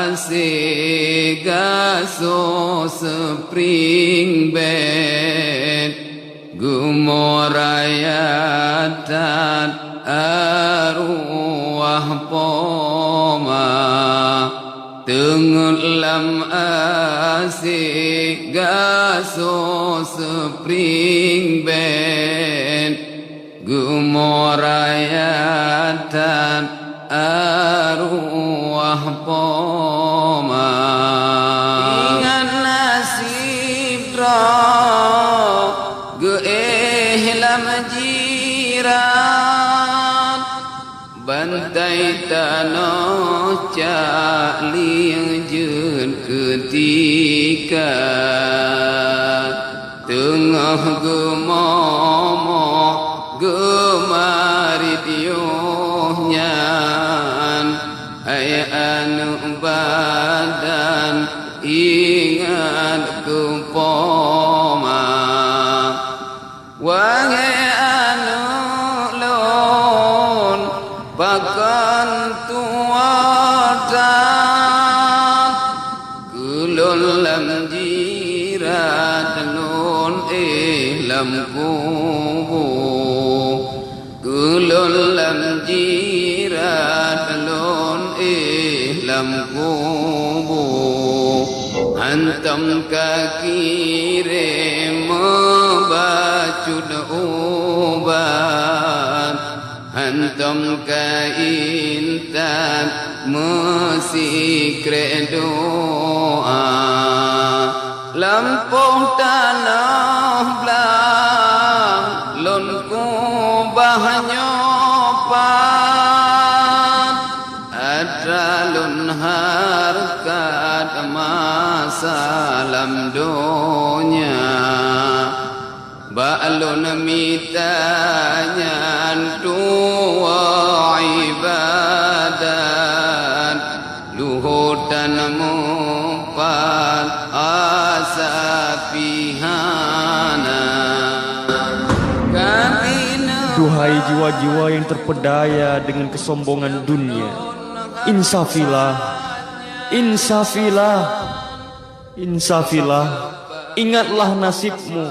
[SPEAKER 13] asik gaso spring bed gumorayatan arwah poma tenggelam asik gaso spring bed gumorayatan arwah poma ingat nasib roh geehlam jiran bantai tanah cak liang jen ketika tengah gemomo gemarit yohnyan ay anu badan ingat kepoma wange anu lon bahkan tuatan kulon lam jirat lon lam kubu kulon lam jirat lon lam kubu antam kakire membacud ubat antam kaintan mesikre doa lampuh tanah belang lon kubah nyopat harkat masalam dunia ba'lun mitanya dua ibadat luhutan mufat asapihana.
[SPEAKER 14] Duhai jiwa-jiwa yang terpedaya dengan kesombongan dunia, insafilah, insafilah, insafilah. Ingatlah nasibmu,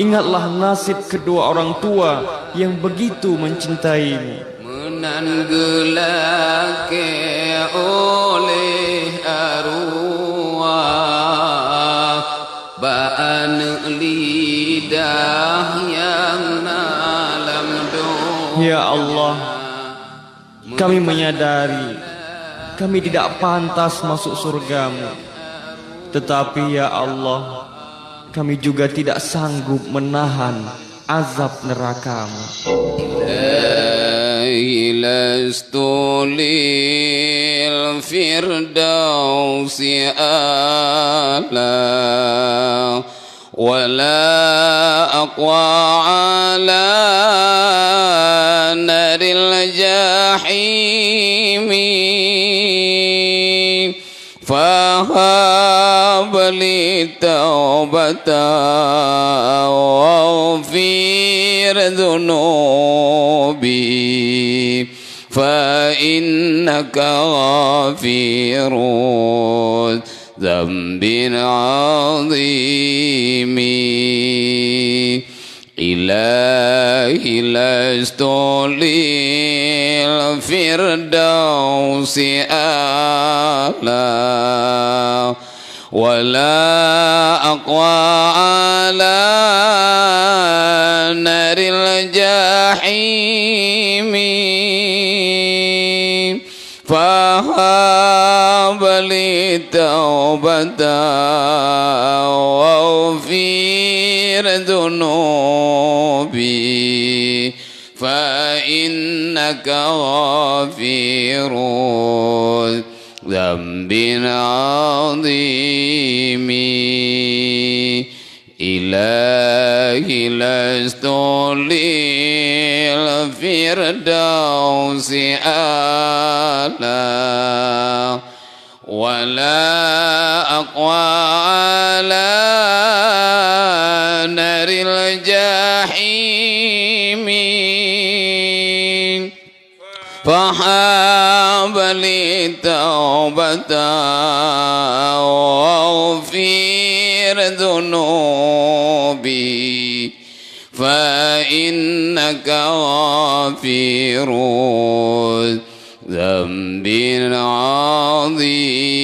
[SPEAKER 14] ingatlah nasib kedua orang tua yang begitu mencintaimu.
[SPEAKER 13] Menanggelake oleh arwah baan lidah yang dalam doa.
[SPEAKER 14] Ya Allah, kami menyadari kami tidak pantas masuk surgamu. Tetapi ya Allah, kami juga tidak sanggup menahan azab nerakamu.
[SPEAKER 13] Lastu lil firdausi ala wala aqwa ala naril jahimi fahab li taubata waghfir dhunubi fa innaka ghafirud dzambin azimi. Ilahi lastu lil firdausi ala wala aqwa ala naril jahimi fahab li taubata waghfir dhunubi fa innaka ghafirud dzambin azimi. Ilahi lastu lil firdausi ala wala aqwa ala naril jahimi fahab li taubata waghfir dhunubi fa innaka ghafirud dzambin azimi.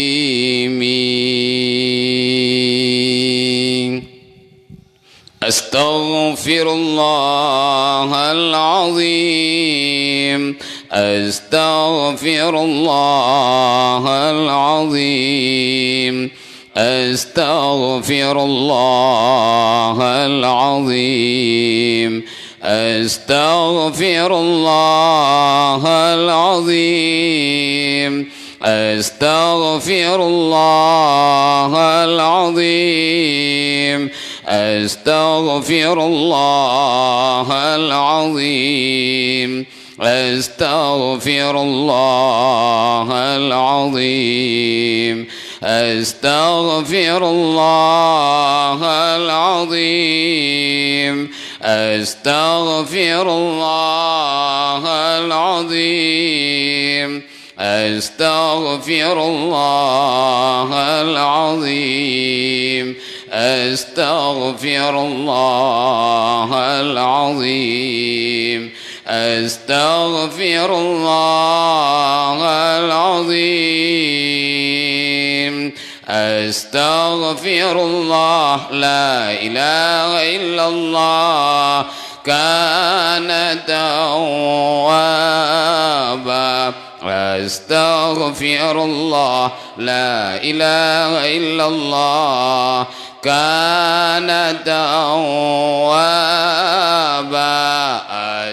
[SPEAKER 13] Astaghfirullahal azim, astaghfirullahal azim, astaghfirullahal azim, astaghfirullahal azim, astaghfirullahal azim, astaghfirullahal azim, astaghfirullahal azim, astaghfirullahal azim, astaghfirullahal azim, astaghfirullahal azim, astaghfirullahal azim, astaghfirullahal azim, astaghfirullah. La ilaha illallah kana tawwaba أستغفر الله لا إله إلا الله كان توابا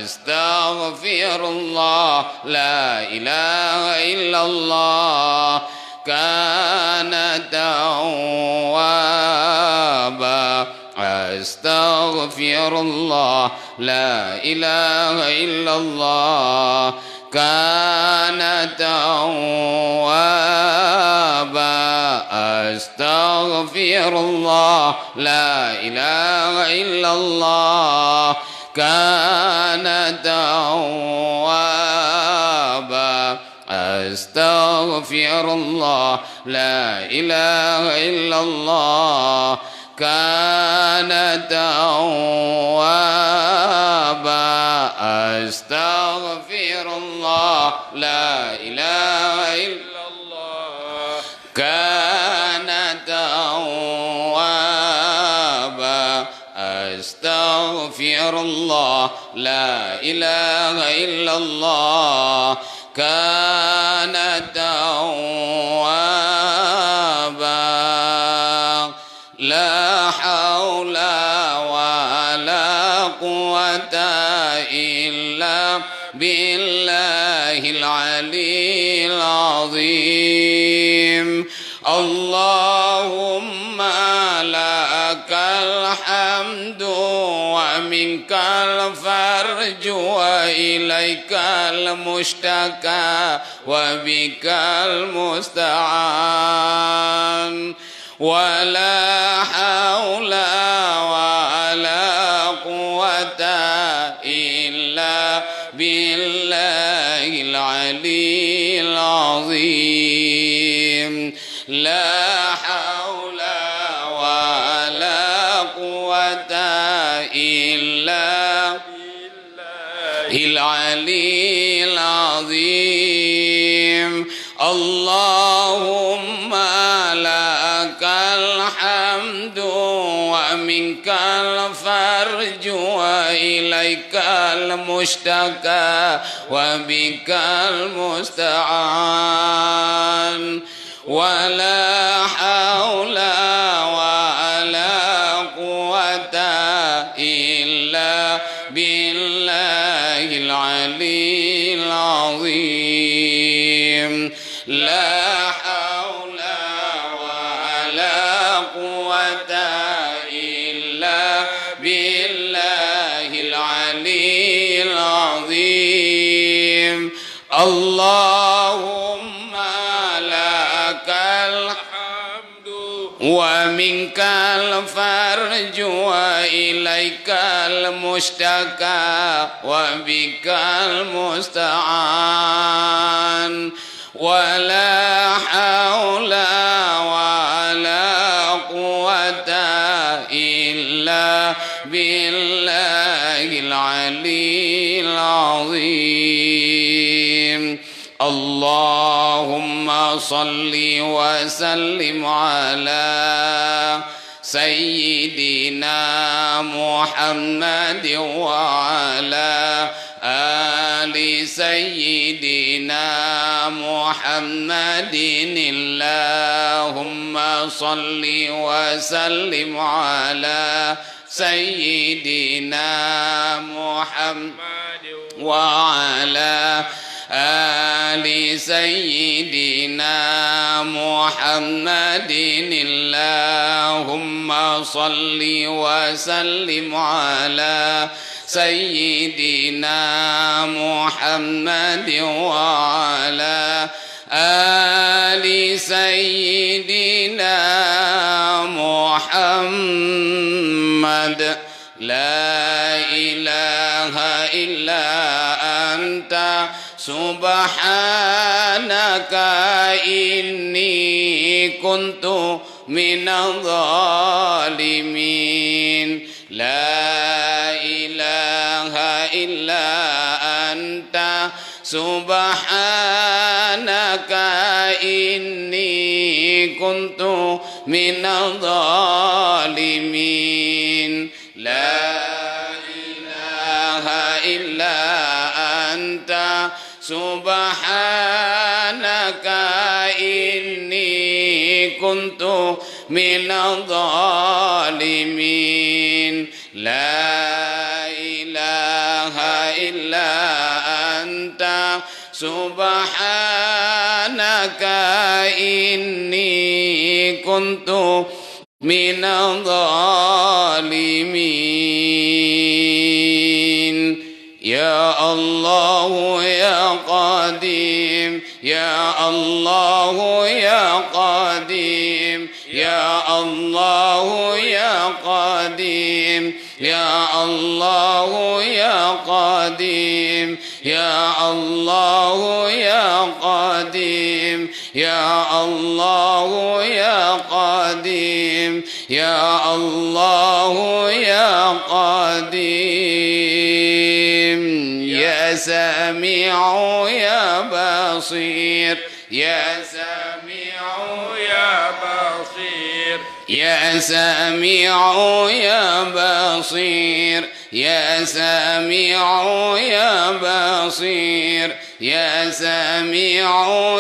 [SPEAKER 13] أستغفر الله لا إله إلا الله كان توابا أستغفر الله لا إله إلا الله كان توابا أستغفر الله لا إله إلا الله كان توابا أستغفر الله لا إله إلا الله كان توابا أستغفر الله لا إله إلا الله كان توابا أستغفر الله لا إله إلا الله كان توابا لا حول ولا قوة إلا بالله العلي العظيم اللهم لك الحمد ومنك الفرج وإليك المشتكى وبك المستعان ولا حول ولا قوة إلا بالله العلي العظيم لا حول ولا قوة إلا بالله العلي العظيم اللهم لك الحمد ومنك الفرج وإليك المشتكى وبك المستعان ولا حول ولا قوة إلا بالله العلي العظيم لا حول ولا قوة إلا بالله العلي العظيم اللهم لك الحمد ومنك الفرج وإليك المشتكى وبك المستعان ولا حول ولا قوة إلا بالله العلي العظيم اللهم صل وسلم على سيدنا محمد وعلى آل سيدنا محمد اللهم صل وسلم على سيدنا محمد وعلى آل سيدنا محمد اللهم صل وسلم على سيدنا محمد وعلى آل سيدنا محمد لا إله إلا أنت سبحانك إني كنت من الظالمين لا إله إلا أنت سبحانك إني كنت من الظالمين لا إله إلا أنت سبحانك كنت من الظالمين لا إله إلا أنت سبحانك إني كنت من الظالمين يا الله يا قديم يا الله يا قديم يا الله يا قديم يا الله يا قديم يا الله يا قديم يا الله يا قديم يا الله يا قديم يا سميع يا بصير يا سميع يا بصير يا سميع يا بصير يا سميع يا بصير يا سميع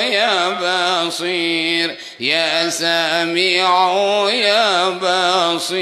[SPEAKER 13] يا بصير يا سميع يا بصير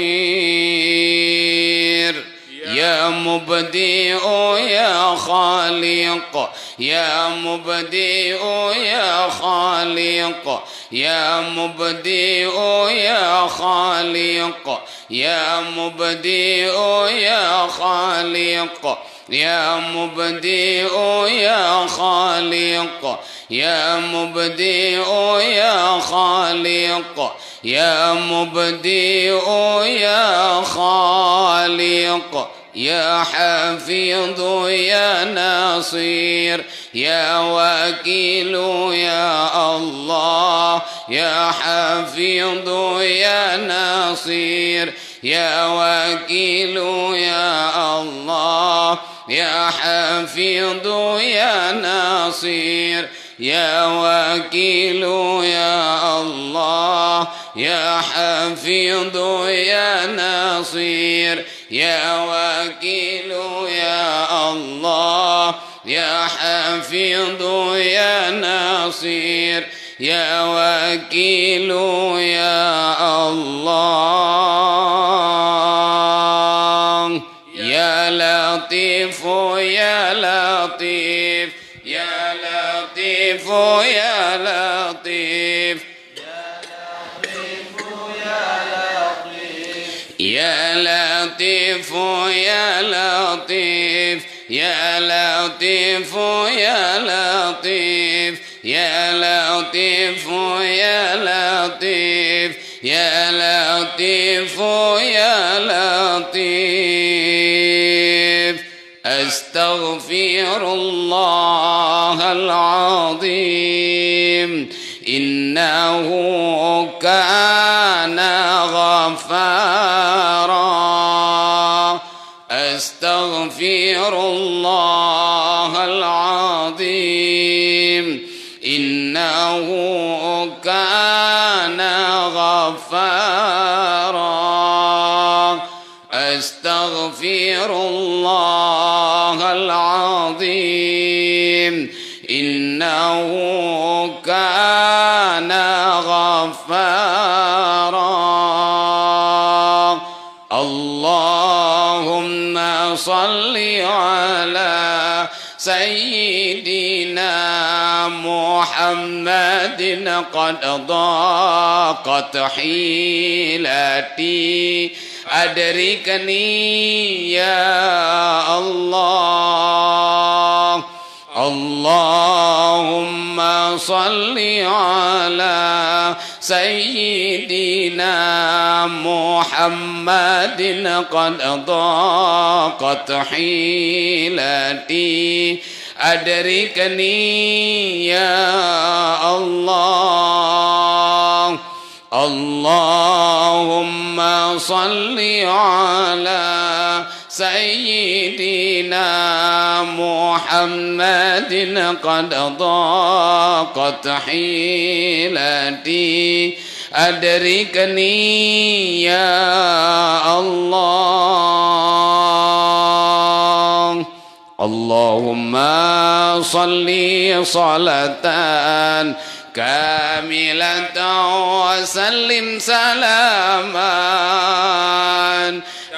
[SPEAKER 13] يا مبدئ يا خالق يا مبدئ يا خالق يا مبدئ يا خالق يا مبدئ يا خالق يا مبدئ يا خالق يا مبدئ يا خالق يا مبدئ يا خالق يا حفيظ يا نصير يا وكيل يا الله يا حفيظ يا نصير يا وكيل يا الله يا حفيظ يا نصير يا وكيل يا الله يا حفيظ يا نصير يا وكيل يا الله يا حفيظ يا نصير يا وكيل يا الله يا لطيف يا لطيف يا لطيف يا لطيف يا لطيف يا لطيف يا لطيف يا لطيف يا لطيف يا لطيف يا لطيف يا لطيف أستغفر الله العظيم إنه كان غفارا أستغفر الله العظيم إنه كان غفارا أستغفر الله العظيم إنه كان غفارا اللهم صل على سيدنا محمد قد ضاقت حيلتي أدركني يا الله اللهم صل على سيدنا محمد قد ضاقت حيلتي أدركني يا الله اللهم صل على سيدنا محمد قد ضاقت حيلتي أدركني يا الله اللهم صل صلاة كاملة وسلم سلاما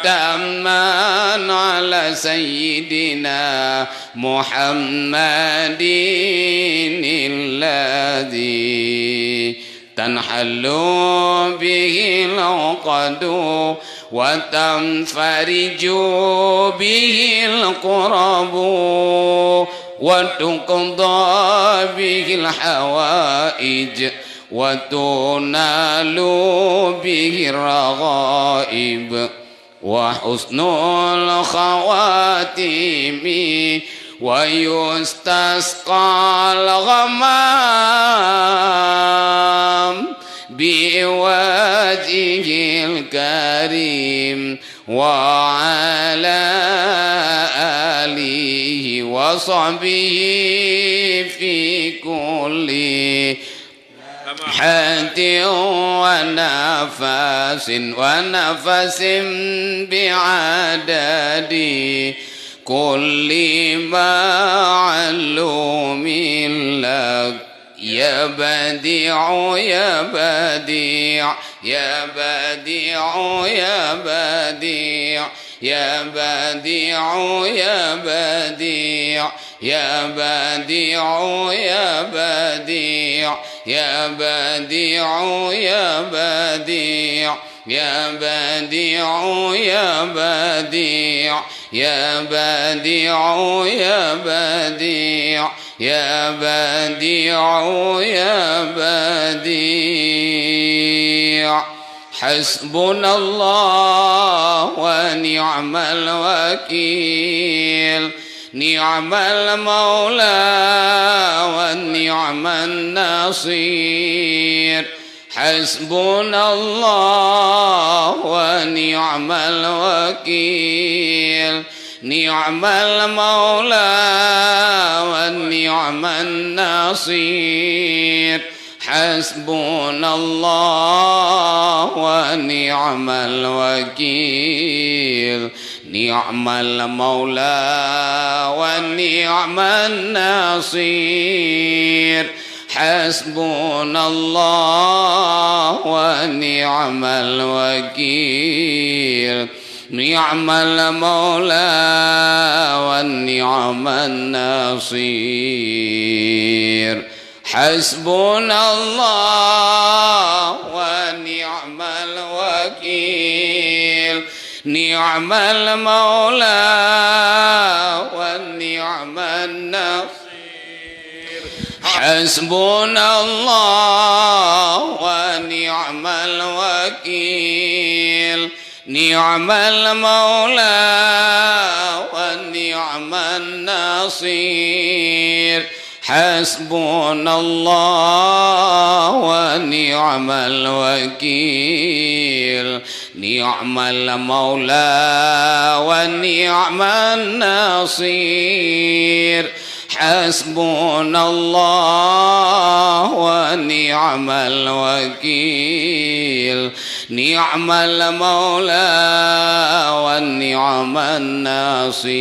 [SPEAKER 13] تاما على سيدنا محمد الذي تنحل به العقد وتنفرج به الكرب وتقضى به الحوائج وتنال به الرغائب وحسن الخواتيم ويستسقى الغمام بوجهه الكريم وعلى آله وصحبه في كل حد ونفس بعدد كل معلوم لك يا بديع يا بديع يا بديع يا بديع يا بديع يا بديع يا بديع يا بديع يا بديع يا بديع يا بديع يا بديع يا بديع يا بديع يا بديع يا بديع حسبنا الله ونعم الوكيل نعم المولى ونعم النصير حسبنا الله ونعم الوكيل نعم المولى ونعم النصير حسبنا الله ونعم الوكيل نعم المولى ونعم النصير حسبنا الله ونعم الوكيل نعم المولى ونعم النصير حسبنا الله ونعم الوكيل نعم المولى ونعم النصير حسبنا الله ونعم الوكيل نعم المولى ونعم النصير حسبنا الله ونعم الوكيل نعم المولى ونعم النصير حسبنا الله ونعم الوكيل نعم المولى ونعم النصير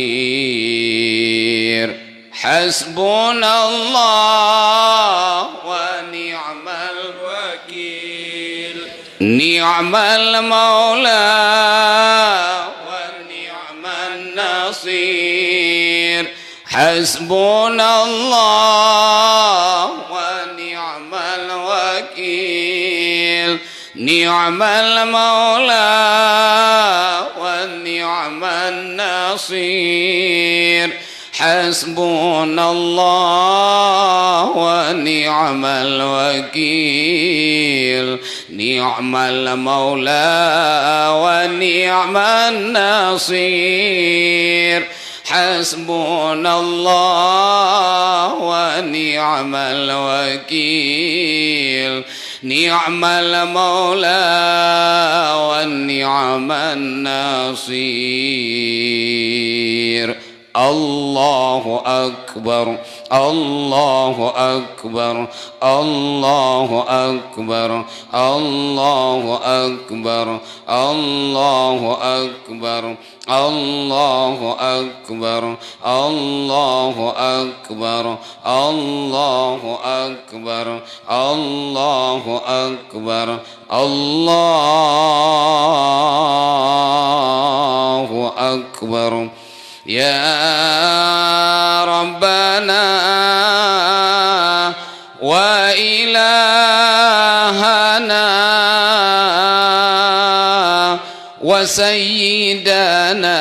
[SPEAKER 13] حسبنا الله ونعم الوكيل نعم المولى ونعم النصير حسبنا الله ونعم الوكيل نعم المولى ونعم النصير حسبنا الله ونعم الوكيل نعم المولى ونعم النصير حسبنا الله ونعم الوكيل نعم المولى ونعم النصير الله أكبر الله أكبر الله أكبر الله أكبر الله أكبر الله أكبر الله أكبر الله أكبر الله أكبر الله أكبر يا ربنا وإلهنا وسيدنا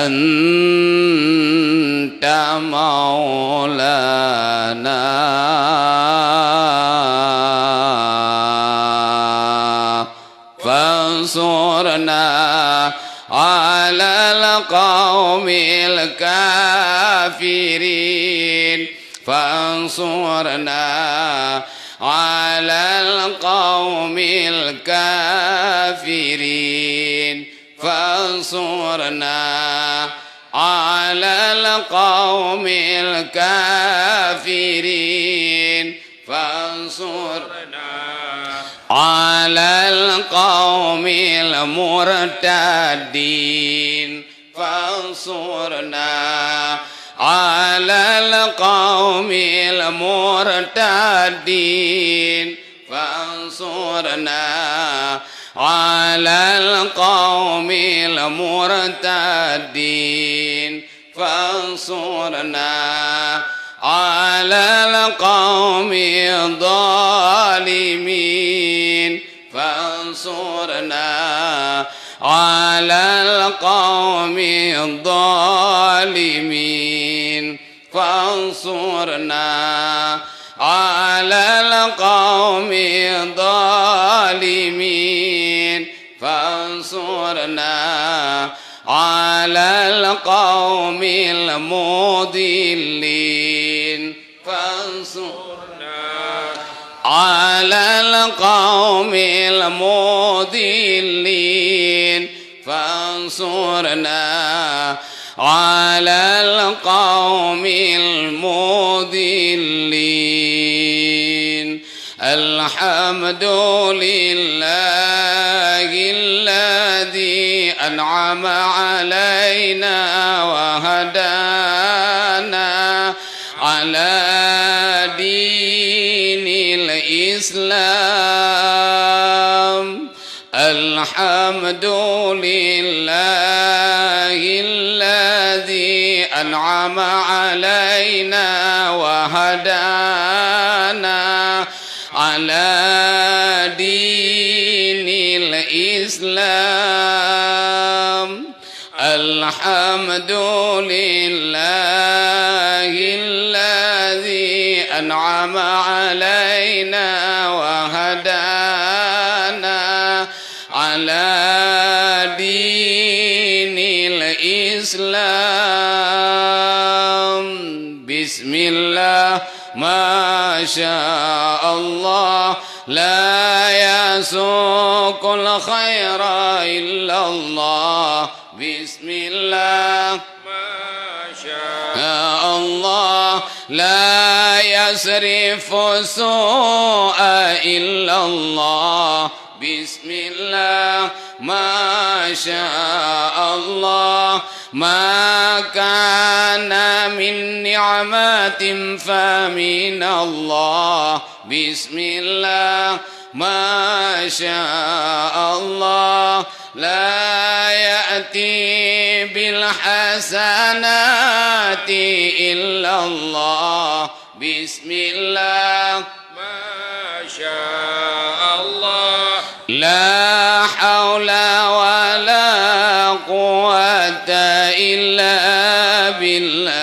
[SPEAKER 13] أنت مولانا فانصرنا على القوم الكافرين فانصرنا على القوم الكافرين فانصرنا على القوم الكافرين فانصرنا على القوم المرتدين فانصرنا على القوم المرتدين فانصرنا على القوم المرتدين فانصرنا على القوم الظالمين فانصرنا على القوم الظالمين فانصرنا على القوم الظالمين فانصرنا على القوم المضلين فانصرنا على القوم المضلين فانصرنا على القوم المضلين الحمد لله الذي أنعم علينا وهدانا على دين الإسلام الحمد لله الذي أنعم علينا وهدانا على دين الإسلام الحمد لله الذي أنعم علينا وهدانا على دين الإسلام بسم الله ما شاء الله لا يسوق الخير إلا الله بسم الله ما شاء الله لا يصرف السوء إلا الله بسم الله ما شاء الله ما كان من نعمة فمن الله بسم الله ما شاء الله لا يأتي بالحسنات إلا الله بسم الله ما شاء الله لا حول ولا قوة إلا بالله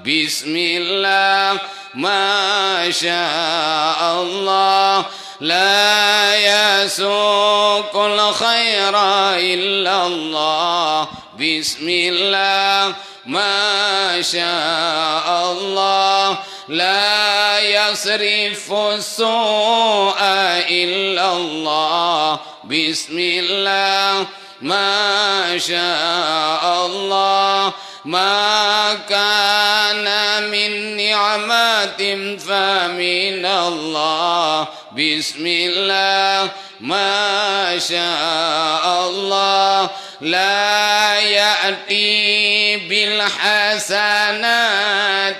[SPEAKER 13] بسم الله ما شاء الله لا يسوق الخير إلا الله بسم الله ما شاء الله لا يصرف السوء إلا الله بسم الله ما شاء الله ما كان من نعمة فمن الله بسم الله ما شاء الله لا يأتي بالحسنات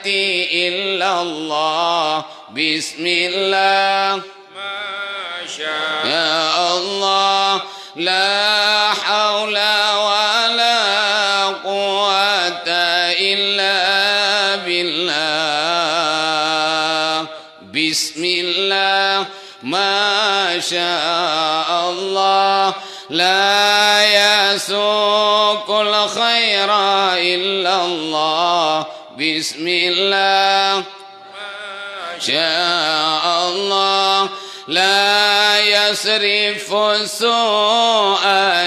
[SPEAKER 13] إلا الله بسم الله ما شاء الله لا حول ولا قوة إلا بالله بسم الله ما شاء الله لا يسوق الخير إلا الله بسم الله ما شاء الله لا يصرف السوء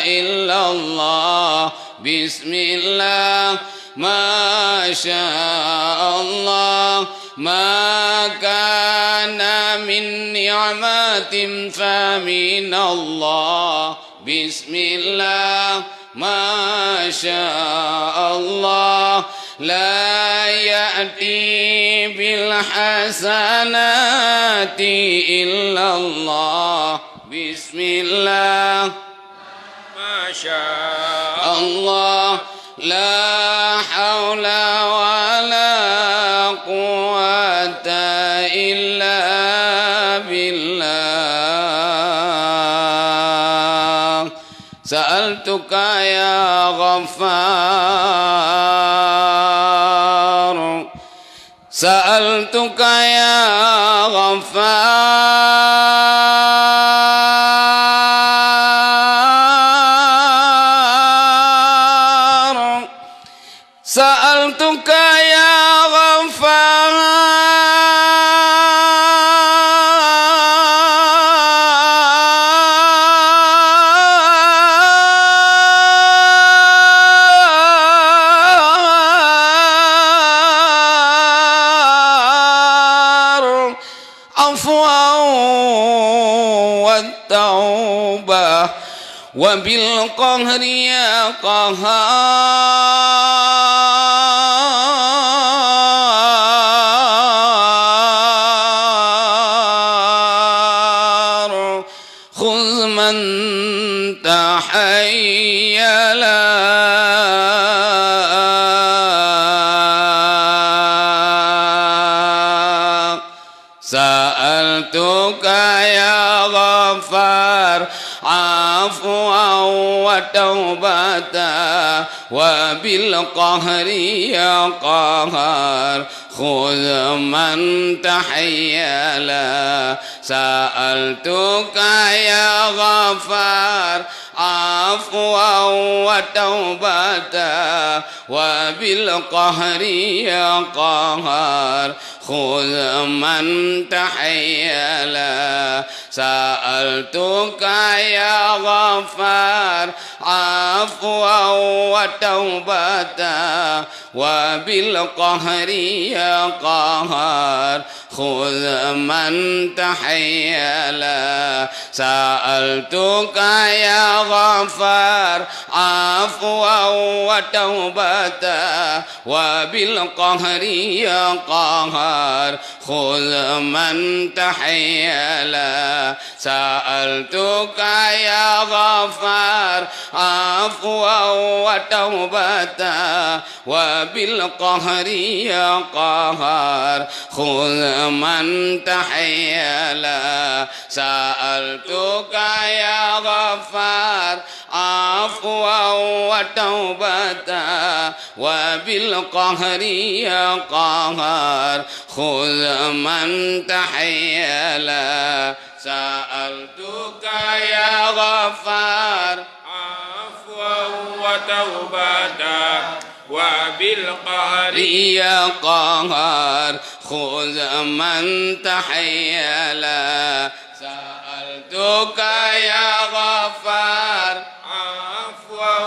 [SPEAKER 13] إلا الله بسم الله ما شاء الله ما كان من نعمة فمن الله بسم الله ما شاء الله لا يأتي بالحسنات إلا الله بسم الله ما شاء الله لا حول ولا قوة إلا بالله سألتك يا غفار سألتك يا غفار سألتك يا غفار عفوا والتوبة وبالقهر يا قهار خذ من تحيلا سألتك يا غفار عفوا وتوبة وبالقهر يا قهار خذ من تحيلا سألتك يا غفار عفوا وتوبة وبالقهر يا قهار خذ من تحيلا سألتك يا غفار عفوا وتوبة وبالقهر يا قهار خذ من تحيلا سألتك يا غفار عفوا وتوبة وبالقهر يا قهار خذ من تحيلا سألتك يا غفار عفوا وتوبة وبالقهر يا قهار خذ من تحيلا سألتك يا غفار عفوا وتوبة وبالقهر يا قهار خذ من تحيلا سألتك يا غفار عفوا وتوبة وبالقهر يا قهار خذ من تحيلا سألتك يا غفار عفوا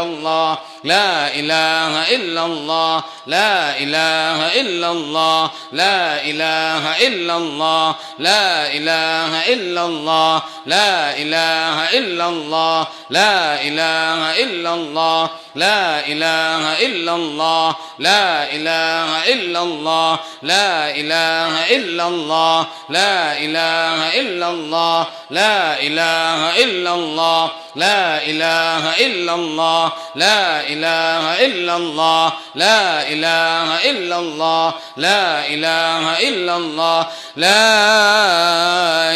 [SPEAKER 13] إلا الله لا إله إلا الله لا إله إلا الله لا إله إلا الله لا إله إلا الله لا إله إلا الله لا إله إلا الله لا إله إلا الله لا إله إلا الله لا إله إلا الله لا إله إلا الله لا إله إلا الله لا إله إلا الله لا إله إلا الله لا إله إلا الله لا إله إلا الله لا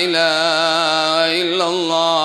[SPEAKER 13] إله إلا الله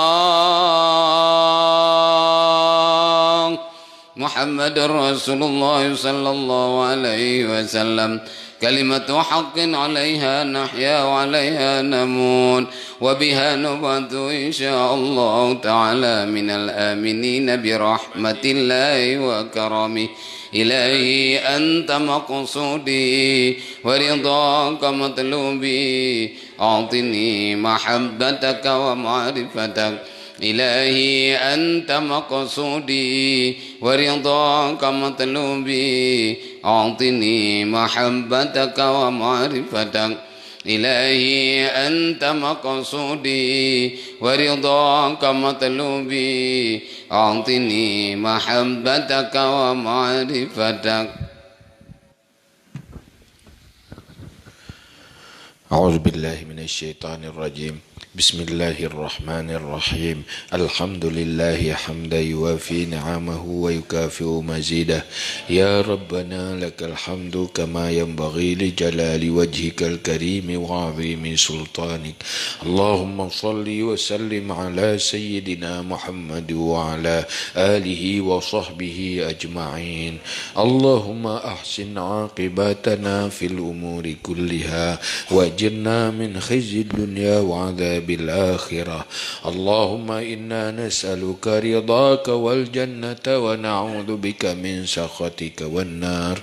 [SPEAKER 13] محمد رسول الله صلى الله عليه وسلم كلمة حق عليها نحيا وعليها نموت وبها نبعث إن شاء الله تعالى من الآمنين برحمة الله وكرمه إلهي أنت مقصودي ورضاك مطلوبي أعطني محبتك ومعرفتك إلهي أنت مقصودي ورضاك مطلوبي أعطني محبتك ومعرفتك إلهي أنت مقصودي ورضاك مطلوبي أعطني محبتك ومعرفتك.
[SPEAKER 6] أعوذ بالله من الشيطان الرجيم. بسم الله الرحمن الرحيم. الحمد لله حمدا يوافي نعمه ويكافئ مزيده. يا ربنا لك الحمد كما ينبغي لجلال وجهك الكريم وعظيم سلطانك. اللهم صل وسلم على سيدنا محمد وعلى آله وصحبه أجمعين. اللهم أحسن عاقبتنا في الأمور كلها وأجرنا من خزي الدنيا وعذاب بالآخرة. اللهم إنا نسألك رضاك والجنة ونعوذ بك من سخطك والنار.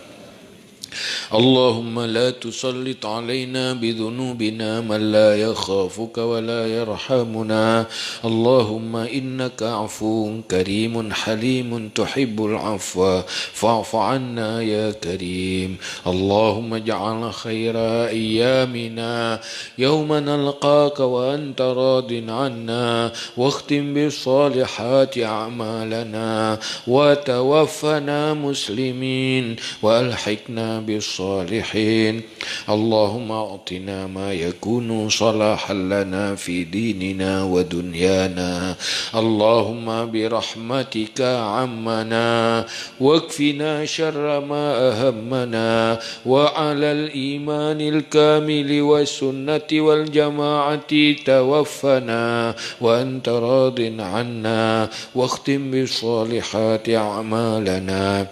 [SPEAKER 6] اللهم لا تسلط علينا بذنوبنا من لا يخافك ولا يرحمنا. اللهم إنك عفو كريم حليم تحب العفو فاعف عنا يا كريم. اللهم اجعل خير أيامنا يوم نلقاك وأنت راض عنا واختم بالصالحات أعمالنا وتوفنا مسلمين وألحقنا بالصالحين. اللهم أعطنا ما يكون صلاحا لنا في ديننا ودنيانا. اللهم برحمتك عمنا واكفنا شر ما أهمنا وعلى الإيمان الكامل والسنة والجماعة توفنا وأنت راض عنا واختم بالصالحات أعمالنا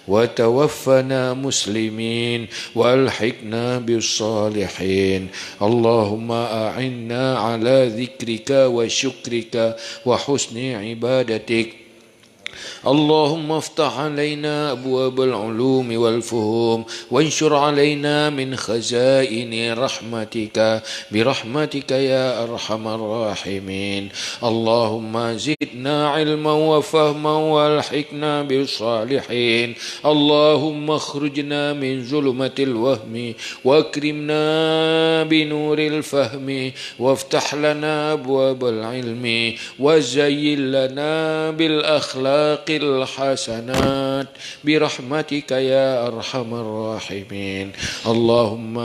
[SPEAKER 6] وتوفنا مسلمين وألحقنا بالصالحين. اللهم أعنا على ذكرك وشكرك وحسن عبادتك. اللهم افتح علينا أبواب العلوم والفهوم وانشر علينا من خزائن رحمتك برحمتك يا أرحم الراحمين. اللهم زدنا علما وفهما والحقنا بالصالحين. اللهم اخرجنا من ظلمة الوهم واكرمنا بنور الفهم وافتح لنا أبواب العلم وزين لنا بالأخلاق الحسنات برحمتك يا أرحم الراحمين. اللهم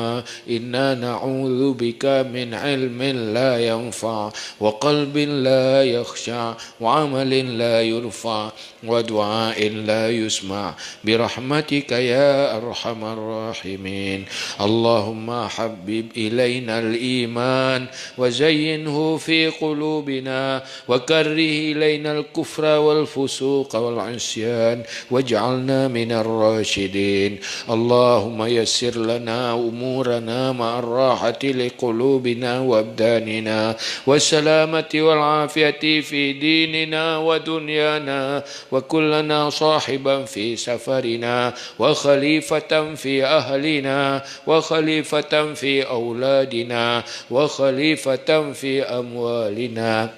[SPEAKER 6] إنا نعوذ بك من علم لا ينفع وقلب لا يخشع وعمل لا يرفع ودعاء لا يسمع برحمتك يا أرحم الراحمين. اللهم حبب إلينا الإيمان وزينه في قلوبنا وكره إلينا الكفر والفسوق والعصيان واجعلنا من الراشدين. اللهم يسر لنا أمورنا مع الراحة لقلوبنا وأبداننا والسلامة والعافية في ديننا ودنيانا وكلنا صاحبا في سفرنا وخليفة في أهلنا وخليفة في أولادنا وخليفة في أموالنا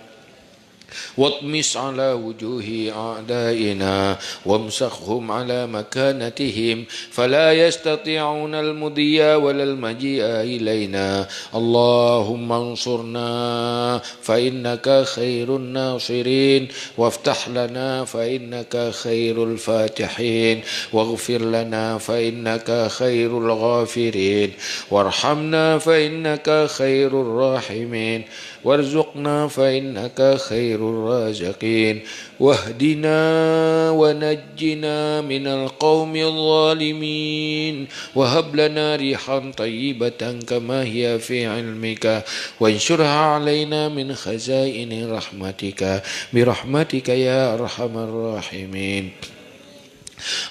[SPEAKER 6] واطمس على وجوه أعدائنا وامسخهم على مكانتهم فلا يستطيعون المضي ولا المجيء إلينا. اللهم انصرنا فإنك خير الناصرين، وافتح لنا فإنك خير الفاتحين، واغفر لنا فإنك خير الغافرين، وارحمنا فإنك خير الراحمين، وارزقنا فإنك خير الرازقين، واهدنا ونجنا من القوم الظالمين، وهب لنا ريحا طيبة كما هي في علمك، وانشرها علينا من خزائن رحمتك برحمتك يا أرحم الراحمين.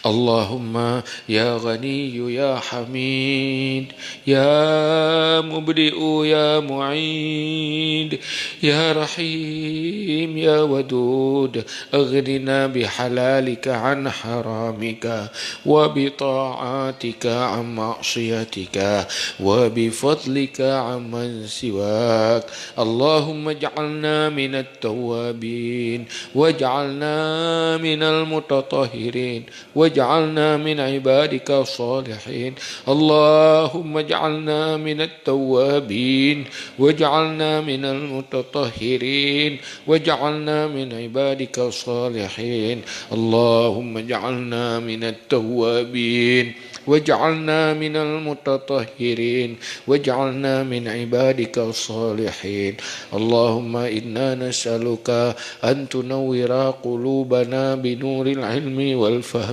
[SPEAKER 6] اللهم يا غني يا حميد يا مبرئ يا معيد يا رحيم يا ودود، أغننا بحلالك عن حرامك، وبطاعاتك عن معصيتك، وبفضلك عمن سواك. اللهم اجعلنا من التوابين، واجعلنا من المتطهرين، واجعلنا من عبادك الصالحين. اللهم اجعلنا من التوابين، واجعلنا من المتطهرين، واجعلنا من عبادك الصالحين. اللهم اجعلنا من التوابين، واجعلنا من المتطهرين، واجعلنا من عبادك الصالحين. اللهم إنا نسألك أن تنور قلوبنا بنور العلم والفهم،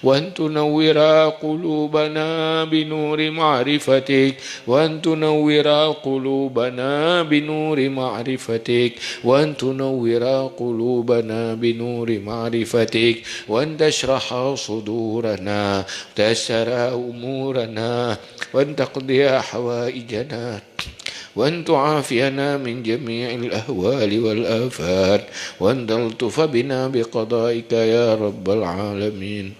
[SPEAKER 6] وأن تنور قلوبنا بنور معرفتك، وأن تنور قلوبنا بنور معرفتك، وأن تنور قلوبنا بنور معرفتك، وأن تشرح صدورنا، تيسر أمورنا، وأن تقضي حوائجنا، وأن تعافينا من جميع الأهوال والآفات، وأن تلطف بنا بقضائك يا رب العالمين.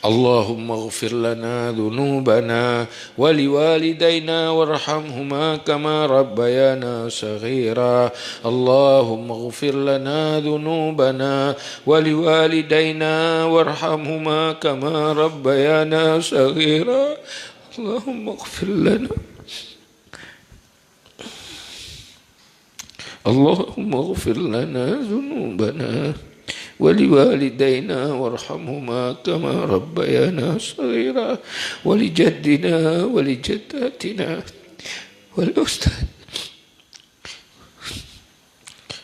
[SPEAKER 6] اللهم اغفر لنا ذنوبنا ولوالدينا وارحمهما كما ربيانا صغيرا. اللهم اغفر لنا ذنوبنا ولوالدينا وارحمهما كما ربيانا صغيرا. اللهم اغفر لنا، اللهم اغفر لنا ذنوبنا ولوالدينا وارحمهما كما ربيانا صغيرا، ولجدنا ولجداتنا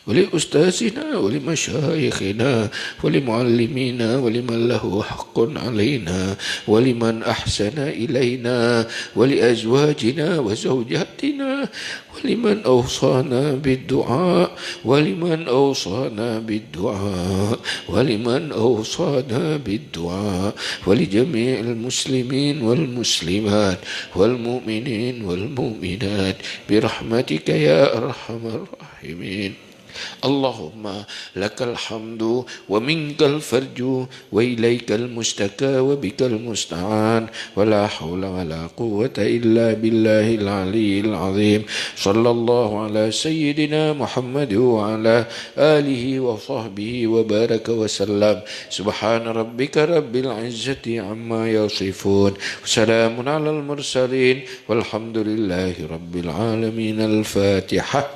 [SPEAKER 6] ولأستاذنا ولمشايخنا ولمعلمينا ولمن له حق علينا ولمن أحسن إلينا ولأزواجنا وزوجاتنا ولمن أوصانا بالدعاء ولمن أوصانا بالدعاء ولمن أوصانا بالدعاء ولجميع المسلمين والمسلمات والمؤمنين والمؤمنات برحمتك يا أرحم الراحمين. اللهم لك الحمد ومنك الفرج وإليك المشتكى وبك المستعان، ولا حول ولا قوة إلا بالله العلي العظيم. صلى الله على سيدنا محمد وعلى آله وصحبه وبارك وسلم. سبحان ربك رب العزة عما يصفون، وسلام على المرسلين، والحمد لله رب العالمين. الفاتحة.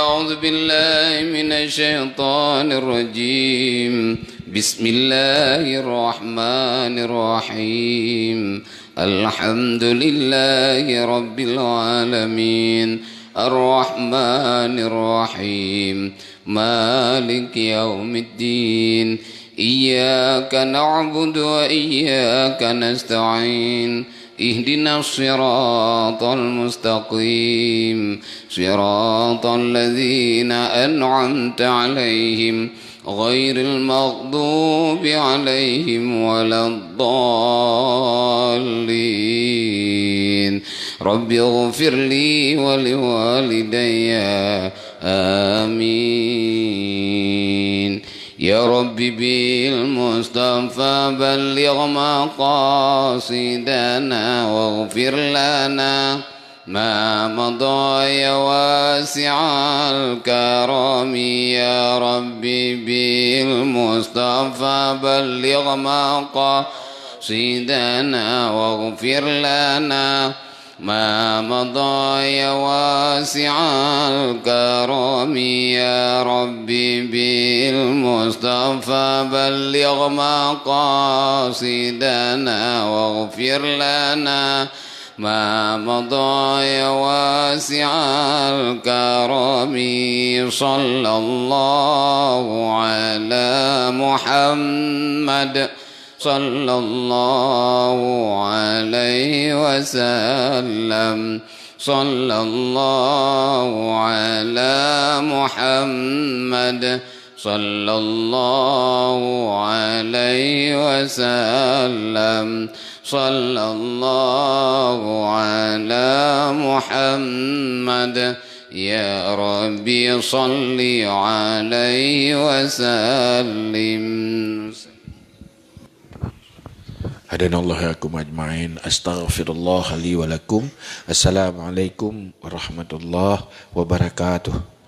[SPEAKER 13] أعوذ بالله من الشيطان الرجيم. بسم الله الرحمن الرحيم. الحمد لله رب العالمين، الرحمن الرحيم، مالك يوم الدين. إياك نعبد وإياك نستعين. اهدنا الصراط المستقيم، صراط الذين أنعمت عليهم غير المغضوب عليهم ولا الضالين. رب اغفر لي ولوالدي آمين. يا رب بالمصطفى بلغ مقاصدنا واغفر لنا ما مضى يا واسع الكرم يا ربي بالمصطفى بلغ مقاصدنا واغفر لنا ما مضى يا واسع الكرم يا ربي بالمصطفى بلغ مقاصدنا واغفر لنا ما مضى يا واسع الكرم صلى الله على محمد صلى الله عليه وسلم صلى الله على محمد صلى الله عليه وسلم صلى الله على محمد يا ربي صل عليه وسلم.
[SPEAKER 6] Hadanallahu yakum ajma'in. Astaghfirullah li wa lakum. Assalamualaikum warahmatullahi wabarakatuh.